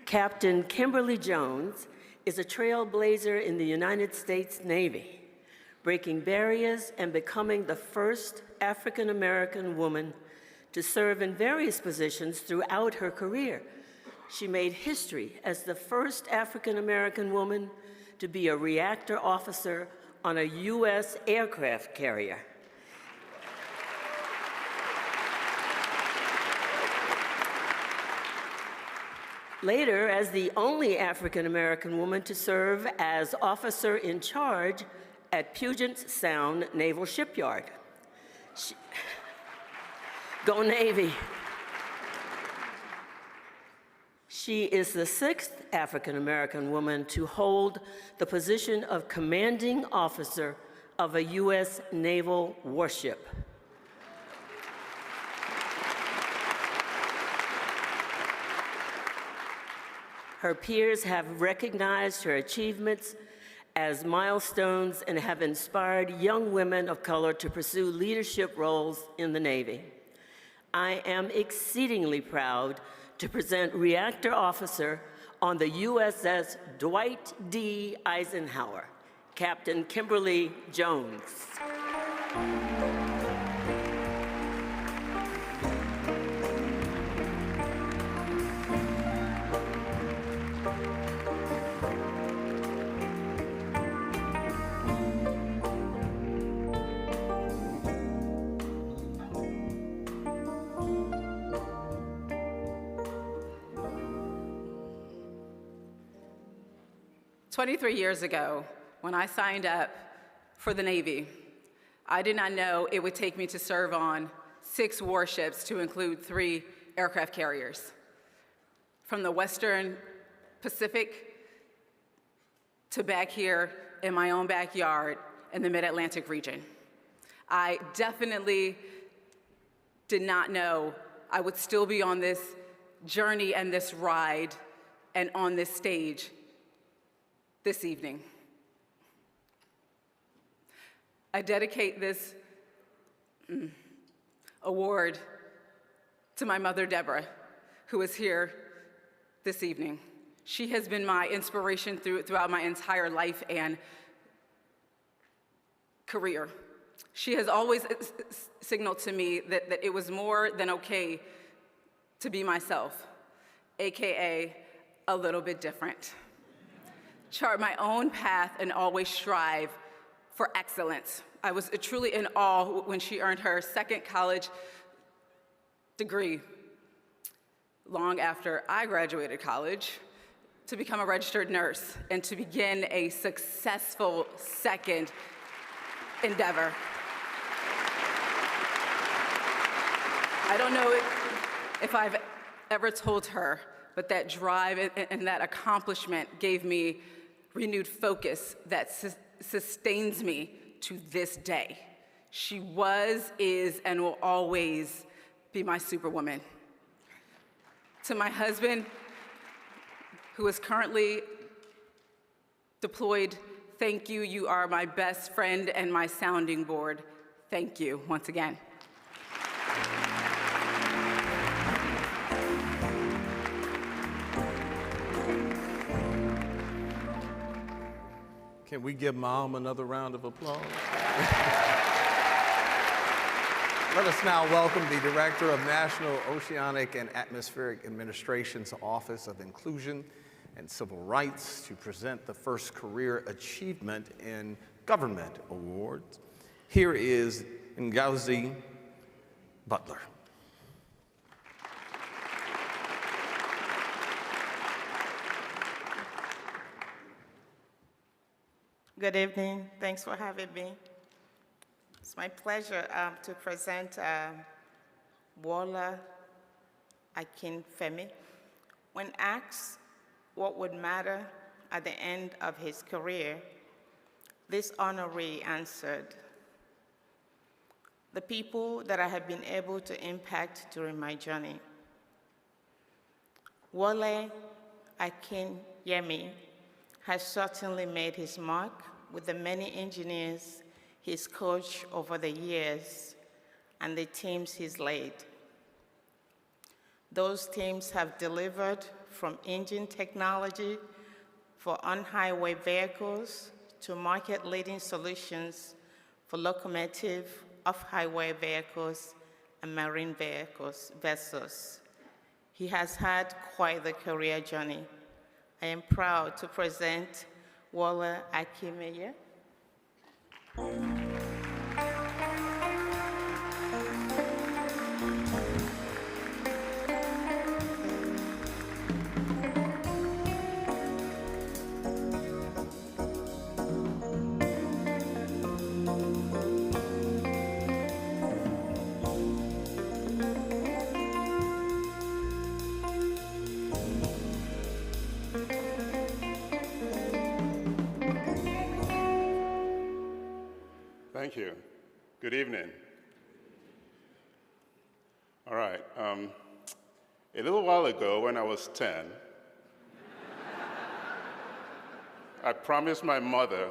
Captain Kimberly Jones is a trailblazer in the United States Navy. breaking barriers and becoming the first African American woman to serve in various positions throughout her career. She made history as the first African American woman to be a reactor officer on a U.S. aircraft carrier. Later, as the only African American woman to serve as officer in charge at Puget Sound Naval Shipyard. Go Navy. She is the sixth African American woman to hold the position of commanding officer of a U.S. naval warship. Her peers have recognized her achievements as milestones and have inspired young women of color to pursue leadership roles in the Navy. I am exceedingly proud to present Reactor Officer on the USS Dwight D. Eisenhower, Captain Kimberly Jones. "23 years ago, when I signed up for the Navy, I did not know it would take me to serve on 6 warships to include 3 aircraft carriers. From the Western Pacific to back here in my own backyard in the Mid-Atlantic region. I definitely did not know I would still be on this journey and this ride and on this stage this evening. I dedicate this award to my mother, Deborah, who is here this evening. She has been my inspiration throughout my entire life and career. She has always signaled to me that it was more than okay to be myself, AKA a little bit different. Chart my own path and always strive for excellence. I was truly in awe when she earned her second college degree long after I graduated college to become a registered nurse and to begin a successful second endeavor. I don't know if I've ever told her, but that drive and that accomplishment gave me renewed focus that sustains me to this day. She was, is, and will always be my superwoman. To my husband, who is currently deployed, thank you. You are my best friend and my sounding board. Thank you once again. Can we give Mom another round of applause? Let us now welcome the Director of National Oceanic and Atmospheric Administration's Office of Inclusion and Civil Rights to present the first Career Achievement in Government Award. Here is Ngozi Butler. Good evening. Thanks for having me. It's my pleasure to present Bola Akinfemi. When asked what would matter at the end of his career, this honoree answered, "The people that I have been able to impact during my journey." Wole Akinyemi has certainly made his mark with the many engineers he's coached over the years and the teams he's led. Those teams have delivered from engine technology for on-highway vehicles to market-leading solutions for locomotive, off-highway vehicles, and marine vessels. He has had quite the career journey. I am proud to present Wole Akimeye. Thank you. Good evening. All right. A little while ago, when I was 10, I promised my mother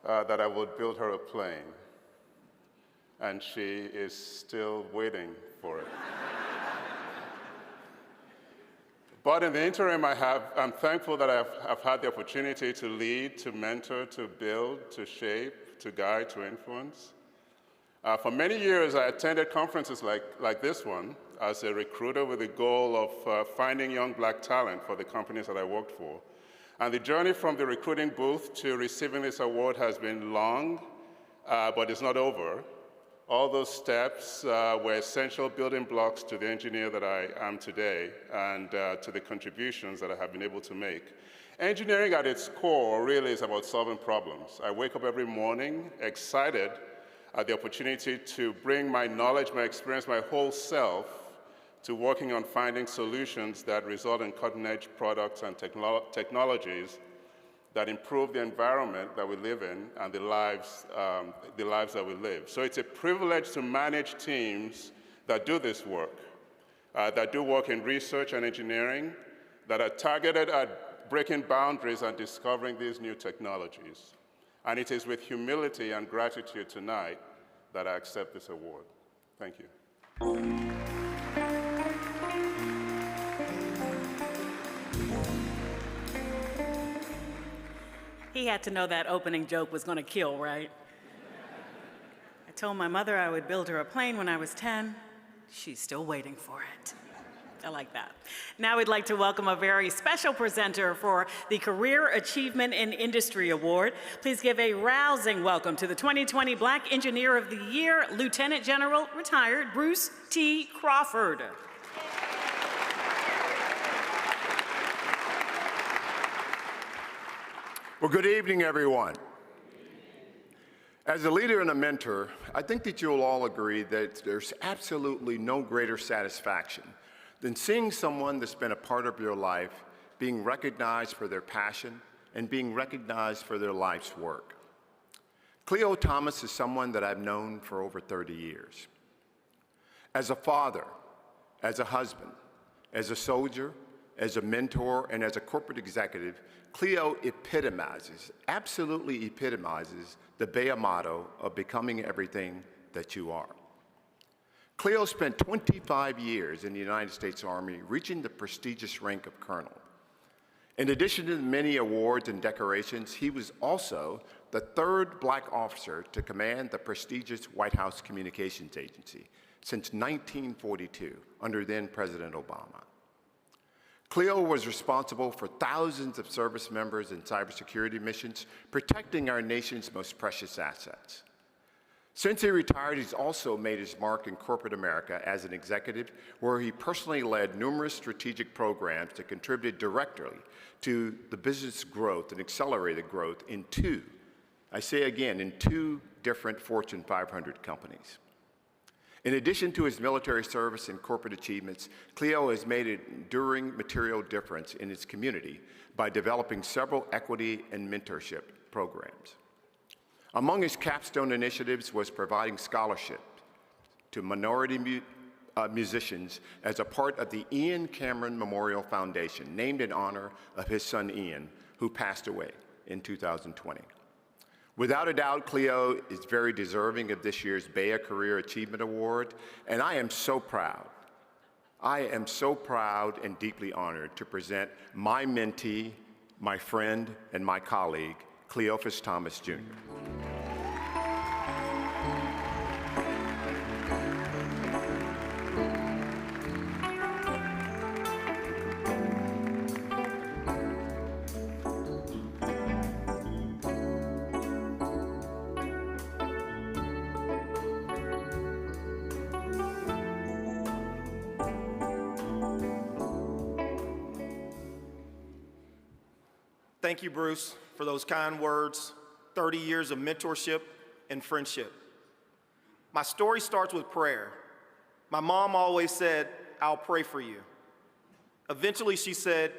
that I would build her a plane, and she is still waiting for it. But in the interim, I'm thankful that I've had the opportunity to lead, to mentor, to build, to shape, to guide, to influence. For many years, I attended conferences like this one as a recruiter with the goal of finding young black talent for the companies that I worked for. And the journey from the recruiting booth to receiving this award has been long, but it's not over. All those steps were essential building blocks to the engineer that I am today and to the contributions that I have been able to make. Engineering at its core really is about solving problems. I wake up every morning excited at the opportunity to bring my knowledge, my experience, my whole self to working on finding solutions that result in cutting-edge products and technologies that improve the environment that we live in and the lives that we live. So it's a privilege to manage teams that do this work, that do work in research and engineering, that are targeted at breaking boundaries and discovering these new technologies. And it is with humility and gratitude tonight that I accept this award. Thank you. He had to know that opening joke was going to kill, right? I told my mother I would build her a plane when I was 10. She's still waiting for it. I like that. Now we'd like to welcome a very special presenter for the Career Achievement in Industry Award. Please give a rousing welcome to the 2020 Black Engineer of the Year, Lieutenant General, retired Bruce T. Crawford. Well, good evening, everyone. As a leader and a mentor, I think that you'll all agree that there's absolutely no greater satisfaction than seeing someone that's been a part of your life being recognized for their passion and being recognized for their life's work. Cleo Thomas is someone that I've known for over 30 years. As a father, as a husband, as a soldier, as a mentor, and as a corporate executive, Cleo epitomizes, absolutely epitomizes, the BEYA motto of becoming everything that you are. Cleo spent 25 years in the United States Army, reaching the prestigious rank of colonel. In addition to the many awards and decorations, he was also the third black officer to command the prestigious White House Communications Agency since 1942, under then President Obama. Cleo was responsible for thousands of service members in cybersecurity missions, protecting our nation's most precious assets. Since he retired, he's also made his mark in corporate America as an executive, where he personally led numerous strategic programs that contributed directly to the business growth and accelerated growth in two different Fortune 500 companies. In addition to his military service and corporate achievements, Cleo has made an enduring material difference in his community by developing several equity and mentorship programs. Among his capstone initiatives was providing scholarship to minority musicians as a part of the Ian Cameron Memorial Foundation, named in honor of his son Ian, who passed away in 2020. Without a doubt, Cleo is very deserving of this year's BEYA Career Achievement Award, and I am so proud and deeply honored to present my mentee, my friend, and my colleague, Cleophas Thomas Jr. Thank you, Bruce, for those kind words, 30 years of mentorship and friendship. My story starts with prayer. My mom always said, "I'll pray for you." Eventually, she said,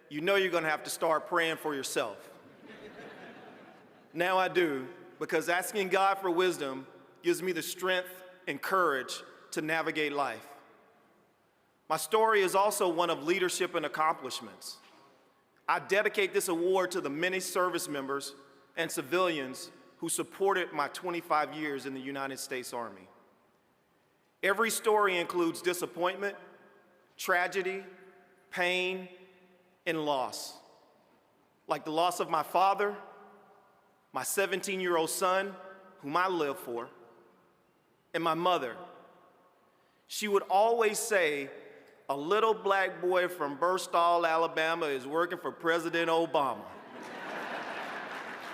"You know you're gonna have to start praying for yourself." Now I do, because asking God for wisdom gives me the strength and courage to navigate life. My story is also one of leadership and accomplishments. I dedicate this award to the many service members and civilians who supported my 25 years in the United States Army. Every story includes disappointment, tragedy, pain, and loss. Like the loss of my father, my 17-year-old son, whom I live for, and my mother. She would always say, "A little black boy from Burstall, Alabama is working for President Obama."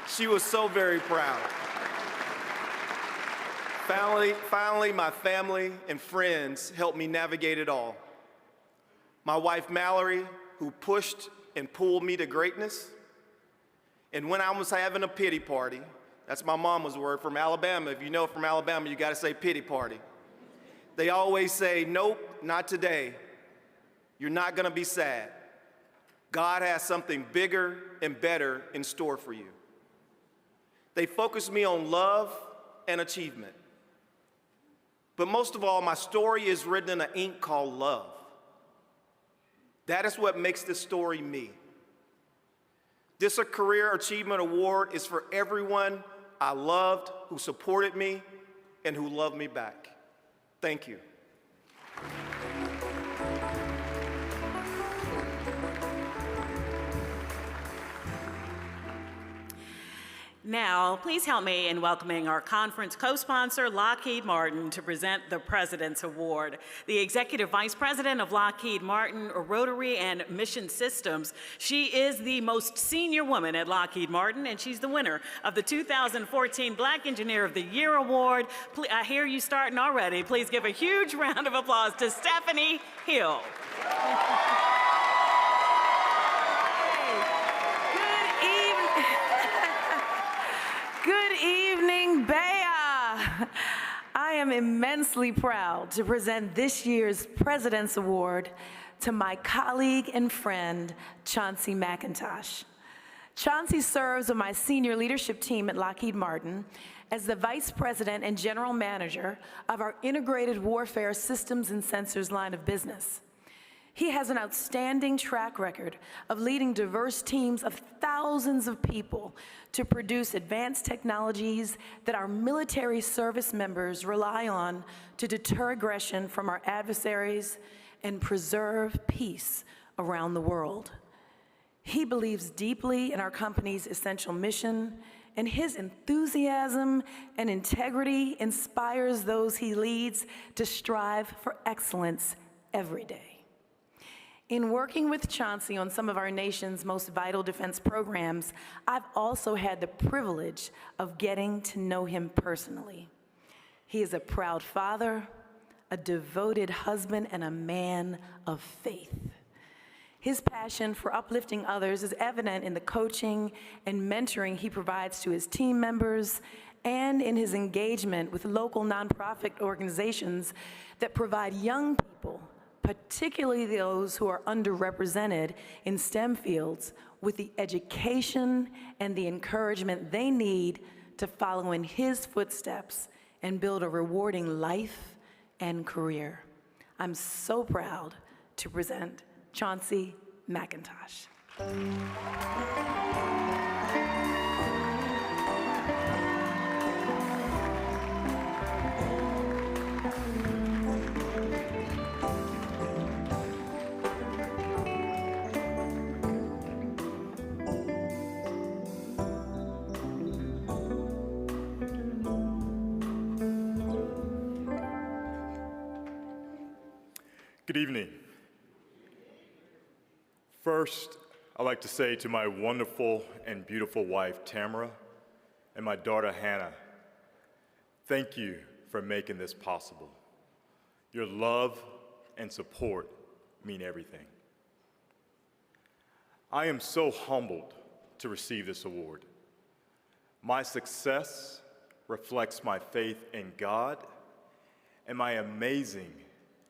She was so very proud. Finally, my family and friends helped me navigate it all. My wife, Mallory, who pushed and pulled me to greatness. And when I was having a pity party, that's my mama's word from Alabama. If you know from Alabama, you gotta say pity party. They always say, "Nope, not today. You're not gonna be sad. God has something bigger and better in store for you." They focused me on love and achievement. But most of all, my story is written in an ink called love. That is what makes this story me. This Career Achievement Award is for everyone I loved, who supported me, and who loved me back. Thank you. Now, please help me in welcoming our conference co-sponsor, Lockheed Martin, to present the President's Award. The Executive Vice President of Lockheed Martin Rotary and Mission Systems. She is the most senior woman at Lockheed Martin, and she's the winner of the 2014 Black Engineer of the Year Award. I hear you starting already. Please give a huge round of applause to Stephanie Hill. Good evening, BEYA. I am immensely proud to present this year's President's Award to my colleague and friend, Chauncey McIntosh. Chauncey serves on my senior leadership team at Lockheed Martin as the Vice President and General Manager of our Integrated Warfare Systems and Sensors line of business. He has an outstanding track record of leading diverse teams of thousands of people to produce advanced technologies that our military service members rely on to deter aggression from our adversaries and preserve peace around the world. He believes deeply in our company's essential mission, and his enthusiasm and integrity inspires those he leads to strive for excellence every day. In working with Chauncey on some of our nation's most vital defense programs, I've also had the privilege of getting to know him personally. He is a proud father, a devoted husband, and a man of faith. His passion for uplifting others is evident in the coaching and mentoring he provides to his team members and in his engagement with local nonprofit organizations that provide young people, particularly those who are underrepresented in STEM fields, with the education and the encouragement they need to follow in his footsteps and build a rewarding life and career. I'm so proud to present Chauncey McIntosh. Good evening. First, I'd like to say to my wonderful and beautiful wife, Tamara, and my daughter, Hannah, thank you for making this possible. Your love and support mean everything. I am so humbled to receive this award. My success reflects my faith in God and my amazing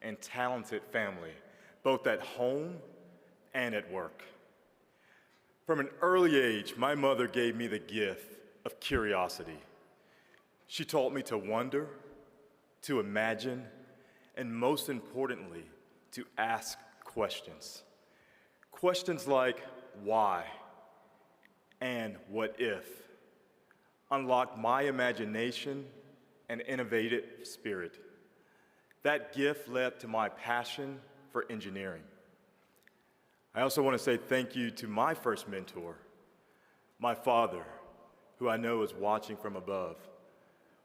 and talented family, both at home and at work. From an early age, my mother gave me the gift of curiosity. She taught me to wonder, to imagine, and most importantly, to ask questions. Questions like why and what if unlocked my imagination and innovative spirit. That gift led to my passion for engineering. I also want to say thank you to my first mentor, my father, who I know is watching from above,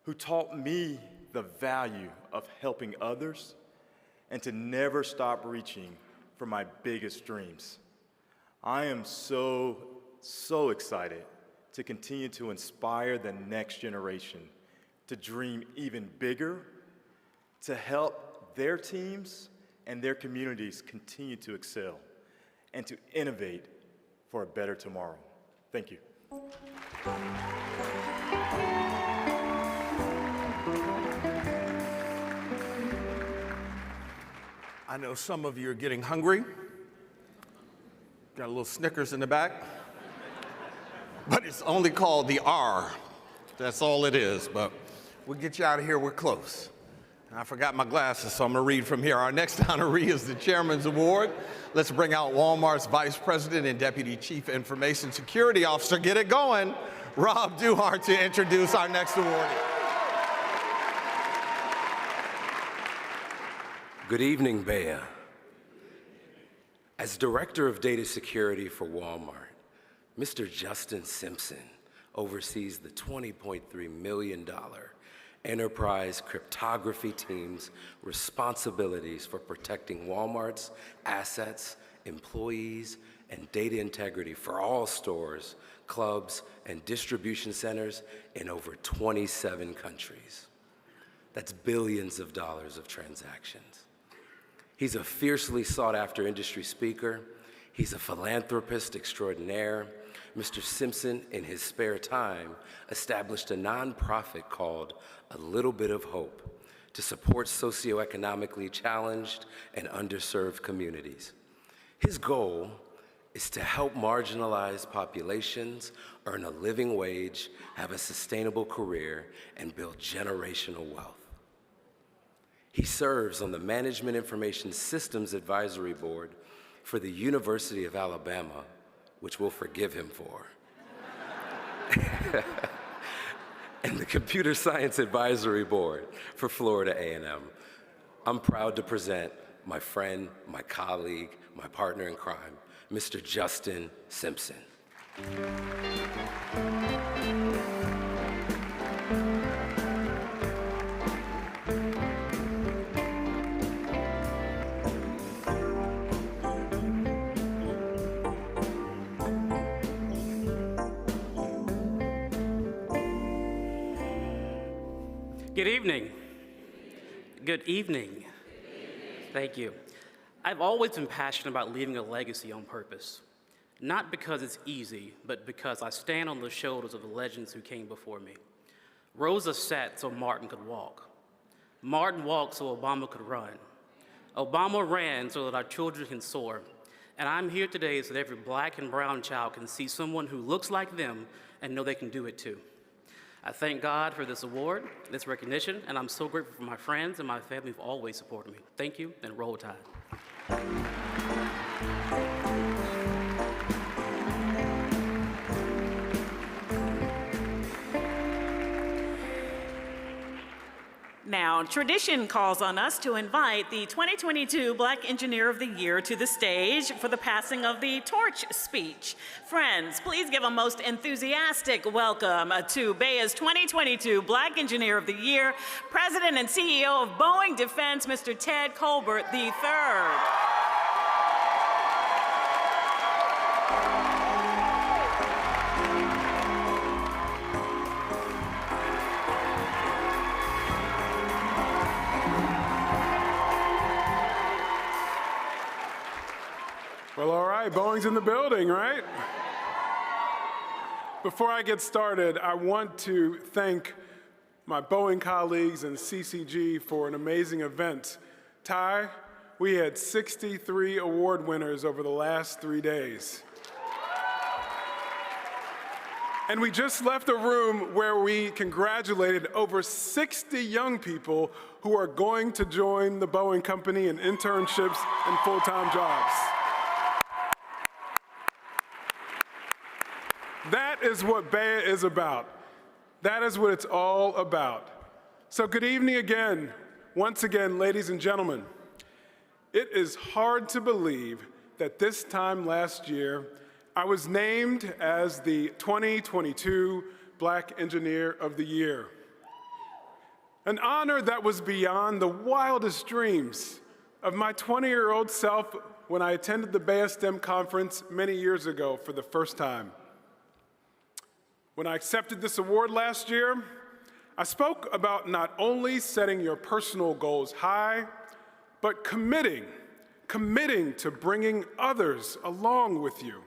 who taught me the value of helping others and to never stop reaching for my biggest dreams. I am so excited to continue to inspire the next generation to dream even bigger, to help their teams and their communities continue to excel, and to innovate for a better tomorrow. Thank you. I know some of you are getting hungry. Got a little Snickers in the back. But it's only called the R. That's all it is, but we'll get you out of here, we're close. I forgot my glasses, so I'm gonna read from here. Our next honoree is the Chairman's Award. Let's bring out Walmart's Vice President and Deputy Chief Information Security Officer. Get it going. Rob Duhart to introduce our next awardee. Good evening, BEYA. As Director of Data Security for Walmart, Mr. Justin Simpson oversees the $20.3 million enterprise cryptography team's responsibilities for protecting Walmart's assets, employees, and data integrity for all stores, clubs, and distribution centers in over 27 countries. That's billions of dollars of transactions. He's a fiercely sought-after industry speaker. He's a philanthropist extraordinaire. Mr. Simpson, in his spare time, established a nonprofit called A Little Bit of Hope to support socioeconomically challenged and underserved communities. His goal is to help marginalized populations earn a living wage, have a sustainable career, and build generational wealth. He serves on the Management Information Systems Advisory Board for the University of Alabama, which we'll forgive him for, and the Computer Science Advisory Board for Florida A&M. I'm proud to present my friend, my colleague, my partner in crime, Mr. Justin Simpson. Good evening. Good evening. Thank you. I've always been passionate about leaving a legacy on purpose. Not because it's easy, but because I stand on the shoulders of the legends who came before me. Rosa sat so Martin could walk. Martin walked so Obama could run. Obama ran so that our children can soar. And I'm here today so that every black and brown child can see someone who looks like them and know they can do it too. I thank God for this award, this recognition, and I'm so grateful for my friends and my family who've always supported me. Thank you, and roll tide. Now, now, tradition calls on us to invite the 2022 Black Engineer of the Year to the stage for the passing of the torch speech. Friends, please give a most enthusiastic welcome to BEYA's 2022 Black Engineer of the Year, President and CEO of Boeing Defense, Mr. Ted Colbert III. Well, all right, Boeing's in the building, right? Before I get started, I want to thank my Boeing colleagues and CCG for an amazing event. Ty, we had 63 award winners over the last 3 days. And we just left a room where we congratulated over 60 young people who are going to join the Boeing company in internships and full-time jobs. That is what BEYA is about. That is what it's all about. So good evening again. Once again, ladies and gentlemen. It is hard to believe that this time last year, I was named as the 2022 Black Engineer of the Year. An honor that was beyond the wildest dreams of my 20-year-old self when I attended the BEYA STEM conference many years ago for the first time. When I accepted this award last year, I spoke about not only setting your personal goals high, but committing to bringing others along with you.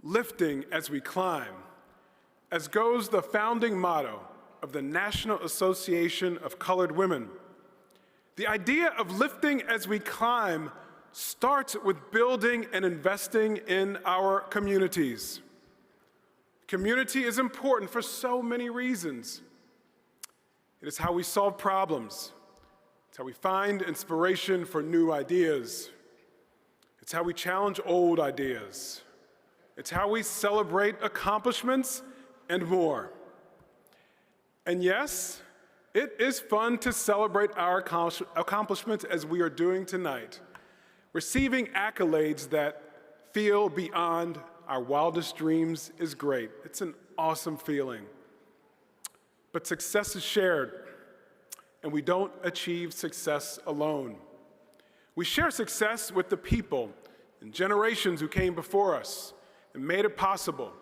Lifting as we climb, as goes the founding motto of the National Association of Colored Women. The idea of lifting as we climb starts with building and investing in our communities. Community is important for so many reasons. It is how we solve problems. It's how we find inspiration for new ideas. It's how we challenge old ideas. It's how we celebrate accomplishments and more. And yes, it is fun to celebrate our accomplishments as we are doing tonight, receiving accolades that feel beyond our wildest dreams is great. It's an awesome feeling. But success is shared, and we don't achieve success alone. We share success with the people and generations who came before us and made it possible.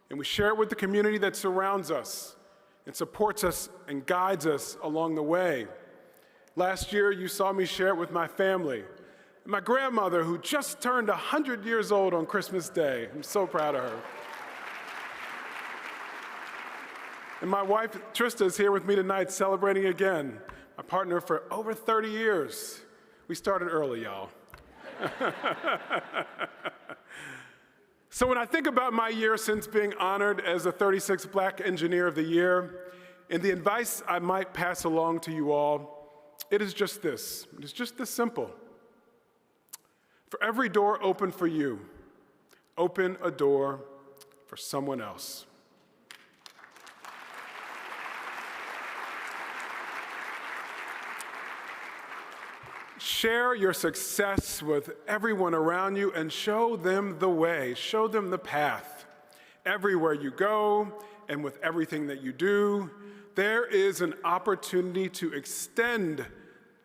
And we share it with the community that surrounds us and supports us and guides us along the way. Last year, you saw me share it with my family. My grandmother, who just turned 100 years old on Christmas Day. I'm so proud of her. And my wife, Trista, is here with me tonight celebrating again. My partner for over 30 years. We started early, y'all. So when I think about my year since being honored as the 36th Black Engineer of the Year, and the advice I might pass along to you all, it is just this. It is just this simple. For every door open for you, open a door for someone else. Share your success with everyone around you and show them the way, show them the path. Everywhere you go and with everything that you do, there is an opportunity to extend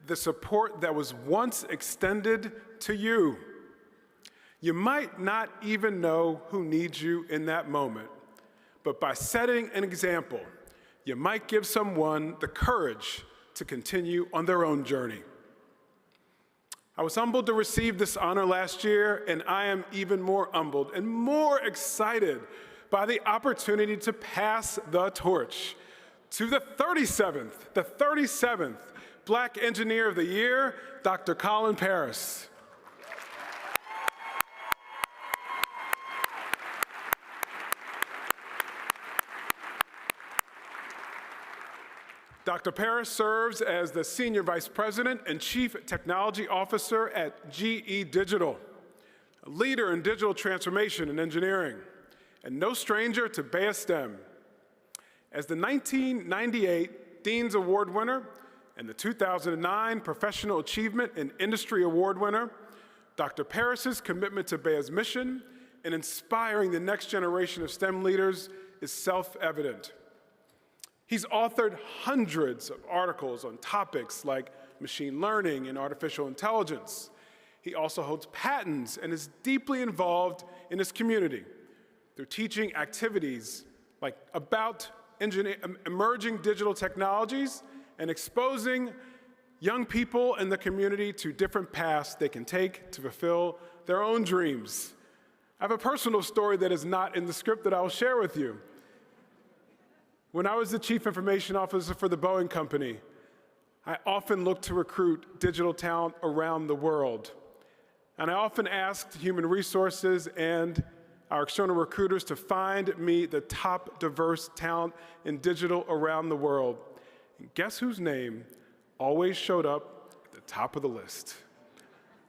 the support that was once extended to you. You might not even know who needs you in that moment, but by setting an example, you might give someone the courage to continue on their own journey. I was humbled to receive this honor last year, and I am even more humbled and more excited by the opportunity to pass the torch to the 37th Black Engineer of the Year, Dr. Colin Paris. Dr. Paris serves as the Senior Vice President and Chief Technology Officer at GE Digital, a leader in digital transformation and engineering, and no stranger to BEYA STEM. As the 1998 Dean's Award winner and the 2009 Professional Achievement in Industry Award winner, Dr. Paris's commitment to BEYA's mission in inspiring the next generation of STEM leaders is self-evident. He's authored hundreds of articles on topics like machine learning and artificial intelligence. He also holds patents and is deeply involved in his community through teaching activities like about emerging digital technologies and exposing young people in the community to different paths they can take to fulfill their own dreams. I have a personal story that is not in the script that I will share with you. When I was the Chief Information Officer for the Boeing Company, I often looked to recruit digital talent around the world. And I often asked human resources and our external recruiters to find me the top diverse talent in digital around the world. And guess whose name always showed up at the top of the list?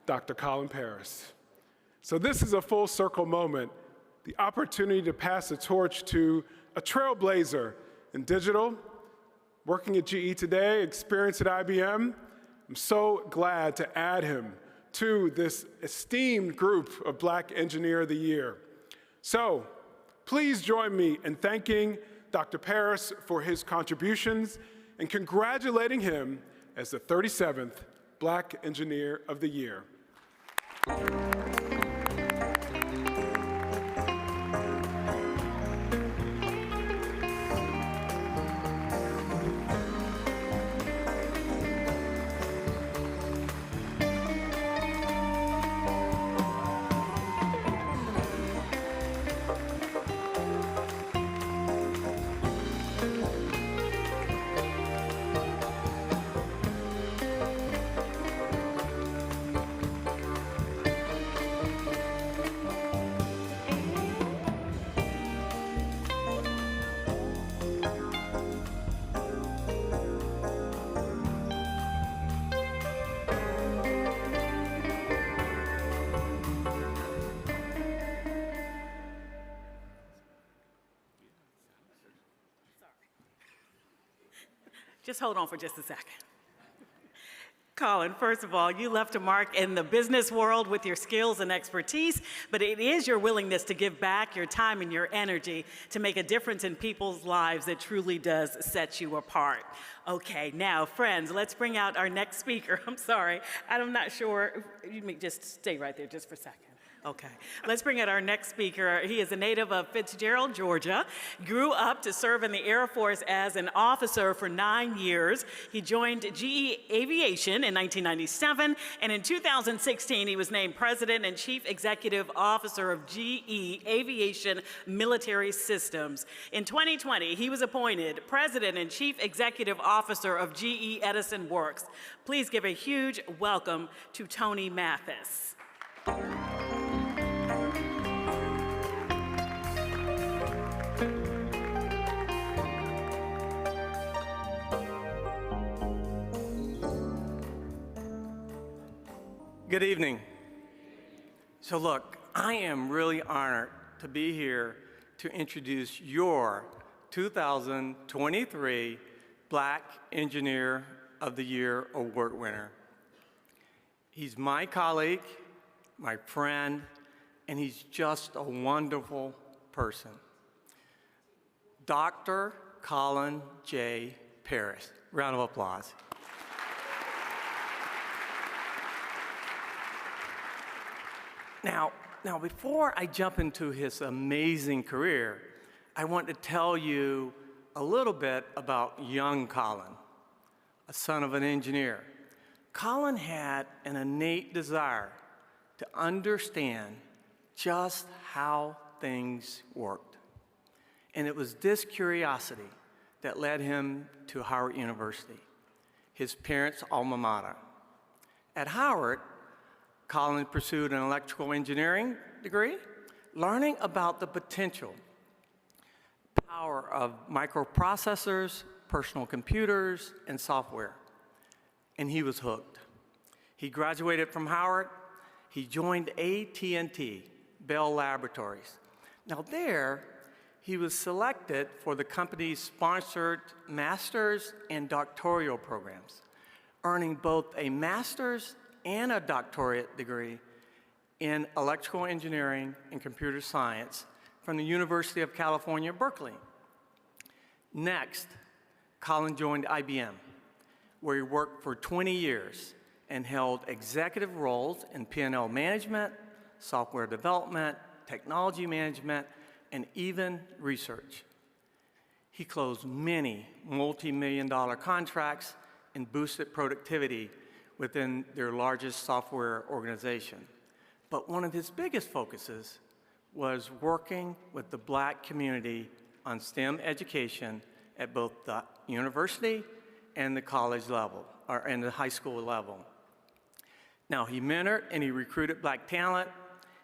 Dr. Colin Paris. So this is a full circle moment, the opportunity to pass the torch to a trailblazer in digital, working at GE today, experience at IBM. I'm so glad to add him to this esteemed group of Black Engineer of the Year. So please join me in thanking Dr. Paris for his contributions and congratulating him as the 37th Black Engineer of the Year. Just hold on for just a second. Colin, first of all, you left a mark in the business world with your skills and expertise, but it is your willingness to give back your time and your energy to make a difference in people's lives that truly does set you apart. Okay, now, friends, let's bring out our next speaker. I'm sorry, I'm not sure. You may just stay right there just for a second. Okay, let's bring out our next speaker. He is a native of Fitzgerald, Georgia, grew up to serve in the Air Force as an officer for 9 years. He joined GE Aviation in 1997, and in 2016, he was named President and Chief Executive Officer of GE Aviation Military Systems. In 2020, he was appointed President and Chief Executive Officer of GE Edison Works. Please give a huge welcome to Tony Mathis. Good evening. So look, I am really honored to be here to introduce your 2023 Black Engineer of the Year Award winner. He's my colleague, my friend, and he's just a wonderful person. Dr. Colin J. Paris. Round of applause. Now, before I jump into his amazing career, I want to tell you a little bit about young Colin, a son of an engineer. Colin had an innate desire to understand just how things worked. And it was this curiosity that led him to Howard University, his parents' alma mater. At Howard, Colin pursued an electrical engineering degree, learning about the potential power of microprocessors, personal computers, and software. And he was hooked. He graduated from Howard. He joined AT&T, Bell Laboratories. Now there, he was selected for the company's sponsored master's and doctoral programs, earning both a master's and a doctorate degree in electrical engineering and computer science from the University of California, Berkeley. Next, Colin joined IBM, where he worked for 20 years and held executive roles in P&L management, software development, technology management, and even research. He closed many multi-million-dollar contracts and boosted productivity within their largest software organization. But one of his biggest focuses was working with the Black community on STEM education at both the university and the college level, or in the high school level. Now, he mentored and he recruited Black talent.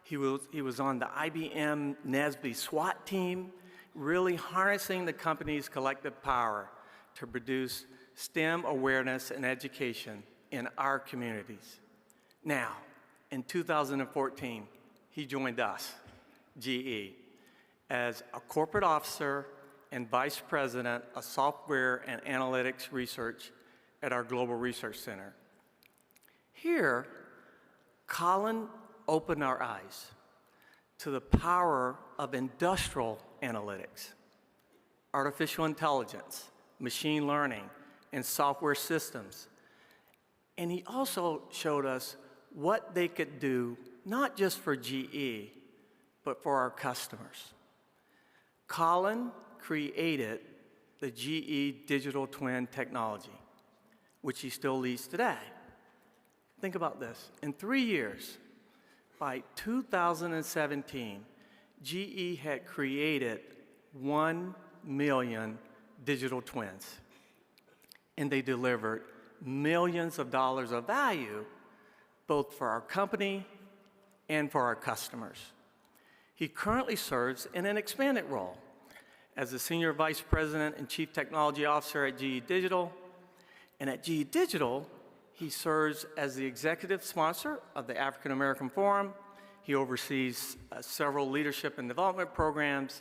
He was on the IBM NSBE SWAT team, really harnessing the company's collective power to produce STEM awareness and education in our communities. Now, in 2014, he joined us, GE, as a corporate officer and vice president of software and analytics research at our Global Research Center. Here, Colin opened our eyes to the power of industrial analytics, artificial intelligence, machine learning, and software systems. And he also showed us what they could do, not just for GE, but for our customers. Colin created the GE digital twin technology, which he still leads today. Think about this. In 3 years, by 2017, GE had created 1 million digital twins, and they delivered millions of dollars of value, both for our company and for our customers. He currently serves in an expanded role as the Senior Vice President and Chief Technology Officer at GE Digital. And at GE Digital, he serves as the executive sponsor of the African American Forum. He oversees several leadership and development programs,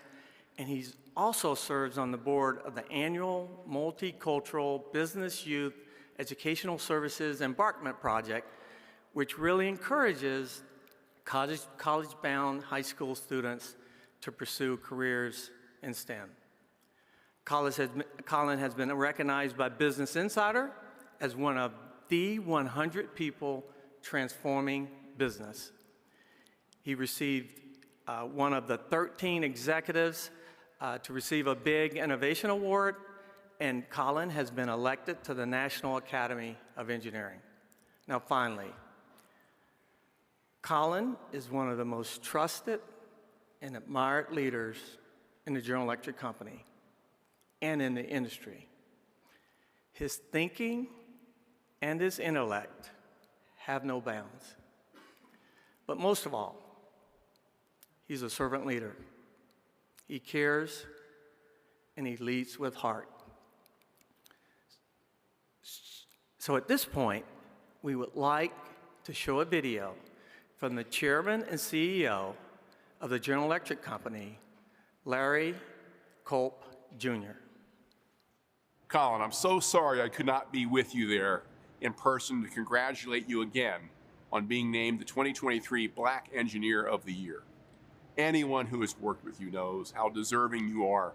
and he also serves on the board of the annual Multicultural Business Youth Educational Services Embarkment Project, which really encourages college-bound high school students to pursue careers in STEM. Colin has been recognized by Business Insider as one of the 100 people transforming business. He received one of the 13 executives to receive a big innovation award, and Colin has been elected to the National Academy of Engineering. Now, finally, Colin is one of the most trusted and admired leaders in the General Electric Company and in the industry. His thinking and his intellect have no bounds. But most of all, he's a servant leader. He cares and he leads with heart. So at this point, we would like to show a video from the chairman and CEO of the General Electric Company, Larry Culp, Jr. Colin, I'm so sorry I could not be with you there in person to congratulate you again on being named the 2023 Black Engineer of the Year. Anyone who has worked with you knows how deserving you are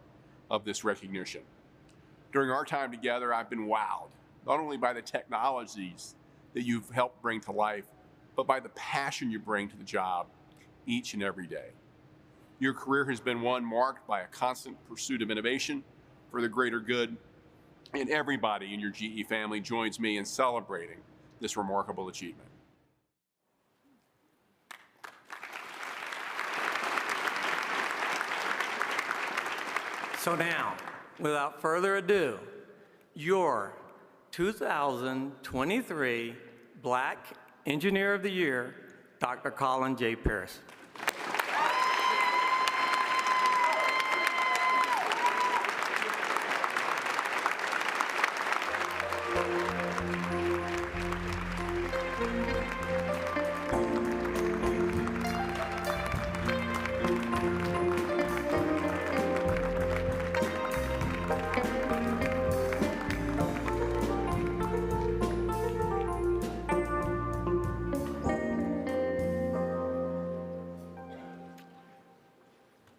of this recognition. During our time together, I've been wowed, not only by the technologies that you've helped bring to life, but by the passion you bring to the job each and every day. Your career has been one marked by a constant pursuit of innovation for the greater good, and everybody in your GE family joins me in celebrating this remarkable achievement. So now, without further ado, your 2023 Black Engineer of the Year, Dr. Colin J. Pierce.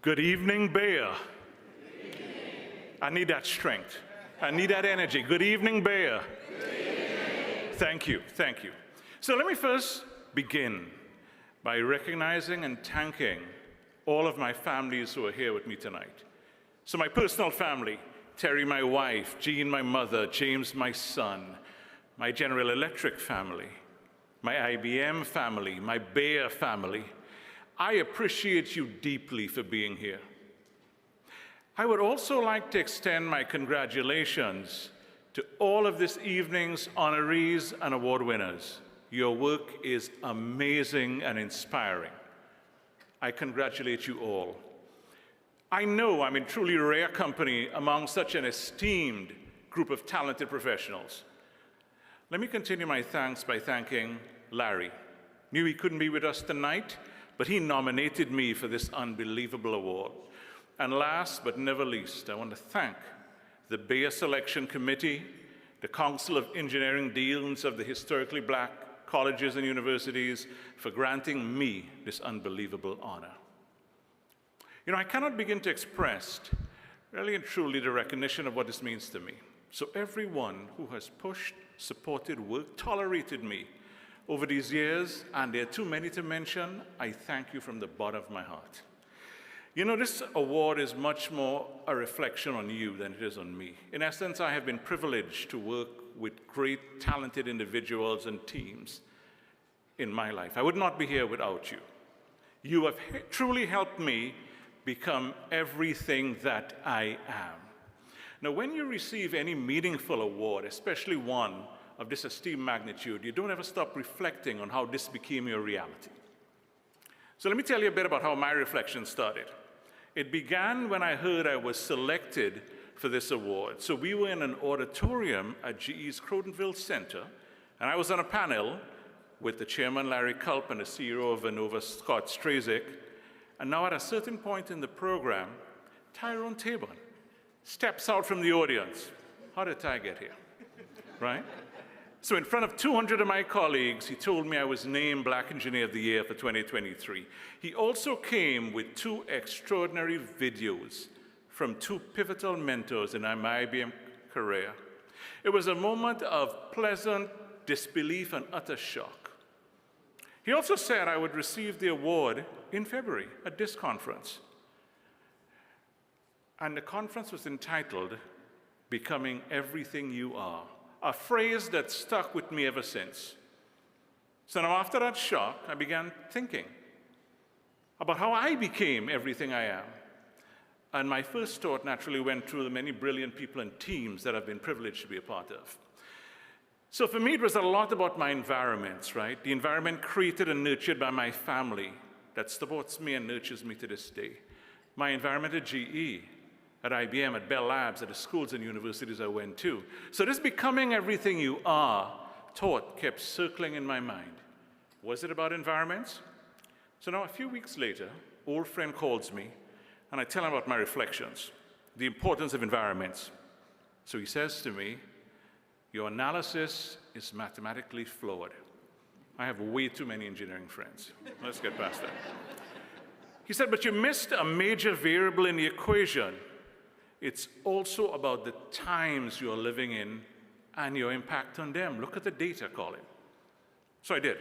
Good evening, BEYA. I need that strength. I need that energy. Good evening, BEYA. Thank you, thank you. So let me first begin by recognizing and thanking all of my families who are here with me tonight. So my personal family, Terry, my wife, Jean, my mother, James, my son, my General Electric family, my IBM family, my BEYA family. I appreciate you deeply for being here. I would also like to extend my congratulations to all of this evening's honorees and award winners. Your work is amazing and inspiring. I congratulate you all. I know I'm in truly rare company among such an esteemed group of talented professionals. Let me continue my thanks by thanking Larry. Knew he couldn't be with us tonight, but he nominated me for this unbelievable award. And last but never least, I want to thank the BEYA Selection Committee, the Council of Engineering Deans of the historically Black colleges and universities for granting me this unbelievable honor. You know, I cannot begin to express really and truly the recognition of what this means to me. So everyone who has pushed, supported, worked, tolerated me over these years, and there are too many to mention, I thank you from the bottom of my heart. You know, this award is much more a reflection on you than it is on me. In essence, I have been privileged to work with great, talented individuals and teams in my life. I would not be here without you. You have truly helped me become everything that I am. Now, when you receive any meaningful award, especially one of this esteemed magnitude, you don't ever stop reflecting on how this became your reality. So let me tell you a bit about how my reflection started. It began when I heard I was selected for this award. So we were in an auditorium at GE's Crotonville Center, and I was on a panel with the chairman, Larry Culp, and the CEO of Vernova, Scott Strazik. And now at a certain point in the program, Tyrone Tabon steps out from the audience. How did Ty get here, right? So in front of 200 of my colleagues, he told me I was named Black Engineer of the Year for 2023. He also came with 2 extraordinary videos from 2 pivotal mentors in my IBM career. It was a moment of pleasant disbelief and utter shock. He also said I would receive the award in February at this conference. And the conference was entitled, Becoming Everything You Are, a phrase that stuck with me ever since. So now after that shock, I began thinking about how I became everything I am. And my first thought naturally went through the many brilliant people and teams that I've been privileged to be a part of. So for me, it was a lot about my environments, right? The environment created and nurtured by my family that supports me and nurtures me to this day. My environment at GE, at IBM, at Bell Labs, at the schools and universities I went to. So this becoming everything you are thought kept circling in my mind. Was it about environments? So now a few weeks later, old friend calls me, and I tell him about my reflections, the importance of environments. So he says to me, your analysis is mathematically flawed. I have way too many engineering friends. Let's get past that. He said, but you missed a major variable in the equation. It's also about the times you're living in and your impact on them. Look at the data, Colin. So I did.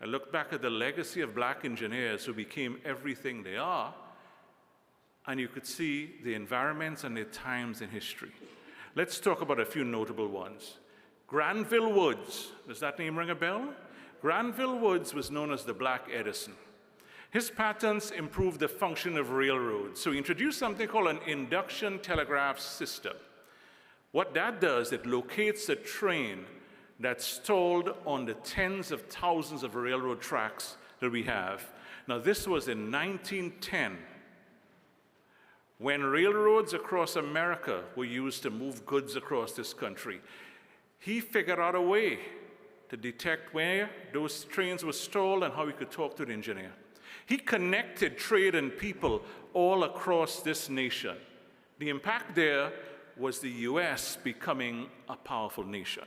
I looked back at the legacy of Black engineers who became everything they are, and you could see the environments and their times in history. Let's talk about a few notable ones. Granville Woods, does that name ring a bell? Granville Woods was known as the Black Edison. His patents improved the function of railroads, so he introduced something called an induction telegraph system. What that does, it locates a train that's stalled on the tens of thousands of railroad tracks that we have. Now, this was in 1910, when railroads across America were used to move goods across this country. He figured out a way to detect where those trains were stalled and how he could talk to the engineer. He connected trade and people all across this nation. The impact there was the US becoming a powerful nation.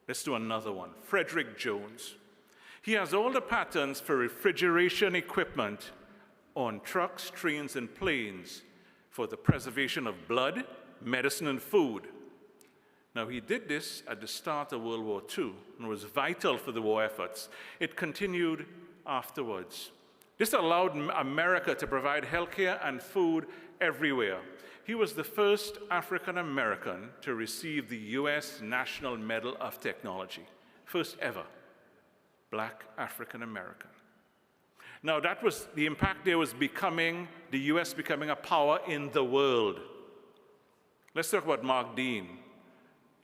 Let's do another one. Frederick Jones. He has all the patents for refrigeration equipment on trucks, trains, and planes for the preservation of blood, medicine, and food. Now, he did this at the start of World War II and was vital for the war efforts. It continued afterwards. This allowed America to provide healthcare and food everywhere. He was the first African American to receive the US National Medal of Technology. First ever Black African American. Now, that was the impact there was becoming, the US becoming a power in the world. Let's talk about Mark Dean,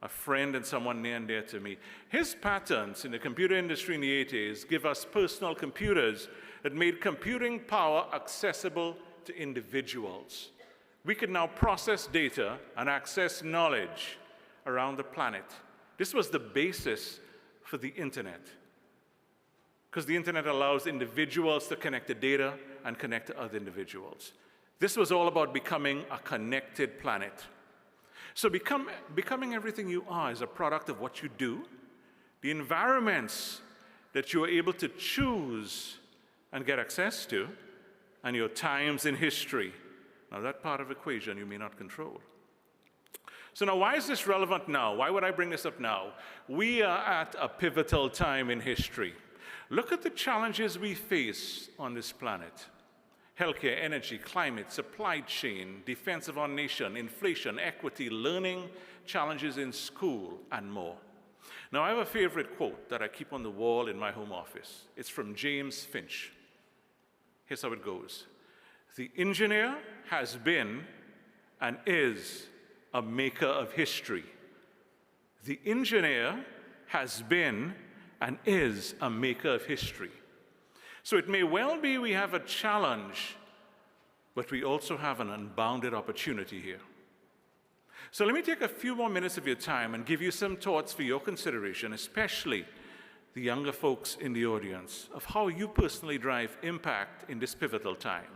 a friend and someone near and dear to me. His patents in the computer industry in the 80s give us personal computers that made computing power accessible to individuals. We can now process data and access knowledge around the planet. This was the basis for the internet, because the internet allows individuals to connect to data and connect to other individuals. This was all about becoming a connected planet. So becoming everything you are is a product of what you do, the environments that you are able to choose and get access to, and your times in history. Now, that part of the equation you may not control. So now, why is this relevant now? Why would I bring this up now? We are at a pivotal time in history. Look at the challenges we face on this planet. Healthcare, energy, climate, supply chain, defense of our nation, inflation, equity, learning, challenges in school, and more. Now, I have a favorite quote that I keep on the wall in my home office. It's from James Finch. Here's how it goes. The engineer has been and is a maker of history. The engineer has been and is a maker of history. So it may well be we have a challenge, but we also have an unbounded opportunity here. So let me take a few more minutes of your time and give you some thoughts for your consideration, especially the younger folks in the audience, of how you personally drive impact in this pivotal time,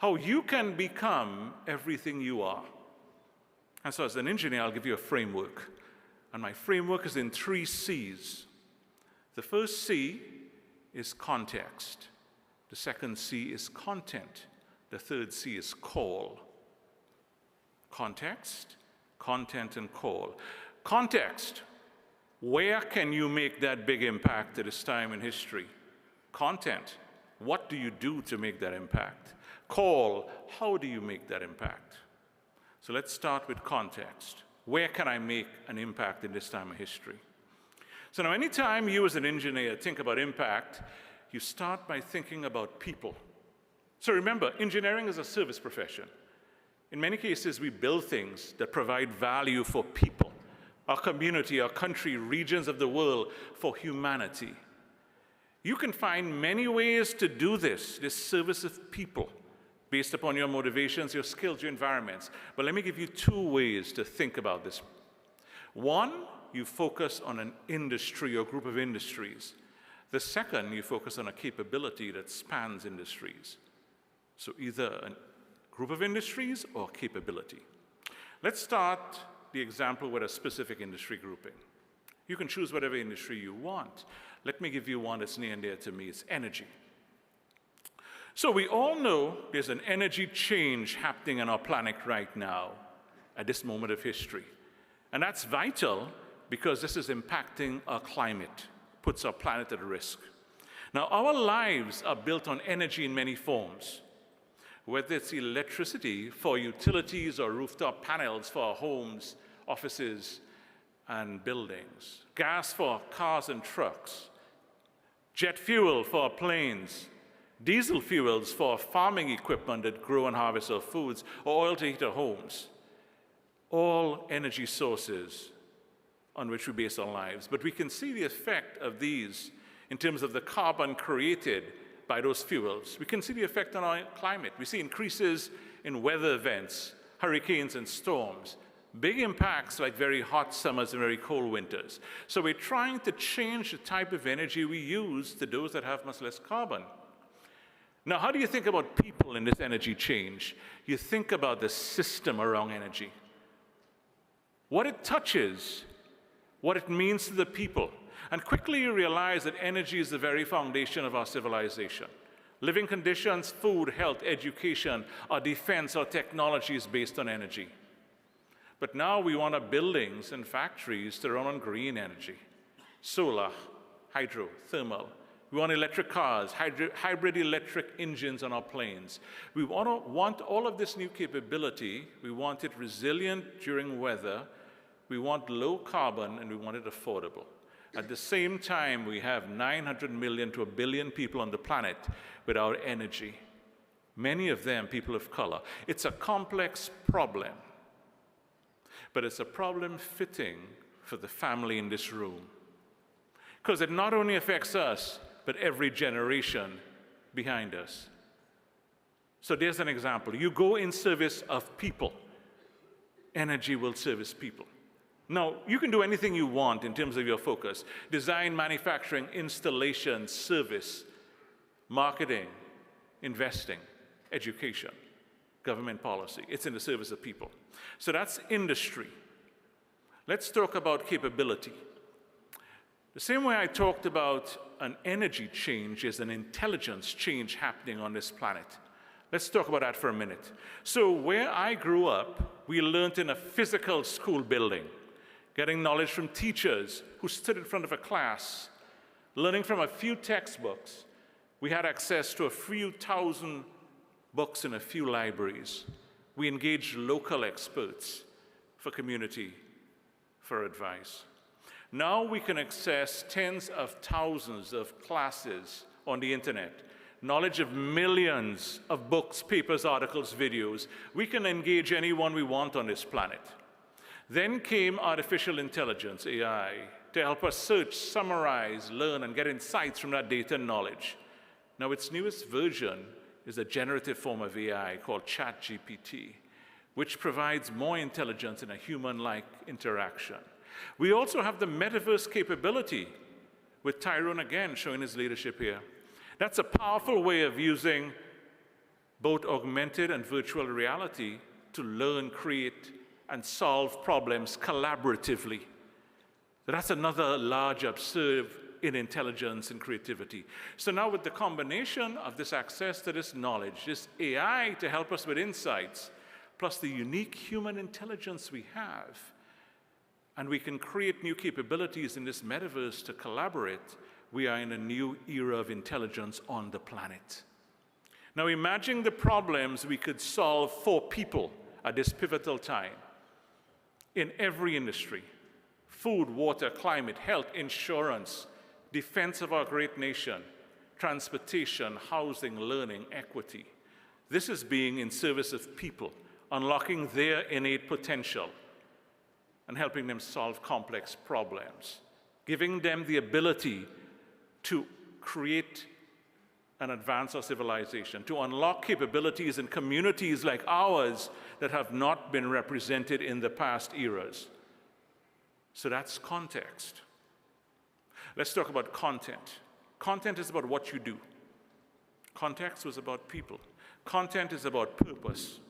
how you can become everything you are. And so as an engineer, I'll give you a framework. And my framework is in 3 C's. The first C is context. The second C is content. The third C is call. Context, content, and call. Context. Where can you make that big impact at this time in history? Content. What do you do to make that impact? Call. How do you make that impact? So let's start with context. Where can I make an impact in this time of history? So now, anytime you as an engineer think about impact, you start by thinking about people. So remember, engineering is a service profession. In many cases, we build things that provide value for people, our community, our country, regions of the world, for humanity. You can find many ways to do this service of people, based upon your motivations, your skills, your environments. But let me give you 2 ways to think about this. One, you focus on an industry or group of industries. The second, you focus on a capability that spans industries. So either a group of industries or capability. Let's start the example with a specific industry grouping. You can choose whatever industry you want. Let me give you one that's near and dear to me. It's energy. So we all know there's an energy change happening on our planet right now at this moment of history. And that's vital because this is impacting our climate, puts our planet at risk. Now, our lives are built on energy in many forms, whether it's electricity for utilities or rooftop panels for our homes, offices, and buildings, gas for cars and trucks, jet fuel for our planes, diesel fuels for farming equipment that grow and harvest our foods, or oil to heat our homes. All energy sources on which we base our lives. But we can see the effect of these in terms of the carbon created by those fuels. We can see the effect on our climate. We see increases in weather events, hurricanes and storms, big impacts like very hot summers and very cold winters. So we're trying to change the type of energy we use to those that have much less carbon. Now, how do you think about people in this energy change? You think about the system around energy, what it touches, what it means to the people. And quickly you realize that energy is the very foundation of our civilization. Living conditions, food, health, education, or defense or technology is based on energy. But now we want our buildings and factories to run on green energy, solar, hydro, thermal. We want electric cars, hybrid electric engines on our planes. We want all of this new capability. We want it resilient during weather. We want low carbon, and we want it affordable. At the same time, we have 900 million to 1 billion people on the planet without energy, many of them people of color. It's a complex problem, but it's a problem fitting for the family in this room, because it not only affects us, but every generation behind us. So there's an example. You go in service of people. Energy will service people. Now, you can do anything you want in terms of your focus: design, manufacturing, installation, service, marketing, investing, education, government policy. It's in the service of people. So that's industry. Let's talk about capability. The same way I talked about an energy change is an intelligence change happening on this planet. Let's talk about that for a minute. So where I grew up, we learned in a physical school building, getting knowledge from teachers who stood in front of a class, learning from a few textbooks. We had access to a few thousand books in a few libraries. We engaged local experts for community, for advice. Now we can access tens of thousands of classes on the internet, knowledge of millions of books, papers, articles, videos. We can engage anyone we want on this planet. Then came artificial intelligence, AI, to help us search, summarize, learn, and get insights from that data and knowledge. Now, its newest version is a generative form of AI called ChatGPT, which provides more intelligence in a human-like interaction. We also have the metaverse capability, with Tyrone again showing his leadership here. That's a powerful way of using both augmented and virtual reality to learn, create, and solve problems collaboratively. That's another large upsurge in intelligence and creativity. So now with the combination of this access to this knowledge, this AI to help us with insights, plus the unique human intelligence we have, and we can create new capabilities in this metaverse to collaborate, we are in a new era of intelligence on the planet. Now imagine the problems we could solve for people at this pivotal time in every industry: food, water, climate, health, insurance, defense of our great nation, transportation, housing, learning, equity. This is being in service of people, unlocking their innate potential and helping them solve complex problems, giving them the ability to create and advance our civilization, to unlock capabilities in communities like ours that have not been represented in the past eras. So that's context. Let's talk about content. Content is about what you do. Context was about people. Content is about purpose.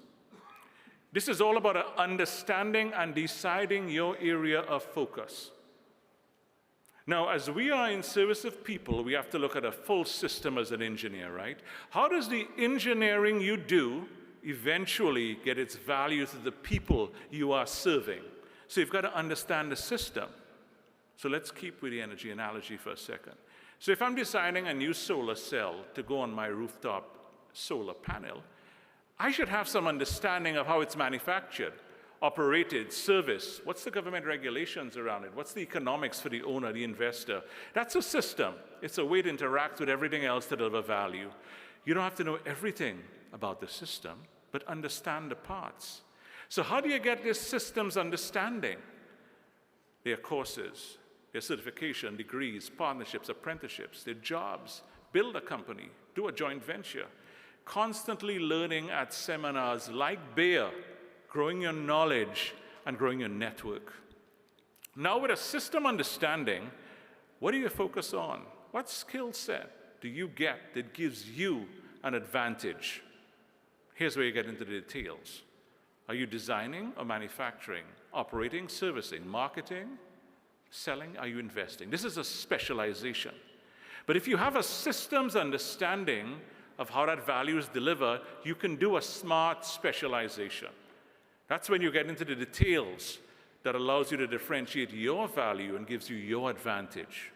This is all about understanding and deciding your area of focus. Now, as we are in service of people, we have to look at a full system as an engineer, right? How does the engineering you do eventually get its value to the people you are serving? So you've got to understand the system. So let's keep with the energy analogy for a second. So if I'm designing a new solar cell to go on my rooftop solar panel, I should have some understanding of how it's manufactured, operated, serviced. What's the government regulations around it? What's the economics for the owner, the investor? That's a system. It's a way to interact with everything else to deliver value. You don't have to know everything about the system, but understand the parts. So how do you get this systems understanding? There are courses, there are certification, degrees, partnerships, apprenticeships, there are jobs. Build a company, do a joint venture. Constantly learning at seminars like BEYA, growing your knowledge and growing your network. Now with a system understanding, what do you focus on? What skill set do you get that gives you an advantage? Here's where you get into the details. Are you designing or manufacturing, operating, servicing, marketing, selling? Are you investing? This is a specialization. But if you have a systems understanding of how that value is delivered, you can do a smart specialization. That's when you get into the details that allows you to differentiate your value and gives you your advantage.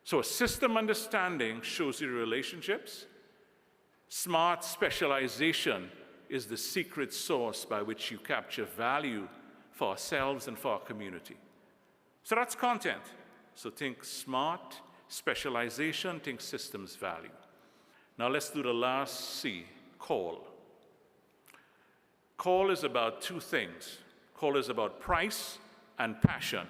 So a system understanding shows you the relationships. Smart specialization is the secret sauce by which you capture value for ourselves and for our community. So that's content. So think smart specialization, think systems value. Now let's do the last C, call. Call is about two things. Call is about price and passion.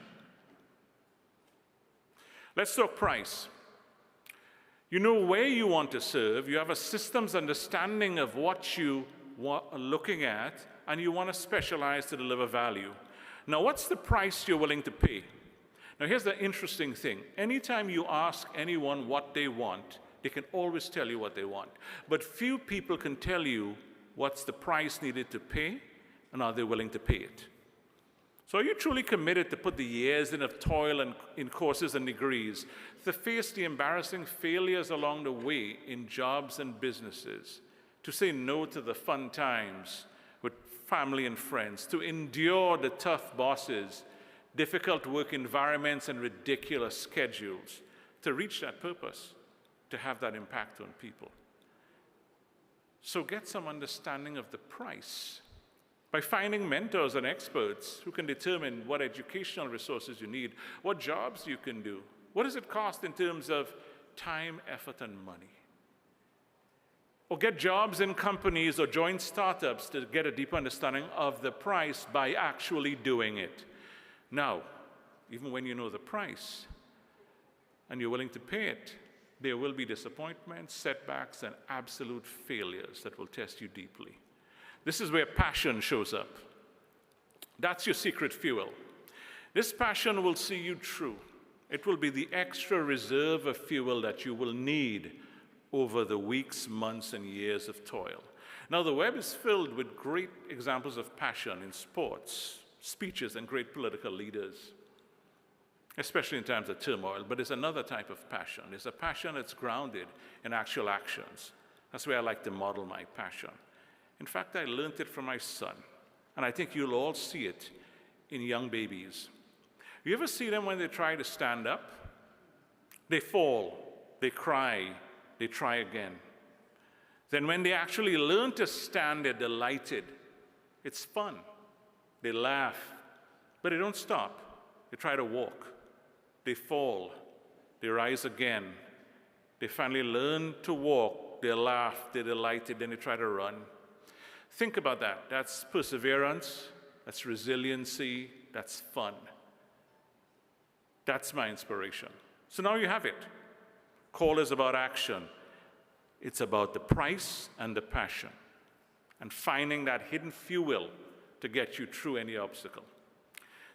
Let's talk price. You know where you want to serve, you have a systems understanding of what you are looking at, and you want to specialize to deliver value. Now, what's the price you're willing to pay? Now, here's the interesting thing. Anytime you ask anyone what they want, they can always tell you what they want. But few people can tell you what's the price needed to pay, and are they willing to pay it? So are you truly committed to put the years in of toil and in courses and degrees, to face the embarrassing failures along the way in jobs and businesses, to say no to the fun times with family and friends, to endure the tough bosses, difficult work environments, and ridiculous schedules, to reach that purpose, to have that impact on people? So get some understanding of the price by finding mentors and experts who can determine what educational resources you need, what jobs you can do, what does it cost in terms of time, effort, and money. Or get jobs in companies or join startups to get a deeper understanding of the price by actually doing it. Now, even when you know the price and you're willing to pay it, there will be disappointments, setbacks, and absolute failures that will test you deeply. This is where passion shows up. That's your secret fuel. This passion will see you through. It will be the extra reserve of fuel that you will need over the weeks, months, and years of toil. Now, the web is filled with great examples of passion in sports, speeches, and great political leaders, especially in times of turmoil. But there's another type of passion. There's a passion that's grounded in actual actions. That's where I like to model my passion. In fact, I learned it from my son, and I think you'll all see it in young babies. You ever see them when they try to stand up? They fall, they cry, they try again. Then when they actually learn to stand, they're delighted. It's fun. They laugh, but they don't stop. They try to walk. They fall. They rise again. They finally learn to walk. They laugh. They're delighted. Then they try to run. Think about that. That's perseverance. That's resiliency. That's fun. That's my inspiration. So now you have it. Call is about action. It's about the price and the passion and finding that hidden fuel to get you through any obstacle.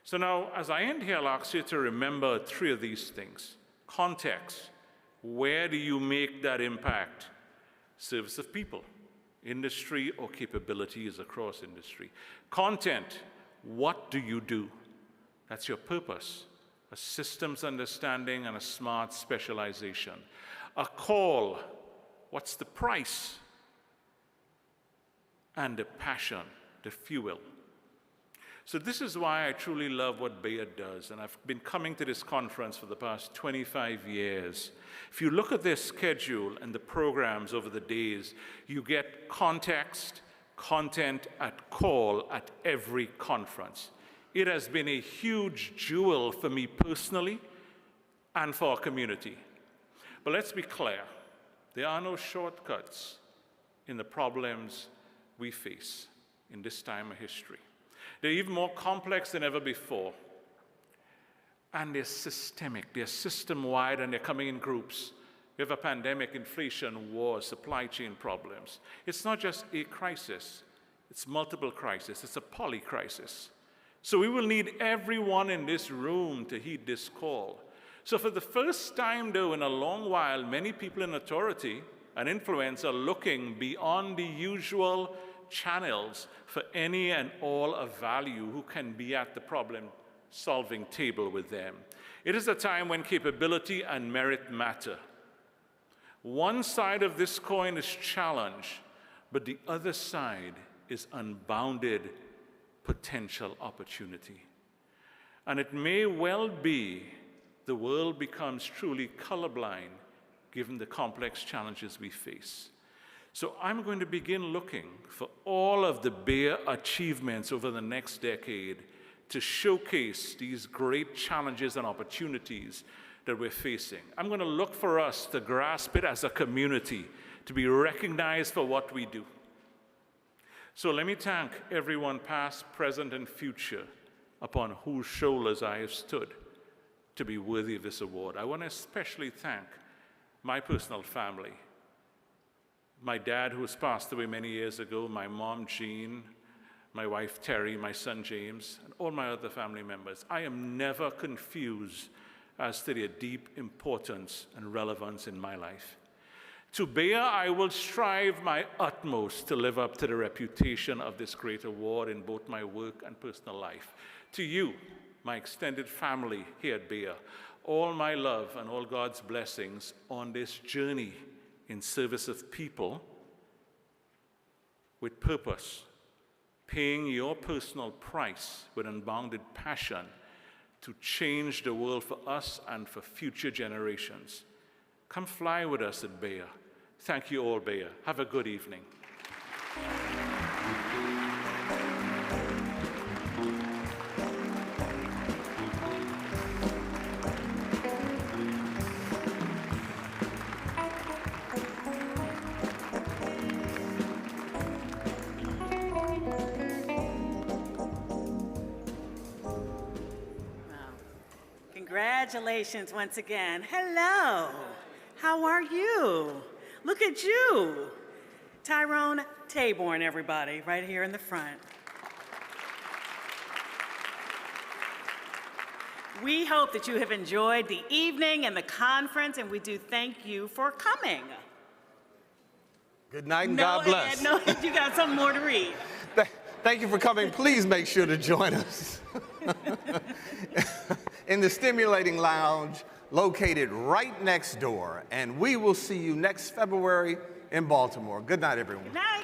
So now, as I end here, I'll ask you to remember three of these things. Context. Where do you make that impact? Service of people. Industry or capabilities across industry. Content. What do you do? That's your purpose. A systems understanding and a smart specialization. A call. What's the price? And the passion, the fuel. So this is why I truly love what BEYA does, and I've been coming to this conference for the past 25 years. If you look at their schedule and the programs over the days, you get context, content at call at every conference. It has been a huge jewel for me personally and for our community. But let's be clear, there are no shortcuts in the problems we face in this time of history. They're even more complex than ever before. And they're systemic, they're system-wide, and they're coming in groups. We have a pandemic, inflation, war, supply chain problems. It's not just a crisis, it's multiple crises. It's a poly-crisis. So we will need everyone in this room to heed this call. So for the first time, though, in a long while, many people in authority and influence are looking beyond the usual channels for any and all of value who can be at the problem-solving table with them. It is a time when capability and merit matter. One side of this coin is challenge, but the other side is unbounded potential opportunity. And it may well be the world becomes truly colorblind given the complex challenges we face. So I'm going to begin looking for all of the BEYA achievements over the next decade to showcase these great challenges and opportunities that we're facing. I'm going to look for us to grasp it as a community, to be recognized for what we do. So let me thank everyone past, present, and future upon whose shoulders I have stood to be worthy of this award. I want to especially thank my personal family. My dad, who was passed away many years ago, my mom, Jean, my wife, Terry, my son, James, and all my other family members. I am never confused as to their deep importance and relevance in my life. To BEYA, I will strive my utmost to live up to the reputation of this great award in both my work and personal life. To you, my extended family here at BEYA, all my love and all God's blessings on this journey in service of people with purpose, paying your personal price with unbounded passion to change the world for us and for future generations. Come fly with us at BEYA. Thank you all, BEYA. Have a good evening. Congratulations once again. Hello. How are you? Look at you. Tyrone Taborn, everybody, right here in the front. We hope that you have enjoyed the evening and the conference, and we do thank you for coming. Good night and God bless. No, you got something more to read. Thank you for coming. Please make sure to join us in the stimulating lounge located right next door. And we will see you next February in Baltimore. Good night, everyone. Good night.